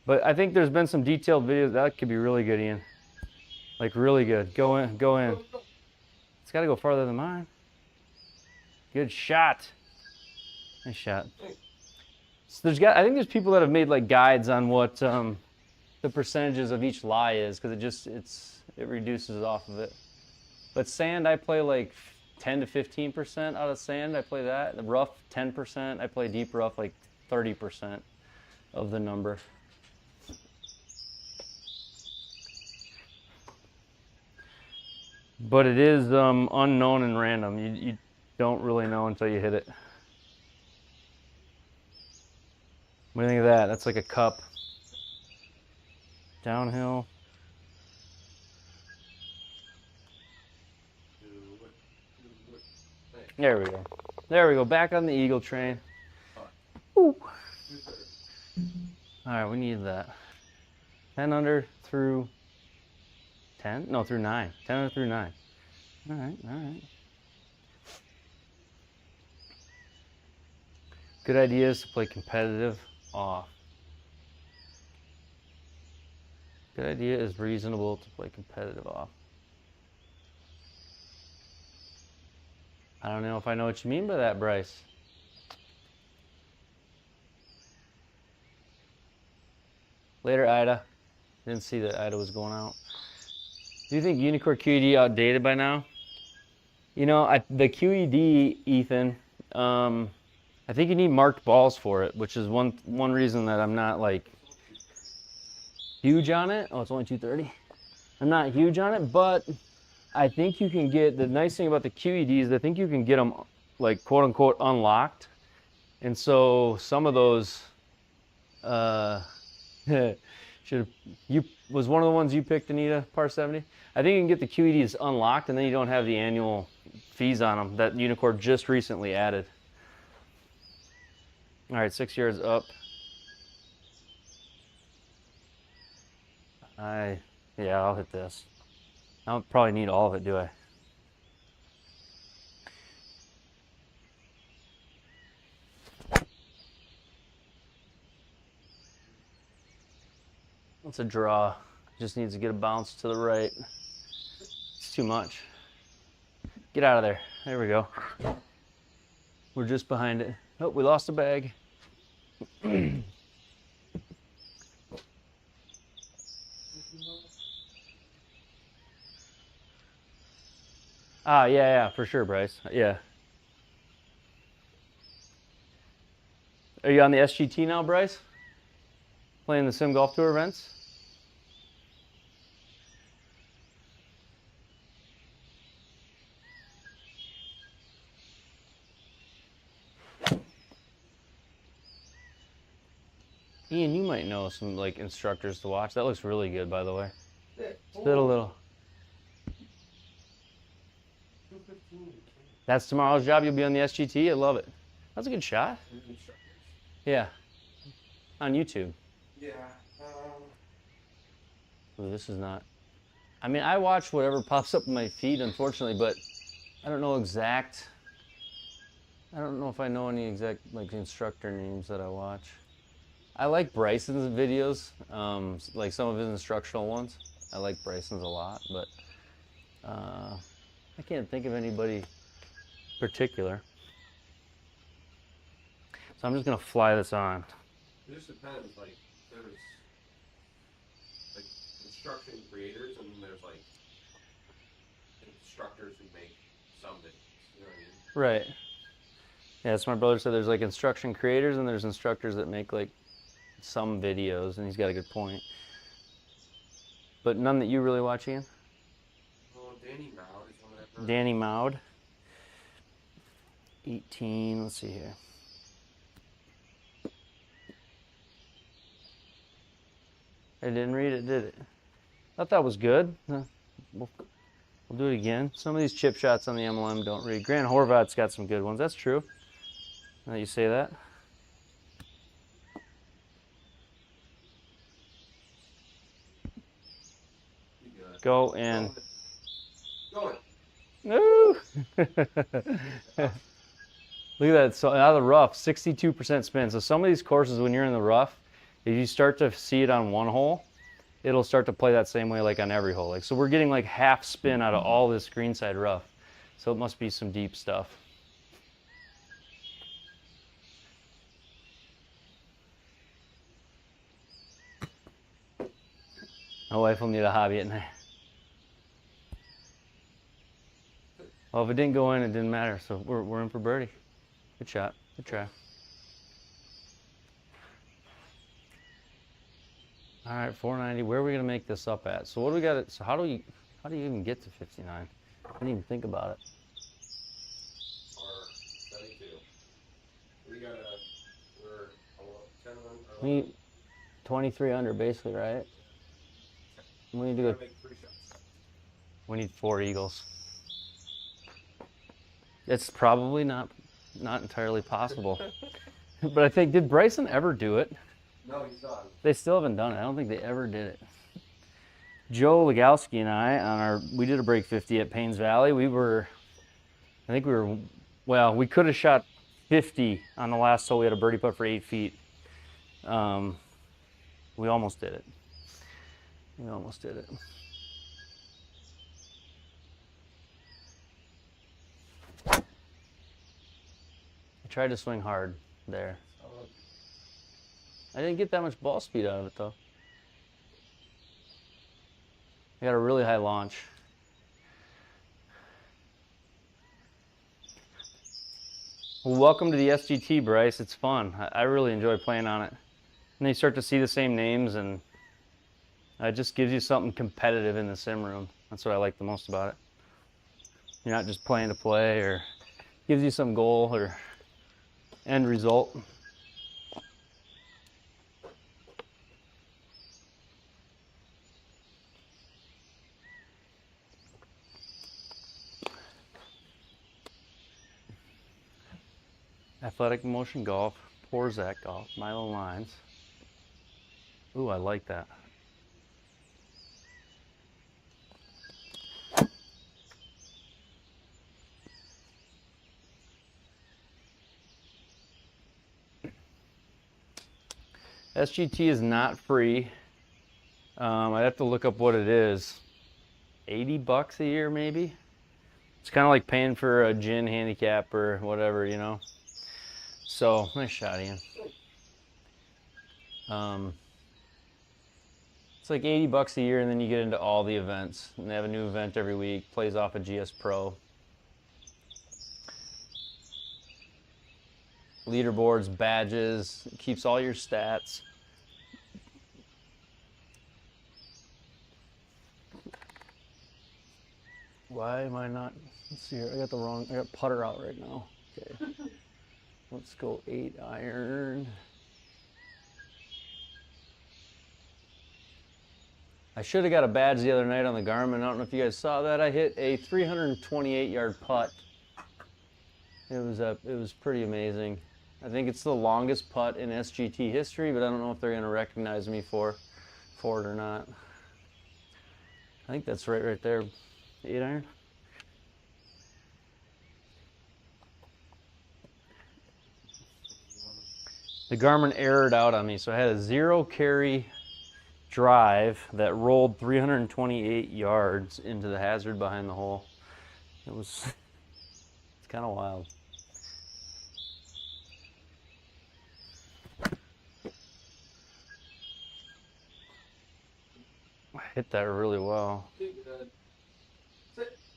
A: But I think there's been some detailed videos that could be really good, Ian. Like really good. Go in, go in. It's got to go farther than mine. Good shot. Nice shot. So I think there's people that have made like guides on what the percentages of each lie is, because it reduces off of it. But sand, I play like 10 to 15% out of sand. I play that. The rough, 10%. I play deep rough like 30% of the number. But it is unknown and random. You don't really know until you hit it. What do you think of that? That's like a cup. Downhill. There we go. There we go. Back on the Eagle train. Ooh. All right, we need that. 10 under through 10? No, through 9. 10 under through 9. All right, all right. Good idea is to play competitive off. Good idea is reasonable to play competitive off. I don't know if I know what you mean by that, Bryce. Later, Ida. Didn't see that Ida was going out. Do you think Unicore QED outdated by now? You know, the QED, Ethan, I think you need marked balls for it, which is one reason that I'm not like huge on it. Oh, it's only 230. I'm not huge on it, but I think you can get, the nice thing about the QEDs, I think you can get them like quote unquote unlocked. And so some of those, was one of the ones you picked, Anita, par 70? I think you can get the QEDs unlocked and then you don't have the annual fees on them that Unicore just recently added. All right, 6 yards up. Yeah, I'll hit this. I don't probably need all of it, do I? It's a draw. Just needs to get a bounce to the right. It's too much. Get out of there. There we go. We're just behind it. Oh, we lost a bag. Yeah, for sure, Bryce. Yeah. Are you on the SGT now, Bryce? Playing the Sim Golf Tour events? Ian, you might know some like instructors to watch. That looks really good, by the way. Spit a little. That's tomorrow's job. You'll be on the SGT. I love it. That's a good shot. Yeah. On YouTube.
B: Yeah.
A: Ooh, this is not. I mean, I watch whatever pops up in my feed, unfortunately, but I don't know exact. I don't know if I know any exact like instructor names that I watch. I like Bryson's videos, like some of his instructional ones. I like Bryson's a lot, but I can't think of anybody particular. So I'm just gonna fly this on.
B: It just depends. Like there's like instruction creators, and then there's like instructors who make some videos. You know what I mean?
A: Right. Yeah, that's my brother said. There's like instruction creators, and there's instructors that make like some videos, and he's got a good point. But none that you really watch, Ian?
B: Well, Danny Maud is one I've heard.
A: Danny Maud. 18, let's see here. I didn't read it, did it? Thought that was good. We'll do it again. Some of these chip shots on the MLM don't read. Grant Horvat's got some good ones. That's true. Now that you say that. Go and.
B: Going.
A: Ooh. Look at that. So out of the rough, 62% spin. So some of these courses, when you're in the rough, if you start to see it on one hole, it'll start to play that same way like on every hole. Like, so we're getting like half spin out of all this greenside rough. So it must be some deep stuff. My wife will need a hobby at night. Well, if it didn't go in, it didn't matter. So we're in for birdie. Good shot. Good try. All right, 490. Where are we gonna make this up at? So what do we got? So how do you even get to 59? I didn't even think about it.
B: Or 72. We got we're 10 on.
A: We need 23 under, basically, right? We need to
B: You
A: go.
B: gotta make 3 shots.
A: We need 4 eagles. It's probably not entirely possible. But I think, did Bryson ever do it?
B: No, he's not.
A: They still haven't done it. I don't think they ever did it. Joe Legowski and I, we did a break 50 at Paynes Valley. Well, we could have shot 50 on the last hole. We had a birdie putt for 8 feet. We almost did it. We almost did it. I tried to swing hard there. I didn't get that much ball speed out of it though. I got a really high launch. Well, welcome to the SGT, Bryce. It's fun. I really enjoy playing on it. And then you start to see the same names, and it just gives you something competitive in the sim room. That's what I like the most about it. You're not just playing to play, or gives you some goal or end result. Athletic Motion Golf, Porzak Golf, Milo Lines. Ooh, I like that. SGT is not free. I'd have to look up what it is. 80 bucks a year, maybe? It's kind of like paying for a gin handicap or whatever, you know? So, nice shot, Ian. It's like 80 bucks a year, and then you get into all the events. And they have a new event every week, plays off a GSPro. Leaderboards, badges, keeps all your stats. Why am I not, let's see here, I got putter out right now. Okay, let's go 8 iron. I should have got a badge the other night on the Garmin. I don't know if you guys saw that. I hit a 328 yard putt. It was pretty amazing. I think it's the longest putt in SGT history, but I don't know if they're going to recognize me for it or not. I think that's right there. 8 iron. The Garmin errored out on me, so I had a 0 carry drive that rolled 328 yards into the hazard behind the hole. It's kind of wild. I hit that really well.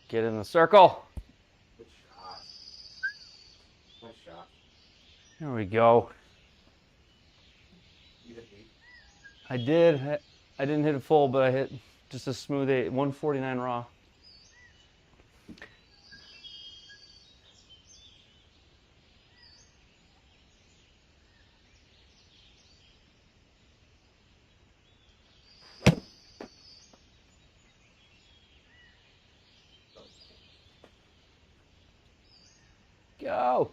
A: Get in the circle.
B: Good shot. Nice shot.
A: There we go.
B: You hit 8.
A: I did. I didn't hit it full, but I hit just a smooth 8, 149 raw. Go.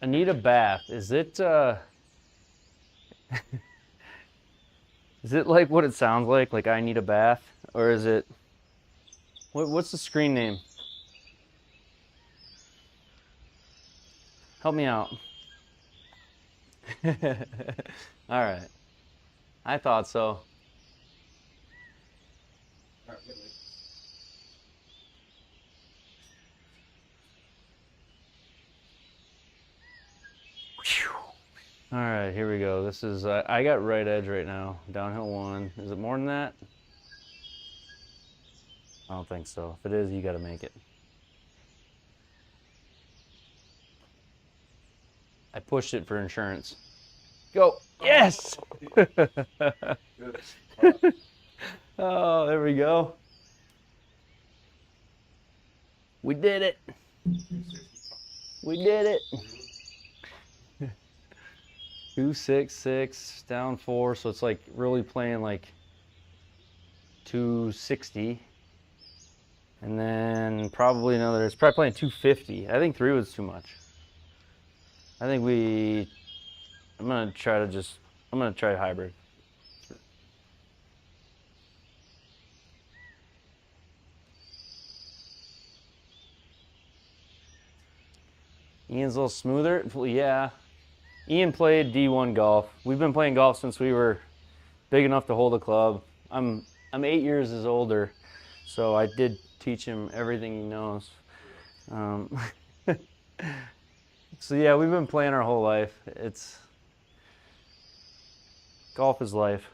A: I need a bath. Is it is it like what it sounds like I need a bath, or is it what's the screen name? Help me out. All right. I thought so.
B: All right, get me.
A: All right, here we go. This is, I got right edge right now. Downhill 1. Is it more than that? I don't think so. If it is, you got to make it. I pushed it for insurance. Go. Yes!
B: Good.
A: Oh, there we go. We did it. We did it. 266 down 4, so it's like really playing like 260, and then probably another. It's probably playing 250. I think 3 was too much. I think I'm gonna try hybrid. Ian's a little smoother. Well, yeah. Ian played D1 golf. We've been playing golf since we were big enough to hold a club. I'm 8 years his older, so I did teach him everything he knows. So yeah, we've been playing our whole life. Golf is life.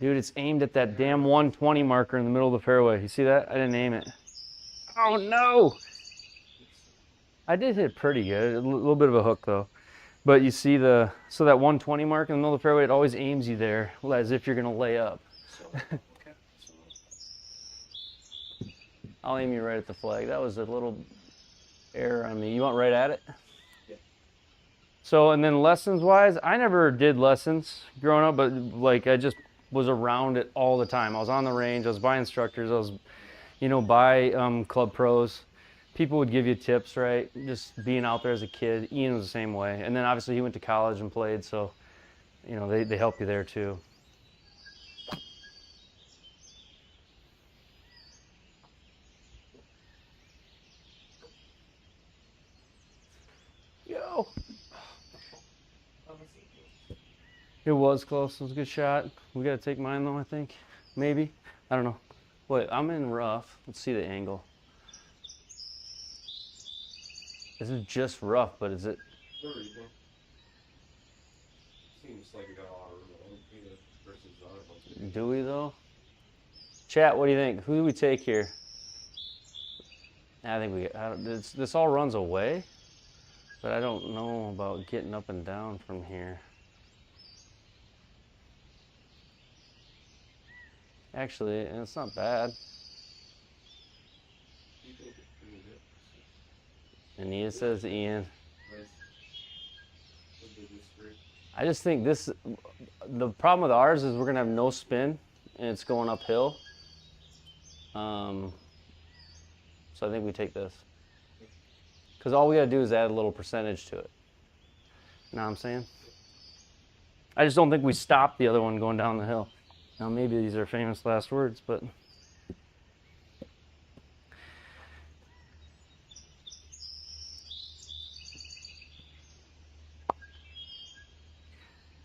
A: Dude, it's aimed at that damn 120 marker in the middle of the fairway. You see that? I didn't aim it. Oh no! I did hit pretty good. A little bit of a hook though. But you see so that 120 mark in the middle of the fairway, it always aims you there as if you're gonna lay up. I'll aim you right at the flag. That was a little error on me. You want right at it?
B: Yeah.
A: So, and then lessons-wise, I never did lessons growing up, but like I just was around it all the time. I was on the range. I was by instructors. I was, by club pros. People would give you tips, right? Just being out there as a kid. Ian was the same way. And then obviously he went to college and played, so, they help you there too. Yo! It was close. It was a good shot. We got to take mine though, I think. Maybe. I don't know. Wait, I'm in rough. Let's see the angle. This is just rough, but is it?
B: Seems like we got a lot of room versus the other ones.
A: Do we though? Chat, what do you think? Who do we take here? I think this all runs away, but I don't know about getting up and down from here. Actually, it's not bad. Anita says Ian. I just think the problem with ours is we're gonna have no spin and it's going uphill. So I think we take this. Because all we gotta do is add a little percentage to it. You know what I'm saying? I just don't think we stop the other one going down the hill. Now maybe these are famous last words, but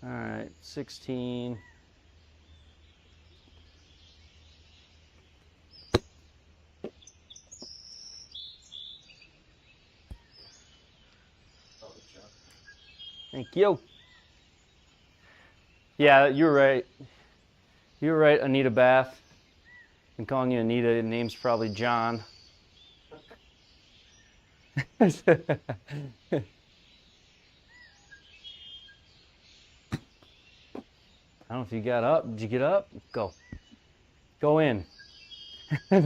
A: all right, 16. Thank you. Yeah, you're right. You're right, Anita Bath. I'm calling you Anita. Your name's probably John. I don't know if you got up. Did you get up? Go. Go in. That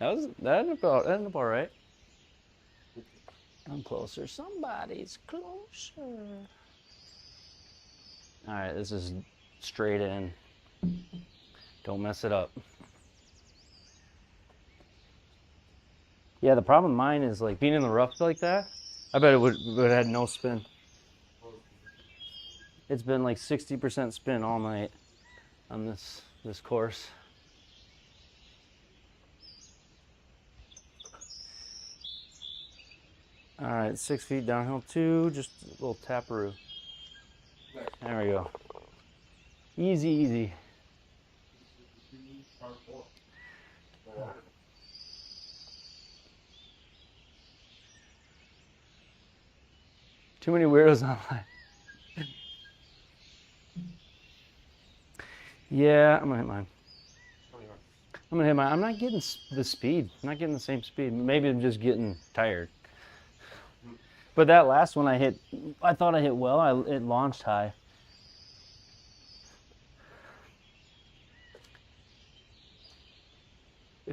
A: ended up all right. I'm closer. Somebody's closer. All right, this is straight in. Don't mess it up. Yeah, the problem with mine is like being in the rough like that. I bet it would have had no spin. It's been like 60% spin all night on this course. All right, 6 feet downhill 2, just a little taparoo. There we go. Easy, easy. Too many weirdos online. Yeah, I'm gonna hit mine. I'm gonna hit mine. I'm not getting the speed. I'm not getting the same speed. Maybe I'm just getting tired. But that last one I thought I hit well. It launched high.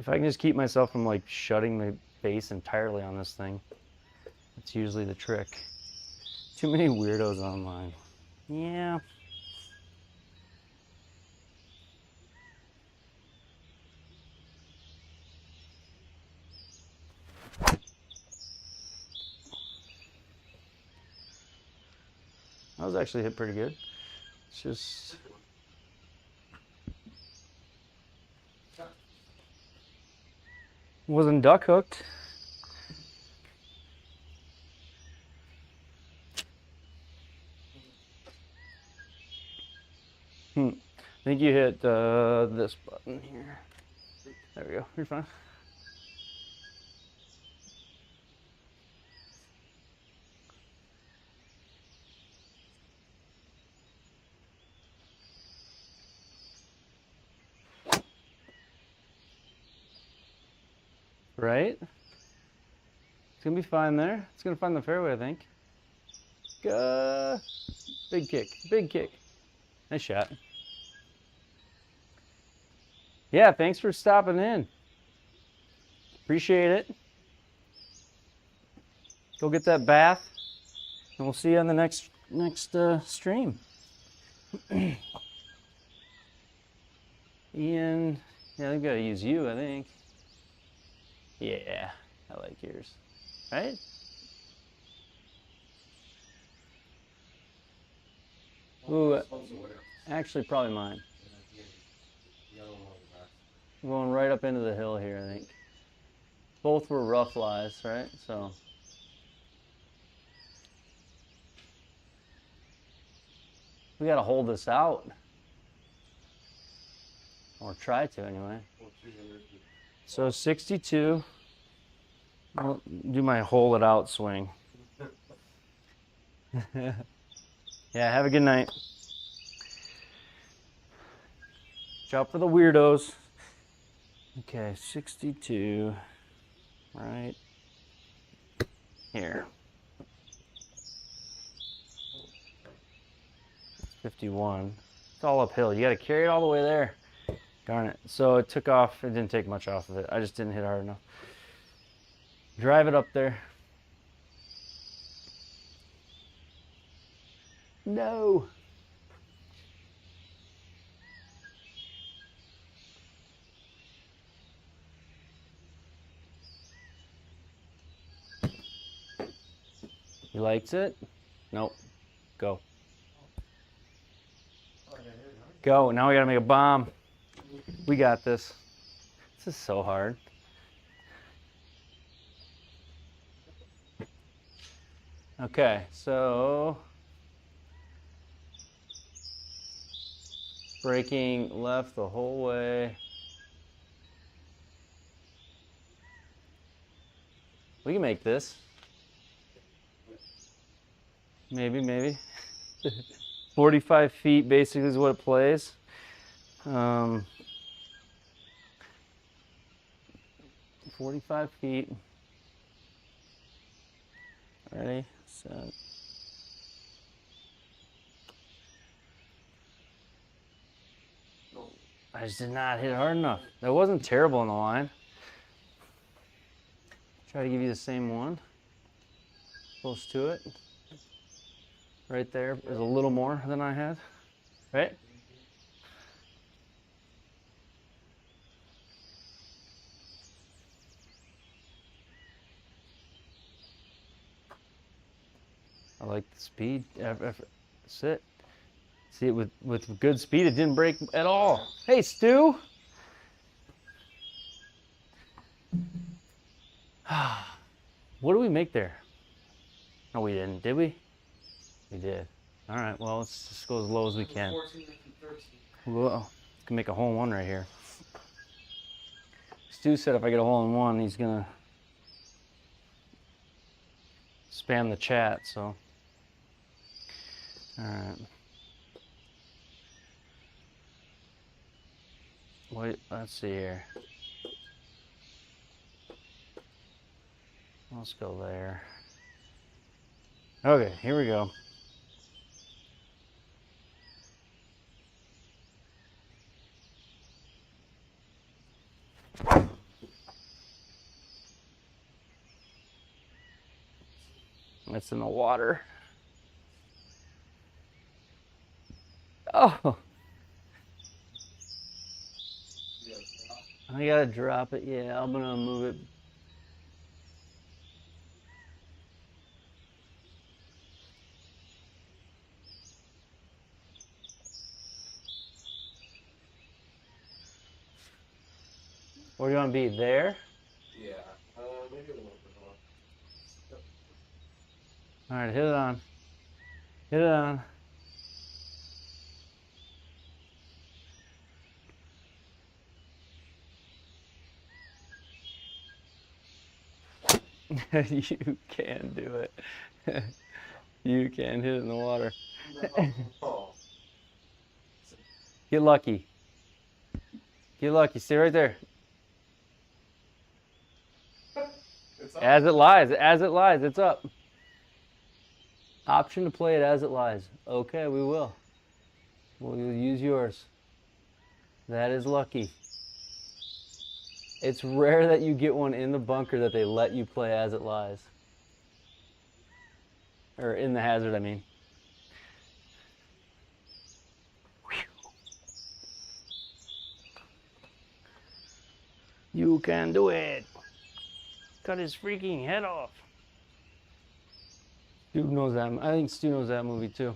A: if I can just keep myself from like shutting the base entirely on this thing, that's usually the trick. Too many weirdos online. Yeah. That was actually hit pretty good. It's just wasn't duck hooked. I think you hit this button here. There we go. You're fine. Right? It's gonna be fine there. It's gonna find the fairway, I think. Big kick, big kick. Nice shot. Yeah, thanks for stopping in. Appreciate it. Go get that bath, and we'll see you on the next stream. Ian, yeah, I've got to use you, I think. Yeah, I like yours. Right? Ooh, actually, probably mine. I'm going right up into the hill here, I think. Both were rough lies, right? So. We got to hold this out. Or try to, anyway. So 62. I'll do my hold it out swing. Yeah, have a good night. Watch out for the weirdos. Okay, 62. Right here. 51. It's all uphill. You got to carry it all the way there. Darn it. So it took off. It didn't take much off of it. I just didn't hit hard enough. Drive it up there. No. He likes it? Nope. Go. Go. Now we got to make a bomb. We got this. This is so hard. Okay, so braking left the whole way. We can make this. Maybe. 45 feet basically is what it plays. 45 feet. Ready, set. I just did not hit hard enough. That wasn't terrible in the line. Try to give you the same one. Close to it. Right there is a little more than I had. Right? I like the speed. Sit. See it with good speed. It didn't break at all. Hey, Stu. What did we make there? No, we didn't. Did we? We did. All right. Well, let's just go as low as we can.
C: 14 and 13.
A: Whoa. We can make a hole in one right here. Stu said if I get a hole in one, he's gonna spam the chat. So. All right. Wait, let's see here. Let's go there. Okay, here we go. It's in the water. Oh. I gotta drop it. Yeah, I'm gonna move it. Where do you want to be? There?
B: Yeah. Maybe a little bit more.
A: All right, hit it on. Hit it on. You can do it. You can hit it in the water.
B: No.
A: Get lucky. Get lucky. Stay right there.
B: It's up.
A: As it lies. As it lies. It's up. Option to play it as it lies. Okay, we will. We'll use yours. That is lucky. It's rare that you get one in the bunker that they let you play as it lies. Or in the hazard, I mean. You can do it. Cut his freaking head off. Stu knows that. I think Stu knows that movie too.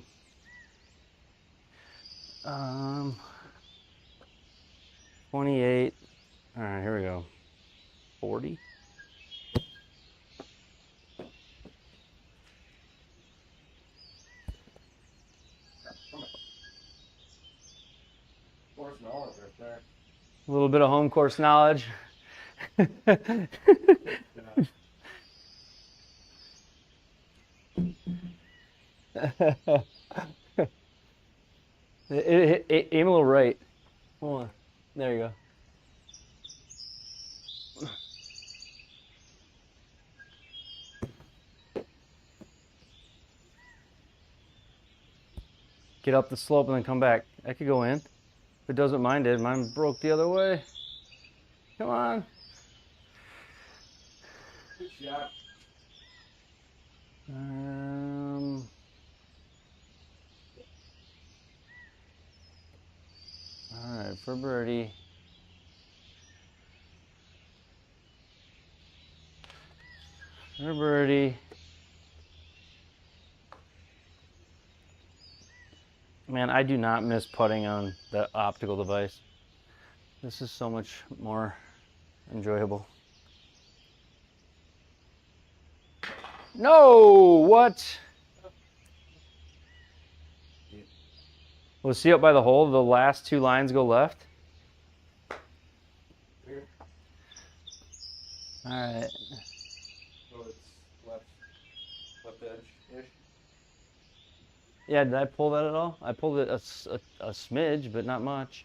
A: 28. All right, here we go. 40.
B: Course knowledge right there.
A: A little bit of home course knowledge. Aim a little right. Hold on. There you go. Get up the slope and then come back. I could go in. If it doesn't mind it, mine broke the other way. Come on.
B: Good shot.
A: All right, for birdie. For birdie. Man, I do not miss putting on the optical device. This is so much more enjoyable. No, what? Well, see up by the hole, the last two lines go left.
B: Here.
A: All right.
B: So it's left edge-ish.
A: Yeah, did I pull that at all? I pulled it a smidge, but not much.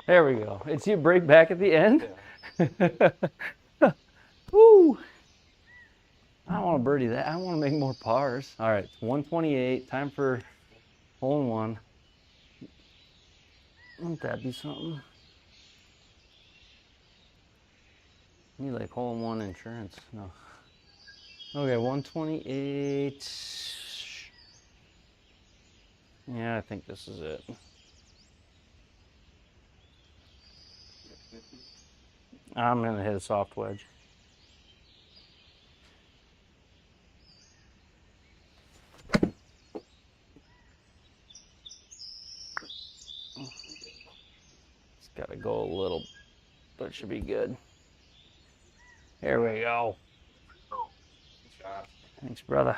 A: There we go. It's you break back at the end.
B: Yeah.
A: Woo! I don't want to birdie that. I want to make more pars. All right, it's 128. Time for hole in one. Wouldn't that be something? Need like hole in one insurance. No. Okay, 128. Yeah, I think this is it. I'm gonna hit a soft wedge. It's gotta go a little, but it should be good. There we go.
B: Good shot.
A: Thanks, brother.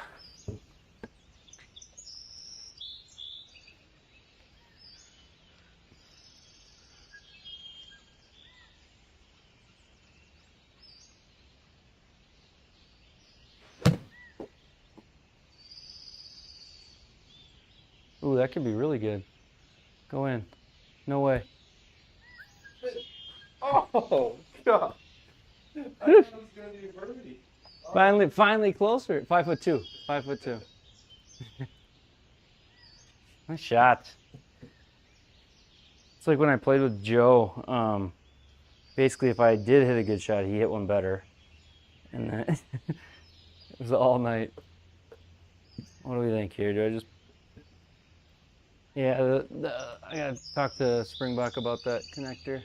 A: Ooh, that could be really good. Go in. No way.
B: Oh, God. I thought it was going to be a birdie. Oh.
A: Finally closer. 5'2". 5'2". Nice shot. It's like when I played with Joe. Basically, if I did hit a good shot, he hit one better. And then it was all night. What do we think here? Do I just... Yeah, I gotta talk to Springbok about that connector.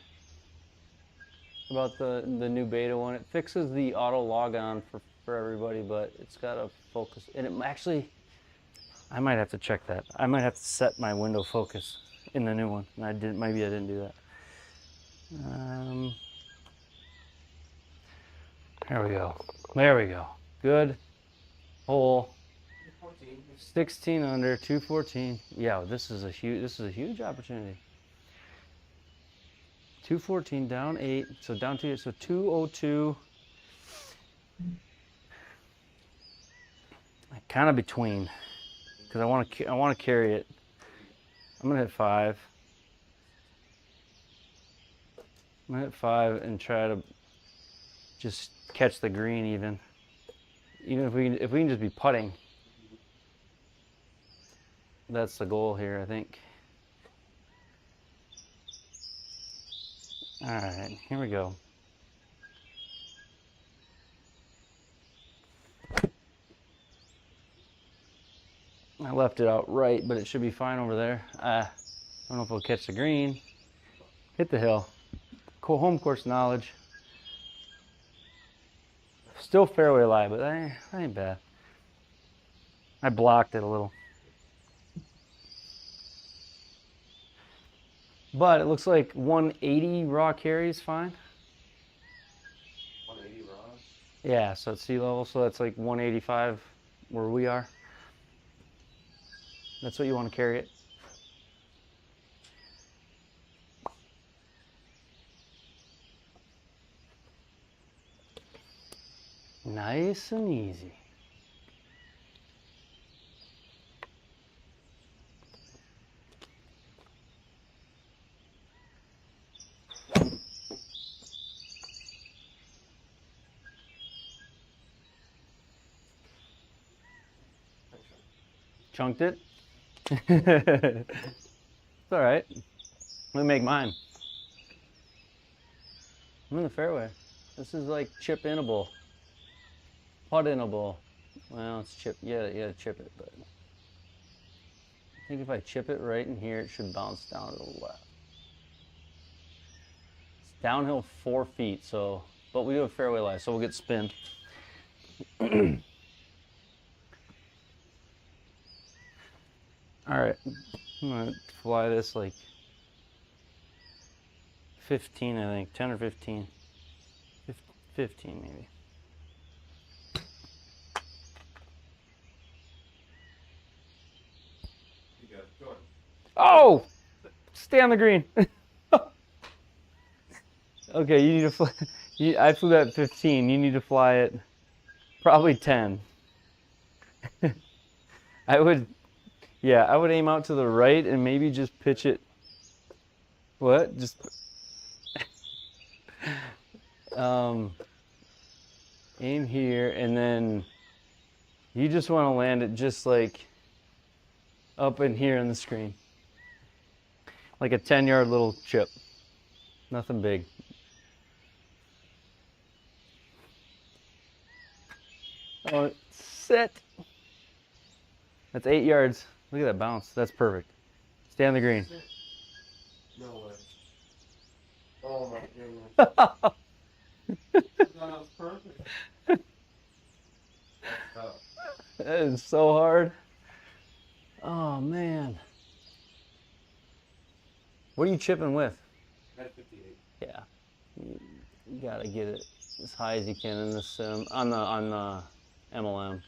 A: About the new beta one. It fixes the auto log on for everybody, but it's got a focus. And it actually, I might have to check that. I might have to set my window focus in the new one. And maybe I didn't do that. There we go. There we go. Good hole. 16 under, 214. Yeah, this is a huge opportunity. 214 down 8, so down 2, so 202. Kind of between, because I want to carry it. I'm gonna hit 5. I'm gonna hit 5 and try to just catch the green even if we can just be putting. That's the goal here, I think. All right, here we go. I left it out right, but it should be fine over there. I don't know if we'll catch the green. Hit the hill. Home course knowledge. Still fairway lie, but that ain't bad. I blocked it a little. But it looks like 180 raw carry is fine.
B: 180 raw?
A: Yeah, so it's sea level, so that's like 185 where we are. That's what you want to carry it. Nice and easy. Chunked it? It's all right. Let me make mine. I'm in the fairway. This is like chip-inable. Putt-inable. Well, it's chip. Yeah, chip it, but I think if I chip it right in here, it should bounce down to the left. It's downhill 4 feet, so, but we do have fairway lie, so we'll get spin. All right, I'm gonna fly this like 15, I think, 10 or 15. 15 maybe.
B: You got it. Go on.
A: Oh! Stay on the green. Okay, you need to fly. I flew that 15. You need to fly it probably 10. I would aim out to the right and maybe just pitch it. What? Just aim here, and then you just want to land it just like up in here in the screen. Like a 10-yard little chip. Nothing big. Oh, sit. That's 8 yards. Look at that bounce. That's perfect. Stay on the green.
B: No way. Oh my goodness. That was perfect. That's tough.
A: That is so hard. Oh man. What are you chipping with?
B: At 58.
A: Yeah. You gotta get it as high as you can in the sim. On the MLM.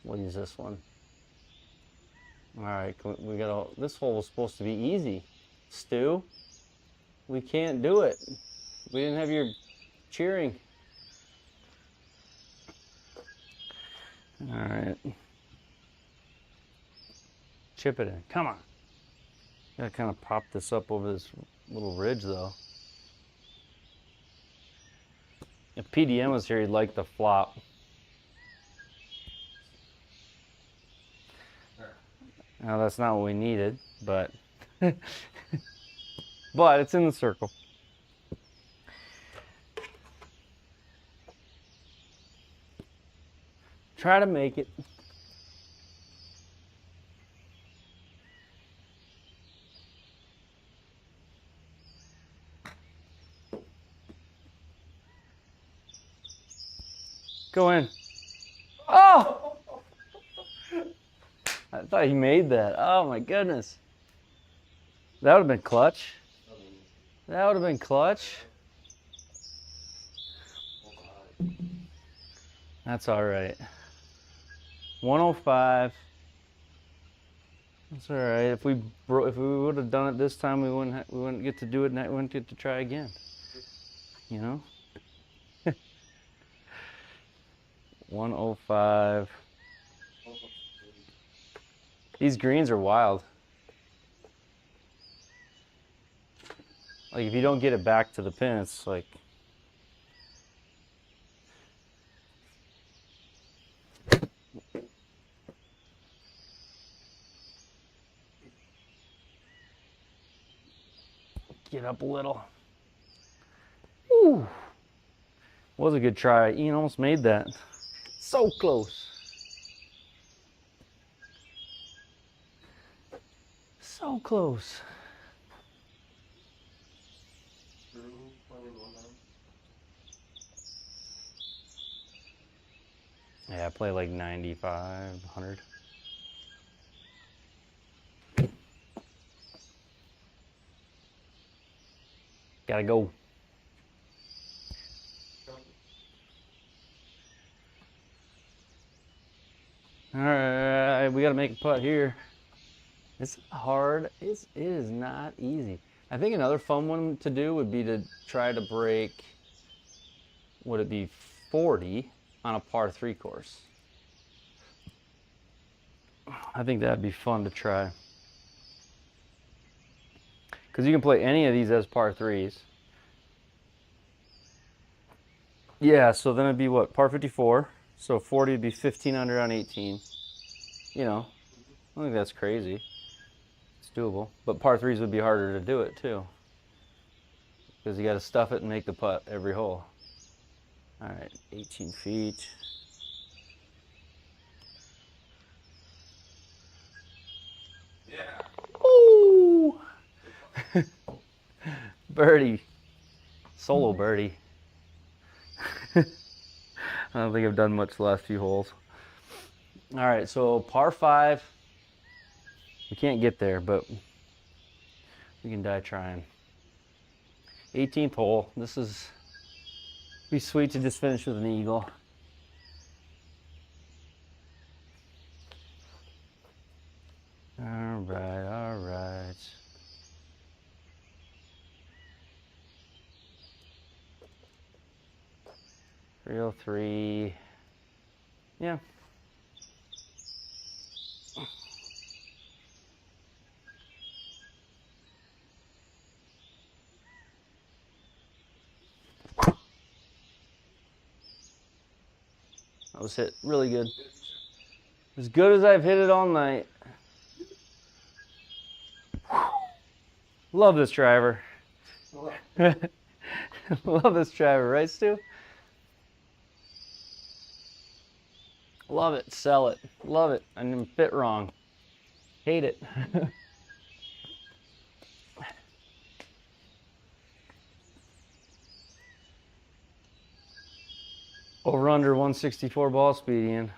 A: We'll use this one. Alright, this hole was supposed to be easy. Stu, we can't do it. We didn't have your cheering. Alright. Chip it in. Come on. Gotta kind of pop this up over this little ridge though. If PDM was here, he'd like the flop. Now that's not what we needed, but but it's in the circle. Try to make it. Go in. Oh! I thought he made that. Oh my goodness. That would have been clutch. That would have been clutch. That's all right. 105. That's all right. If we would have done it this time, we wouldn't get to do it, and we wouldn't get to try again. You know. 105. These greens are wild. Like if you don't get it back to the pin, it's like. Get up a little. Ooh. Was a good try. Ian almost made that. So close. So close. Yeah, I play like 95, 100. Gotta go. All right, we gotta make a putt here. It's hard. It is not easy. I think another fun one to do would be to try to break, would it be 40 on a par 3 course? I think that'd be fun to try. Because you can play any of these as par 3s. Yeah, so then it'd be what, par 54? So 40 would be 15 under on 18. You know, I don't think that's crazy. It's doable. But par 3s would be harder to do it too. Because you got to stuff it and make the putt every hole. All right, 18 feet.
B: Yeah.
A: Ooh! Birdie. Solo birdie. I don't think I've done much the last few holes. All right, so par 5. We can't get there, but we can die trying. 18th hole. This is be sweet to just finish with an eagle. All right, all right. .303. Yeah. That was hit really good. As good as I've hit it all night. Love this driver. Love this driver, right, Stu? Love it. Sell it. Love it. I didn't fit wrong. Hate it. Over under 164 ball speed, Ian.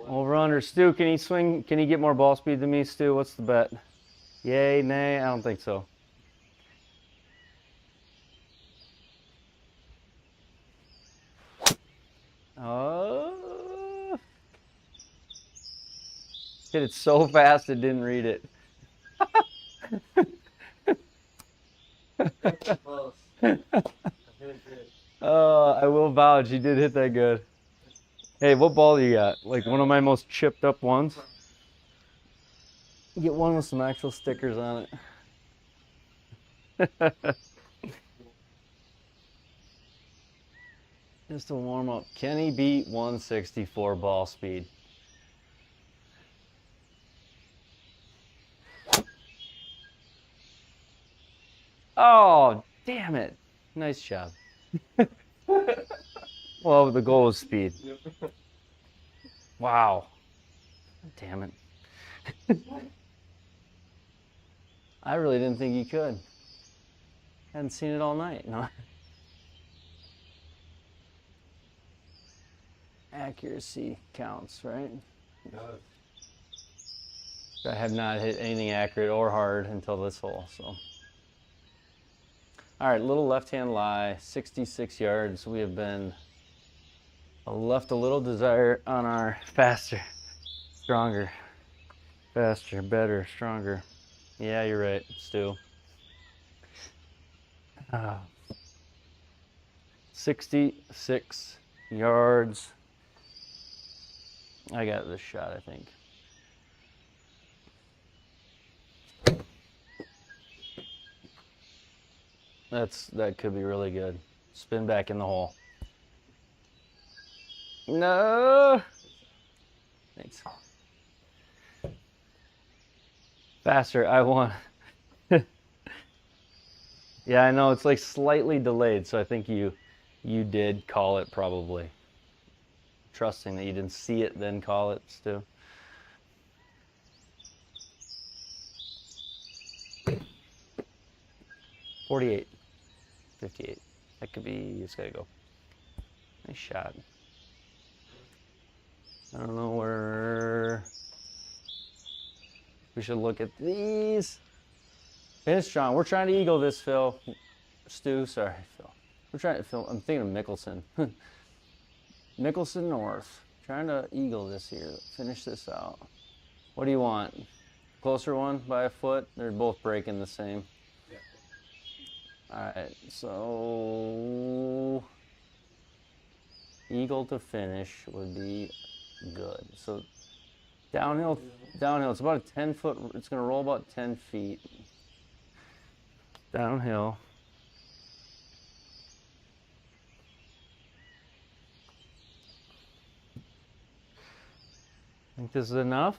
A: Over under. Stu, can he swing? Can he get more ball speed than me, Stu? What's the bet? Yay, nay? I don't think so. Oh. Hit it so fast it didn't read it. I will vouch, you did hit that good. Hey, what ball do you got? Like one of my most chipped up ones? Get one with some actual stickers on it. Just to warm up. Can he beat 164 ball speed? Oh, damn it. Nice job. Well, the goal was speed.
B: Yep.
A: Wow. Damn it. I really didn't think you could. Hadn't seen it all night. No. Accuracy counts, right?
B: No.
A: I have not hit anything accurate or hard until this hole, so. All right, little left-hand lie, 66 yards. We have been left a little desire on our faster, stronger, faster, better, stronger. Yeah, you're right, Stu. 66 yards. I got this shot, I think. That could be really good. Spin back in the hole. No. Thanks. Faster, I want. Yeah, I know it's like slightly delayed, so I think you did call it probably. Trusting that you didn't see it, then call it, Stu. $48, $58. That could be. It's gotta go. Nice shot. I don't know where. We should look at these. Finish strong. We're trying to eagle this, Phil. Stu, sorry, Phil. We're trying to Phil. I'm thinking of Mickelson. Mickelson North. Trying to eagle this here. Finish this out. What do you want? Closer one by a foot? They're both breaking the same.
B: Yeah.
A: All right, so eagle to finish would be good. So downhill, it's about a 10-foot, it's gonna roll about 10 feet. Downhill. Think this is enough?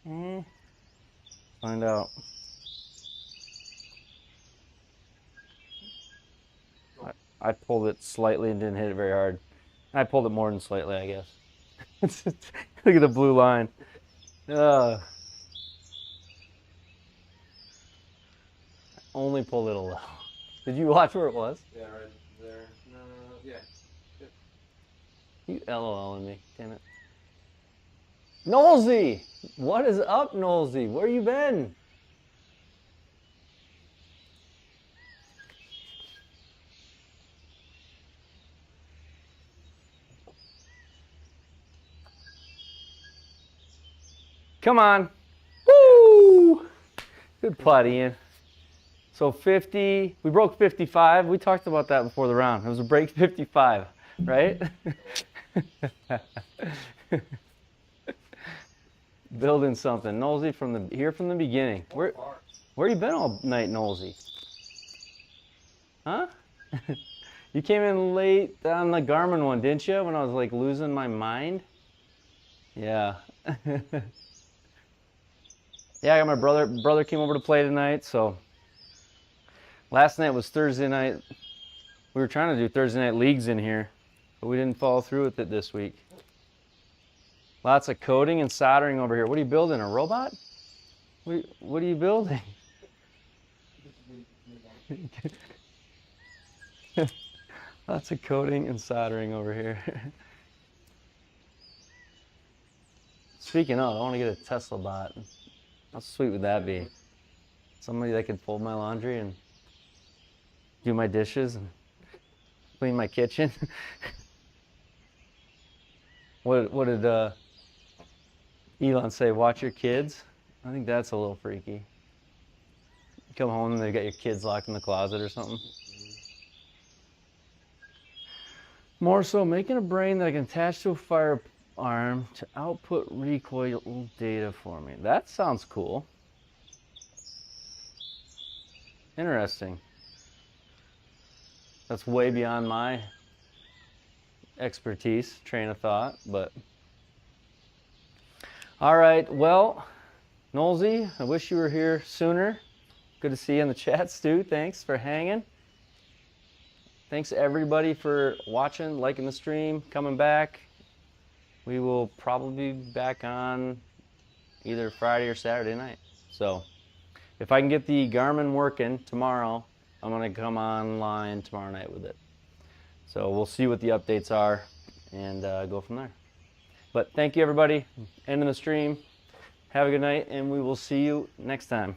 A: Find out. I pulled it slightly and didn't hit it very hard. I pulled it more than slightly, I guess. Look at the blue line. Only pulled it a little. Did you watch where it was?
B: Yeah, right there. No, yeah.
A: You LOLing me, damn it. Knowlesy! What is up, Knowlesy? Where you been? Come on. Woo! Good putt, Ian. So 50, we broke 55. We talked about that before the round. It was a break 55, right? Building something. Knowlesy from the beginning. Where you been all night, Knowlesy? Huh? You came in late on the Garmin one, didn't you? When I was like losing my mind? Yeah. Yeah, I got my brother came over to play tonight, so last night was Thursday night. We were trying to do Thursday night leagues in here, but we didn't follow through with it this week. Lots of coding and soldering over here. What are you building, a robot? What are you building? Lots of coding and soldering over here. Speaking of, I want to get a Tesla bot. How sweet would that be? Somebody that could fold my laundry and do my dishes and clean my kitchen. What did Elon say? Watch your kids? I think that's a little freaky. You come home and they got your kids locked in the closet or something. More so, making a brain that I can attach to a firearm to output recoil data for me. That sounds cool. Interesting. That's way beyond my expertise, train of thought, but. All right, well, Knowlesy, I wish you were here sooner. Good to see you in the chat, Stu. Thanks for hanging. Thanks everybody for watching, liking the stream, coming back. We will probably be back on either Friday or Saturday night. So if I can get the Garmin working tomorrow, I'm gonna come online tomorrow night with it. So we'll see what the updates are and go from there. But thank you everybody. Ending the stream. Have a good night and we will see you next time.